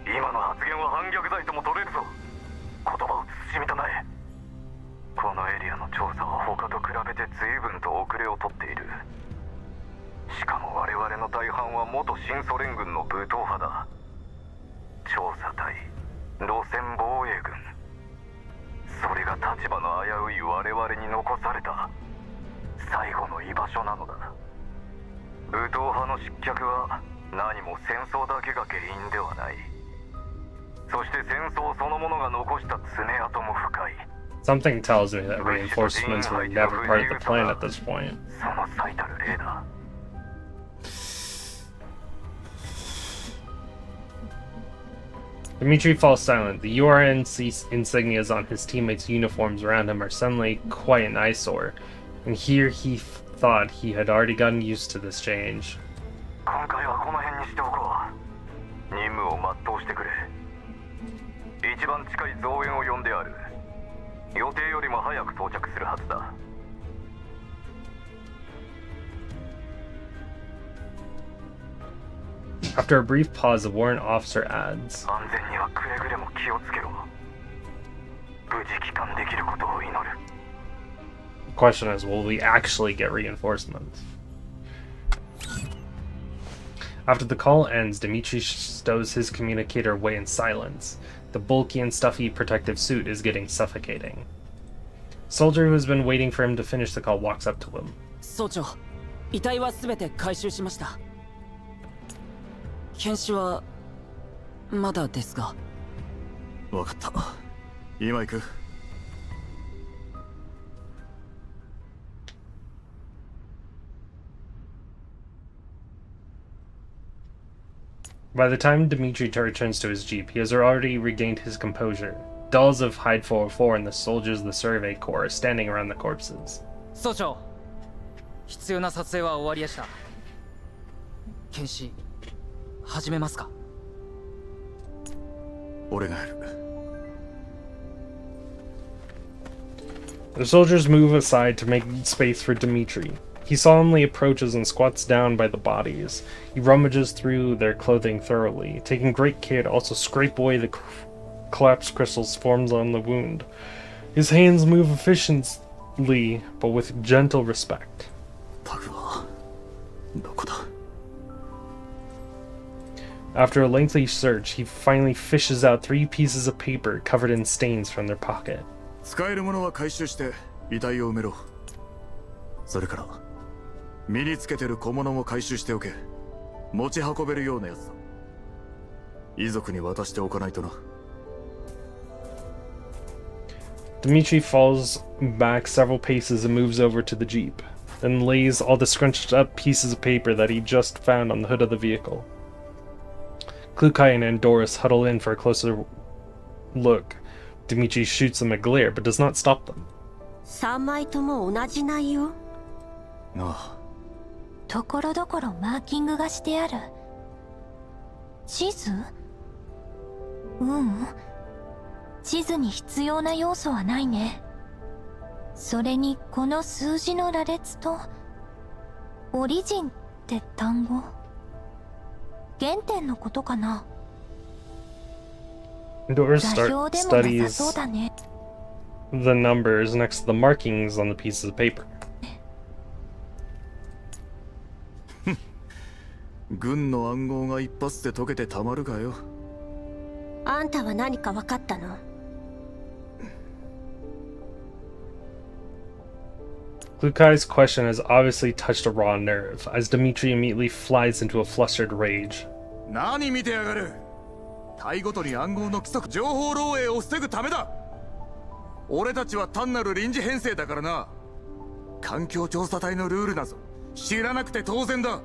今の発言は反逆罪とも取れるぞ。言葉を慎みたまえ。このエリアの調査は他と比べて随分と遅れをとっている。しかも我々の大半は元新ソ連軍の武闘派だ。調査隊、路線防衛軍、それが立場の危うい我々に残された最後の居場所なのだ。武闘派の失脚は何も戦争だけが原因ではない。そして戦争そのものが残した爪痕も深い。 Something tells me that reinforcements were never part of the plan at this point. その最たる例だ。 Dimitri falls silent. The URNC insignias on his teammates' uniforms around him are suddenly quite an eyesore, and here he thought he had already gotten used to this change. 今回はこの辺にしておこう。任務を全うしてくれ。一番近い増援を呼んである。予定よりも早く到着するはずだ。 After a brief pause, the warrant officer adds, 安全にはくれぐれも気をつけろ。無事帰還できることを祈る。 the question is, will we actually get reinforcements? After the call ends, Dimitri stows his communicator away in silence. The bulky and stuffy protective suit is getting suffocating. Soldier who has been waiting for him to finish the call walks up to him. 総長、遺体は全て回収しました。検視はまだですが。分かった、今行く。 By the time Dimitri returns to his jeep, he has already regained his composure. Dolls of Hyde 404 and the soldiers of the Survey Corps are standing around the corpses. 総長、必要な撮影は終わりやした。検視始めますか？俺がやる。 The soldiers move aside to make space for Dimitri. He solemnly approaches and squats down by the bodies. He rummages through their clothing thoroughly, taking great care to also scrape away the collapsed crystals formed on the wound. His hands move Lee, but with gentle respect. タグはどこだ？ After a lengthy search, he finally fishes out 3 pieces of paper covered in stains from their pocket. 使えるものは回収して遺体を埋めろ。それから身につけてる小物も回収しておけ。持ち運べるようなやつだ。遺族に渡しておかないとな。 Dmitri falls back several paces and moves over to the jeep, then lays all the scrunched up pieces of paper that he just found on the hood of the vehicle. Klukai and Andoris huddle in for a closer look. Dmitri shoots them a glare, but does not stop them. 3枚とも同じ内容？なあ、ところどころマーキングがしてある。地図？地図に必要な要素はないね。それにこの数字の羅列とオリジンって単語、原点のことかな。 Andoris 座標でもなさそうだね。 the numbers next to the markings on the pieces of paper. 軍の暗号が一発で解けてたまるかよ。あんたは何か分かったの？ Klukai's question has obviously touched a raw nerve, as Dmitri immediately flies into a flustered rage. 何見てやがる。隊ごとに暗号の規則、情報漏洩を防ぐためだ。俺たちは単なる臨時編成だからな。環境調査隊のルールなぞ知らなくて当然だ。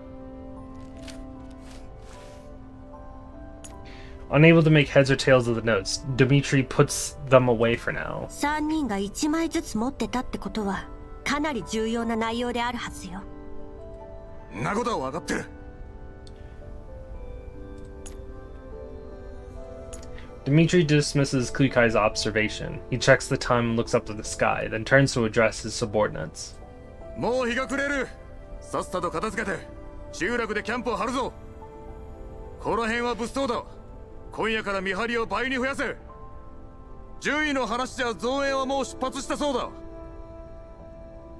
Unable to make heads or tails of the notes, Dmitri puts them away for now. 3人が1枚ずつ持ってたってことはかなり重要な内容であるはずよ。んなことは分かってる。 Dmitri dismisses Klukai's observation. He checks the time and looks up to the sky, then turns to address his subordinates. もう日が暮れる。さっさと片付けて集落でキャンプを張るぞ。この辺は物騒だ。今夜から見張りを倍に増やせ。獣医の話じゃ増援はもう出発したそうだ。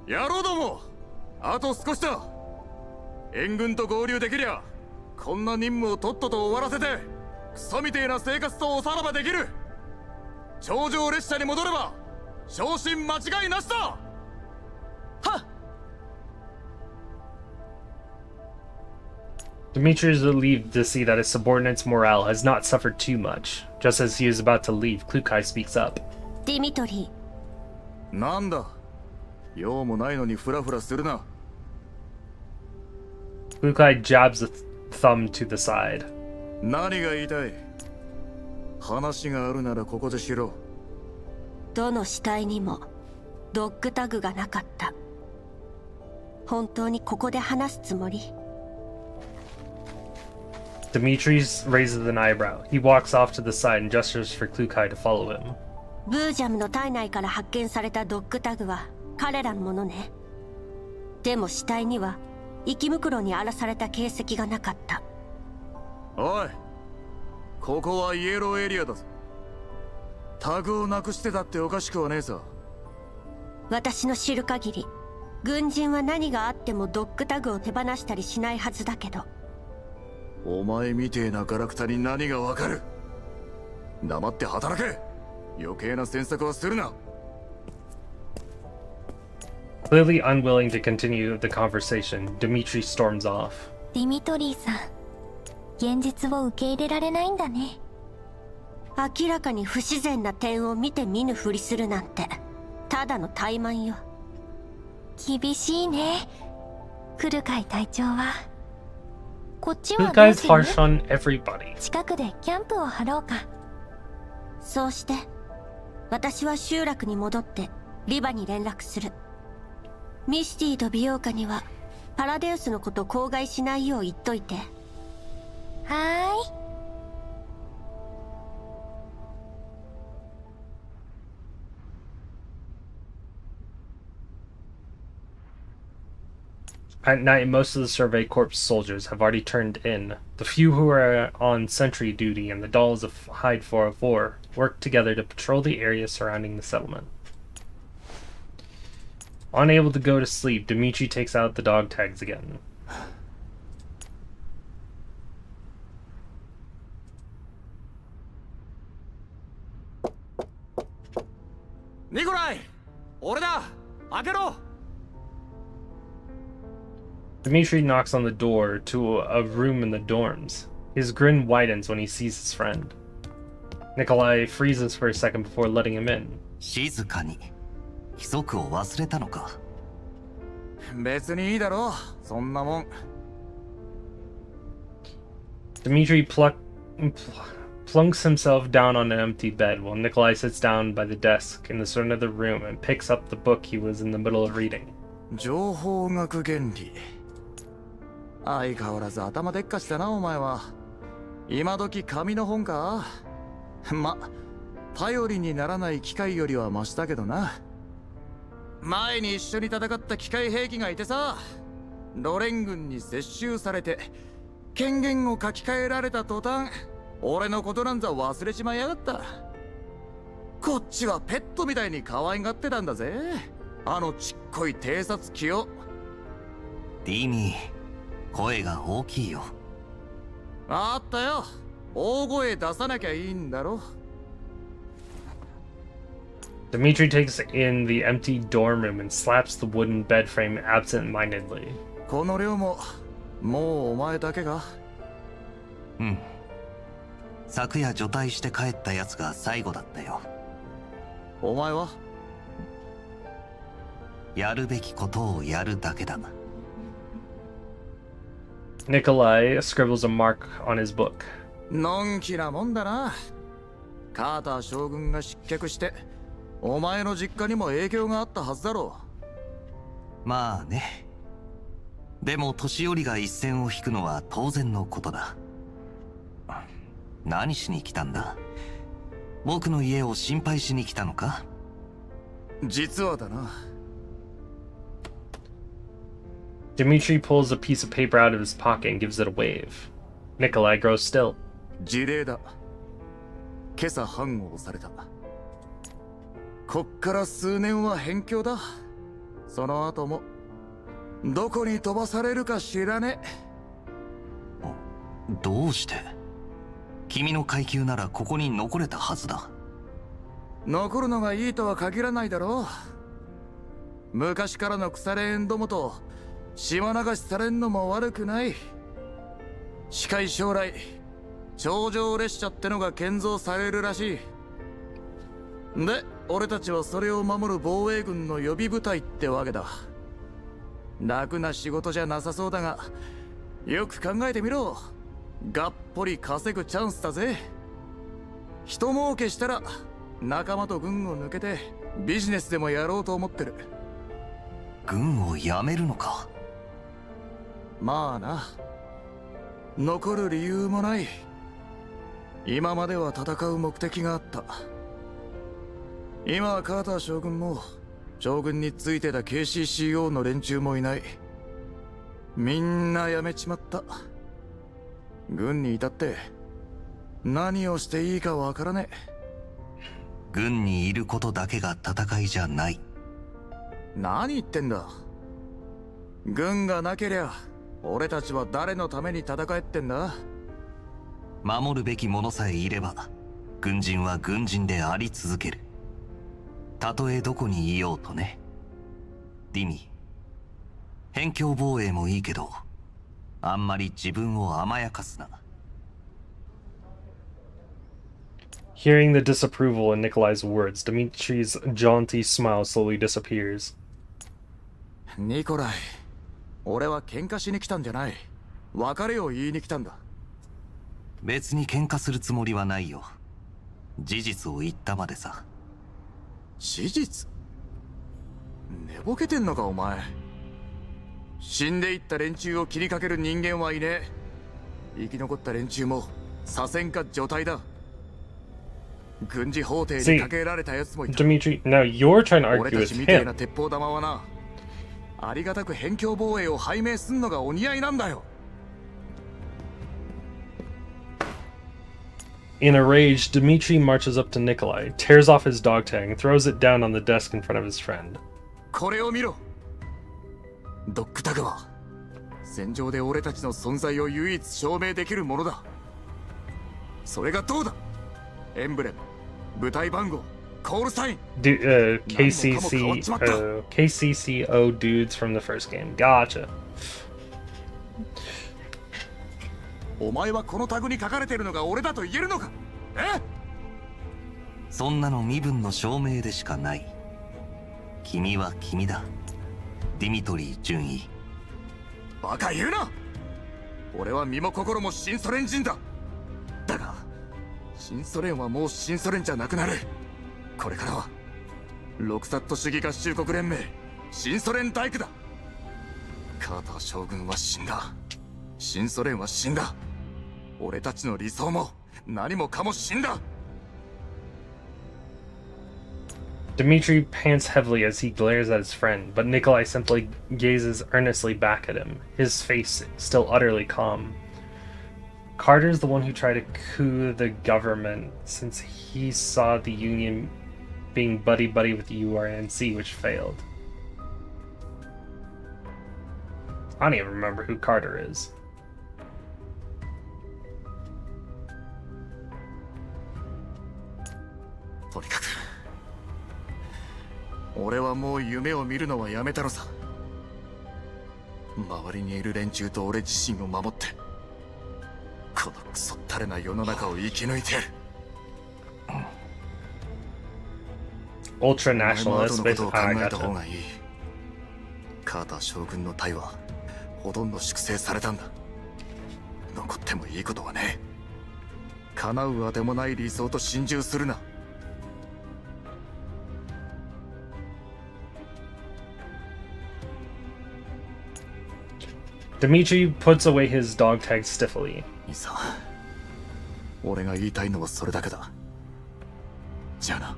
野郎ども、あと少しだ。援軍と合流できりゃこんな任務をとっとと終わらせてクソみてえな生活とおさらばできる。頂上列車に戻れば昇進間違いなしだ。はっ。 Dmitri is relieved to see that his subordinate's morale has not suffered too much. Just as he is about to leave, Klukai speaks up. ディミトリー、なんだ、用もないのにフラフラするな。 Klukai jabs a thumb to the side. 何が言いたい。話があるならここでしろ。どの死体にもドッグタグがなかった。本当にここで話すつもり？ Dmitri raises an eyebrow. He walks off to the side and gestures for Klukai to follow him. ブージャムの体内から発見されたドッグタグは彼らのものね。でも死体には生袋に荒らされた形跡がなかった。おい、ここはイエローエリアだぞ。タグをなくしてたっておかしくはねえさ。私の知る限り軍人は何があってもドッグタグを手放したりしないはずだけど。お前みてえなガラクタに何がわかる。黙って働け。余計な詮索はするな。 Clearly unwilling to continue the conversation, Dmitri storms off. ディミトリーさん、現実を受け入れられないんだね。明らかに不自然な点を見て見ぬふりするなんてただの怠慢よ。厳しいね、クルカイ隊長は。こっちはどう Klukai's する？ harsh on everybody. 近くでキャンプを張ろうか。そうして私は集落に戻ってリバに連絡する。ミシティと美容家にはパラデウスのこと口外しないよう言っといて。はーい。 At night, most of the Survey Corps soldiers have already turned in. The few who are on sentry duty and the dolls of Hyde 404 work together to patrol the area surrounding the settlement. Unable to go to sleep, Dmitri takes out the dog tags again. Nikolai! 俺だ! 開けろ! Dmitri knocks on the door to a room in the dorms. His grin widens when he sees his friend. Nikolai freezes for a second before letting him in. 静かに。規則を忘れたのか。別にいいだろう、そんなもん。Dmitri plunks himself down on an empty bed while Nikolai sits down by the desk in the center of the room and picks up the book he was in the middle of reading. 情報学原理。相変わらず頭でっかちだな、お前は。今時紙の本か。ま、頼りにならない機械よりはマシだけどな。前に一緒に戦った機械兵器がいてさ、ロレン軍に接収されて権限を書き換えられた途端、俺のことなんざ忘れちまいやがった。こっちはペットみたいに可愛がってたんだぜ、あのちっこい偵察機を。ディミー、声が大きいよ。あったよ、大声出さなきゃいいんだろ。Dmitri takes in the empty dorm room and slaps the wooden bed frame absent-mindedly. この量ももうお前だけか？うん。昨夜除隊して帰ったやつが最後だったよ。お前は？やるべきことをやるだけだ。Nikolai scribbles a mark on his book. のんきなもんだな。カーター将軍が失脚してお前の実家にも影響があったはずだろう。まあね。でも年寄りが一線を引くのは当然のことだ。何しに来たんだ？僕の家を心配しに来たのか？実はだな。Dmitri pulls a piece of paper out of his pocket and gives it a wave. Nikolai grows still. 辞令だ。今朝反応された。こっから数年は辺境だ。その後もどこに飛ばされるか知らねえ。どうして？君の階級ならここに残れたはずだ。残るのがいいとは限らないだろう。昔からの腐れ縁どもと島流しされんのも悪くない。近い将来頂上列車ってのが建造されるらしい。で、俺たちはそれを守る防衛軍の予備部隊ってわけだ。楽な仕事じゃなさそうだが、よく考えてみろ。がっぽり稼ぐチャンスだぜ。人儲けしたら仲間と軍を抜けてビジネスでもやろうと思ってる。軍を辞めるのか？まあな。残る理由もない。今までは戦う目的があった。今はカーター将軍も将軍についてた KCCO の連中もいない。みんな辞めちまった。軍に至って何をしていいかわからねえ。軍にいることだけが戦いじゃない。何言ってんだ。軍がなけりゃ俺たちは誰のために戦えってんだ。守るべきものさえいれば軍人は軍人であり続ける。たとえどこにいようとね。ディミ、辺境防衛もいいけどあんまり自分を甘やかすな。Hearing the disapproval in Nikolai's words, Dmitri's jaunty smile slowly disappears. ニコライ、俺は喧嘩しに来たんじゃない。別れを言いに来たんだ。別に喧嘩するつもりはないよ。事実を言ったまでさ。事実？寝ぼけてんのかお前。死んでいった連中を切りかける人間はいねえ。生き残った連中も左遷か除隊だ。軍事法廷にかけられたやつもいた。 Dmitri, now you're trying to 俺 argue た with ちみたいな him. 鉄砲玉はな、ありがたく辺境防衛を拝命すんのがお似合いなんだよ。In a rage, Dmitri marches up to Nikolai, tears off his dog tag, and throws it down on the desk in front of his friend. これを見ろ。ドッグタグは戦場で俺たちの存在を唯一証明できるものだ。それがどうだ。エンブレム、部隊番号、コールサイン。KCCO dudes from the first game. Gotcha. お前はこのタグに書かれているのが俺だと言えるのか。え？そんなの身分の証明でしかない。君は君だ、ディミトリー准尉。バカ言うな。俺は身も心も新ソ連人だ。だが新ソ連はもう新ソ連じゃなくなる。これからはロクサット主義合衆国連盟新ソ連大工だ。カーター将軍は死んだ。新ソ連は死んだ。俺たちの理想も何もかも死んだ。Dmitri pants heavily as he glares at his friend, but Nikolai simply gazes earnestly back at him, his face still utterly calm. Carter's the one who tried to coup the government, since he saw the Union being buddy-buddy with the URNC, which failed. I don't even remember who Carter is. とにかく俺はもう夢を見るのはやめたのさ。周りにいる連中と俺自身を守ってこのクソったれな世の中を生き抜いてやる。 Ultra お前も後 nationalist, のことを考 I えた gotcha. 方がいい。カーター将軍の隊はほとんど粛清されたんだ。残ってもいいことはねえ。叶うあてもない理想と心中するな。Dmitri puts away his dog tag stiffly. いいさ、俺が言いたいのはそれだけだ。じゃあな。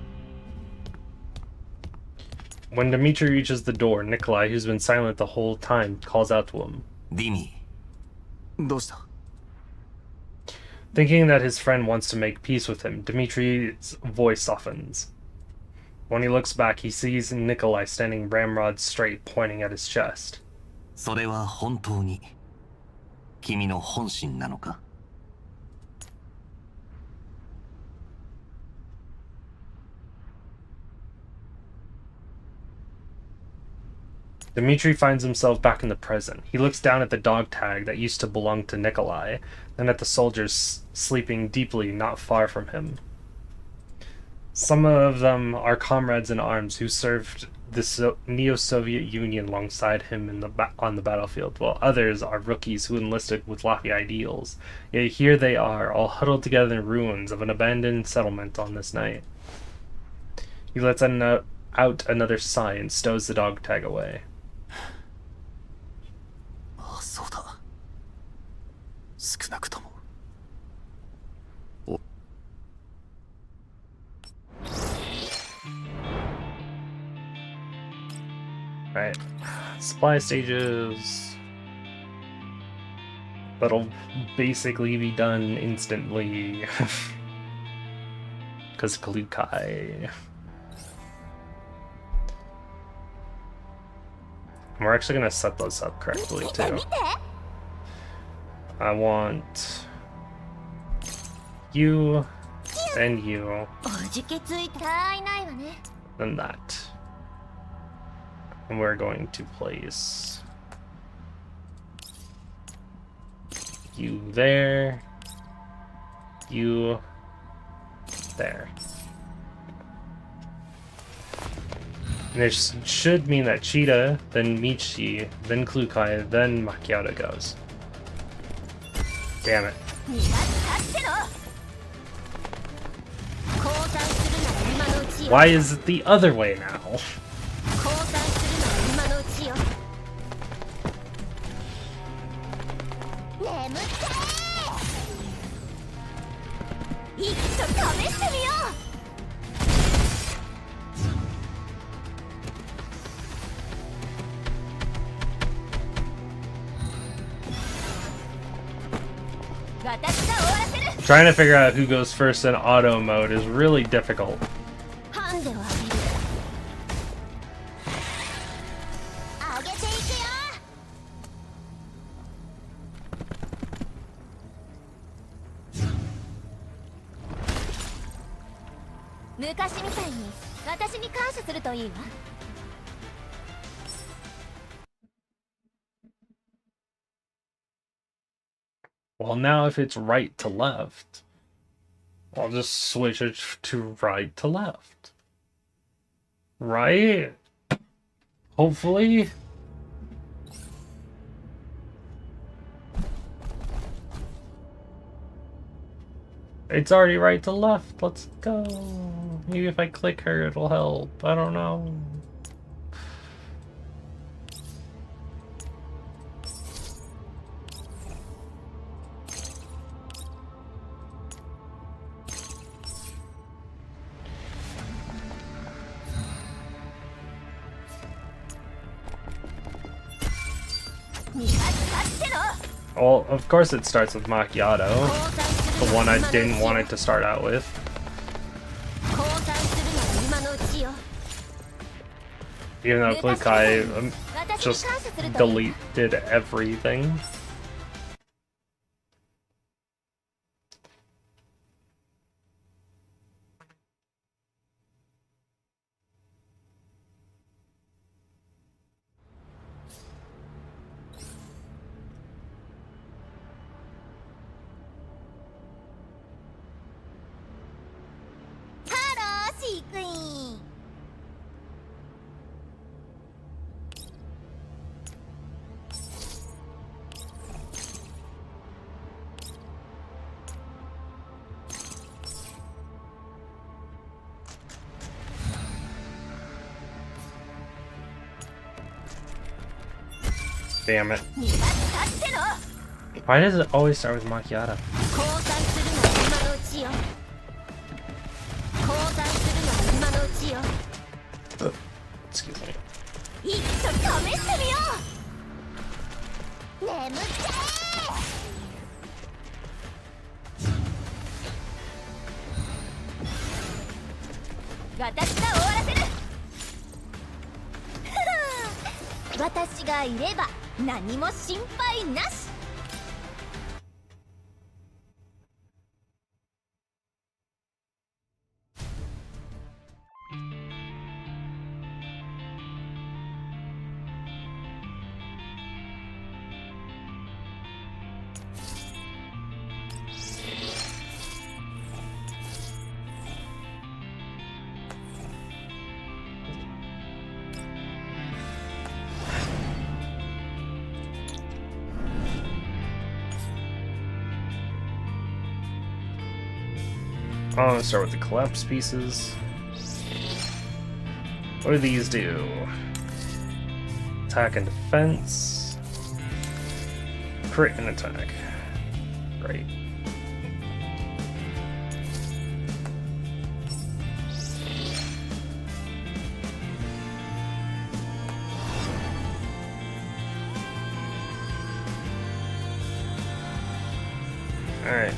When Dmitri reaches the door, Nikolai, who's been silent the whole time, calls out to him. ディミどうした？ Thinking that his friend wants to make peace with him, Dmitri's voice softens. When he looks back, he sees Nikolai standing ramrod straight, pointing at his chest. それは本当に君の本心なのか？ Dmitri finds himself back in the present. He looks down at the dog tag that used to belong to Nikolai, then at the soldiers sleeping deeply not far from him. Some of them are comrades in arms who served the Neo-Soviet Union alongside him on the battlefield, while others are rookies who enlisted with lofty ideals. Yet here they are, all huddled together in ruins of an abandoned settlement on this night. He lets out another sigh and stows the dog tag away. ああ、そうだ。少なくとも。 Right. Supply stages. That'll basically be done instantly. Because Kalukai. We're actually going to set those up correctly too. I want you and you. And that. And we're going to place you there, you there. And this should mean that Cheetah, then Mechty, then Klukai, then Macchiato goes. Damn it. Why is it the other way now? Trying to figure out who goes first in auto mode is really difficult. 昔みたいに私に感謝するといいわ。Well, now if it's right to left, I'll just switch it to right to left. Right? Hopefully. It's already right to left. Let's go. Maybe if I click her, it'll help. I don't know. Well, of course it starts with Macchiato, the one I didn't want it to start out with. Even though Kukai just deleted everything. Damn it. Why does it always start with Macchiato? Excuse me. 私がいれば何も心配なし。I'm gonna start with the collapse pieces. What do these do? Attack and defense. Crit and attack. Great. Alright.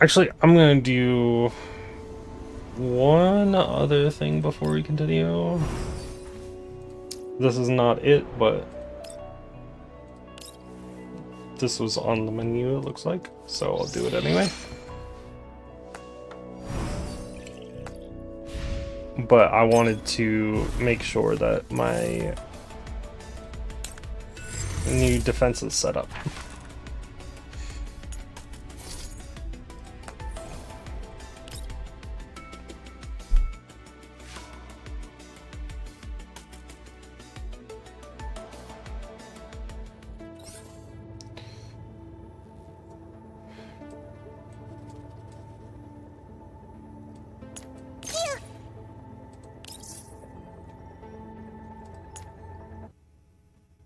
Actually, I'm gonna do one other thing before we continue. This is not it, but this was on the menu, it looks like, so I'll do it anyway. But I wanted to make sure that my new defense is set up.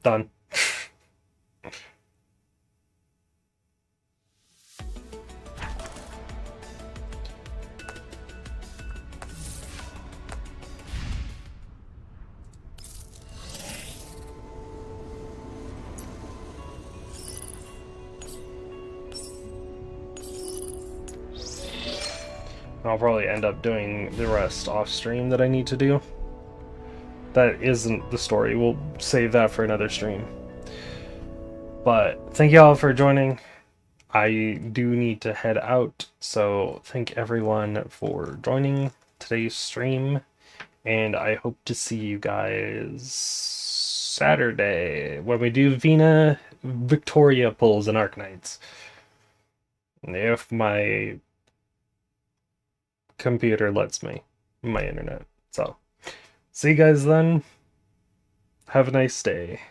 Done. I'll probably end up doing the rest off stream that I need to do. That isn't the story. We'll save that for another stream. But thank you all for joining. I do need to head out, so thank everyone for joining today's stream, and I hope to see you guys Saturday when we do Vina Victoria pulls and Arknights. If my computer lets me, my internet. So, see you guys then. Have a nice day.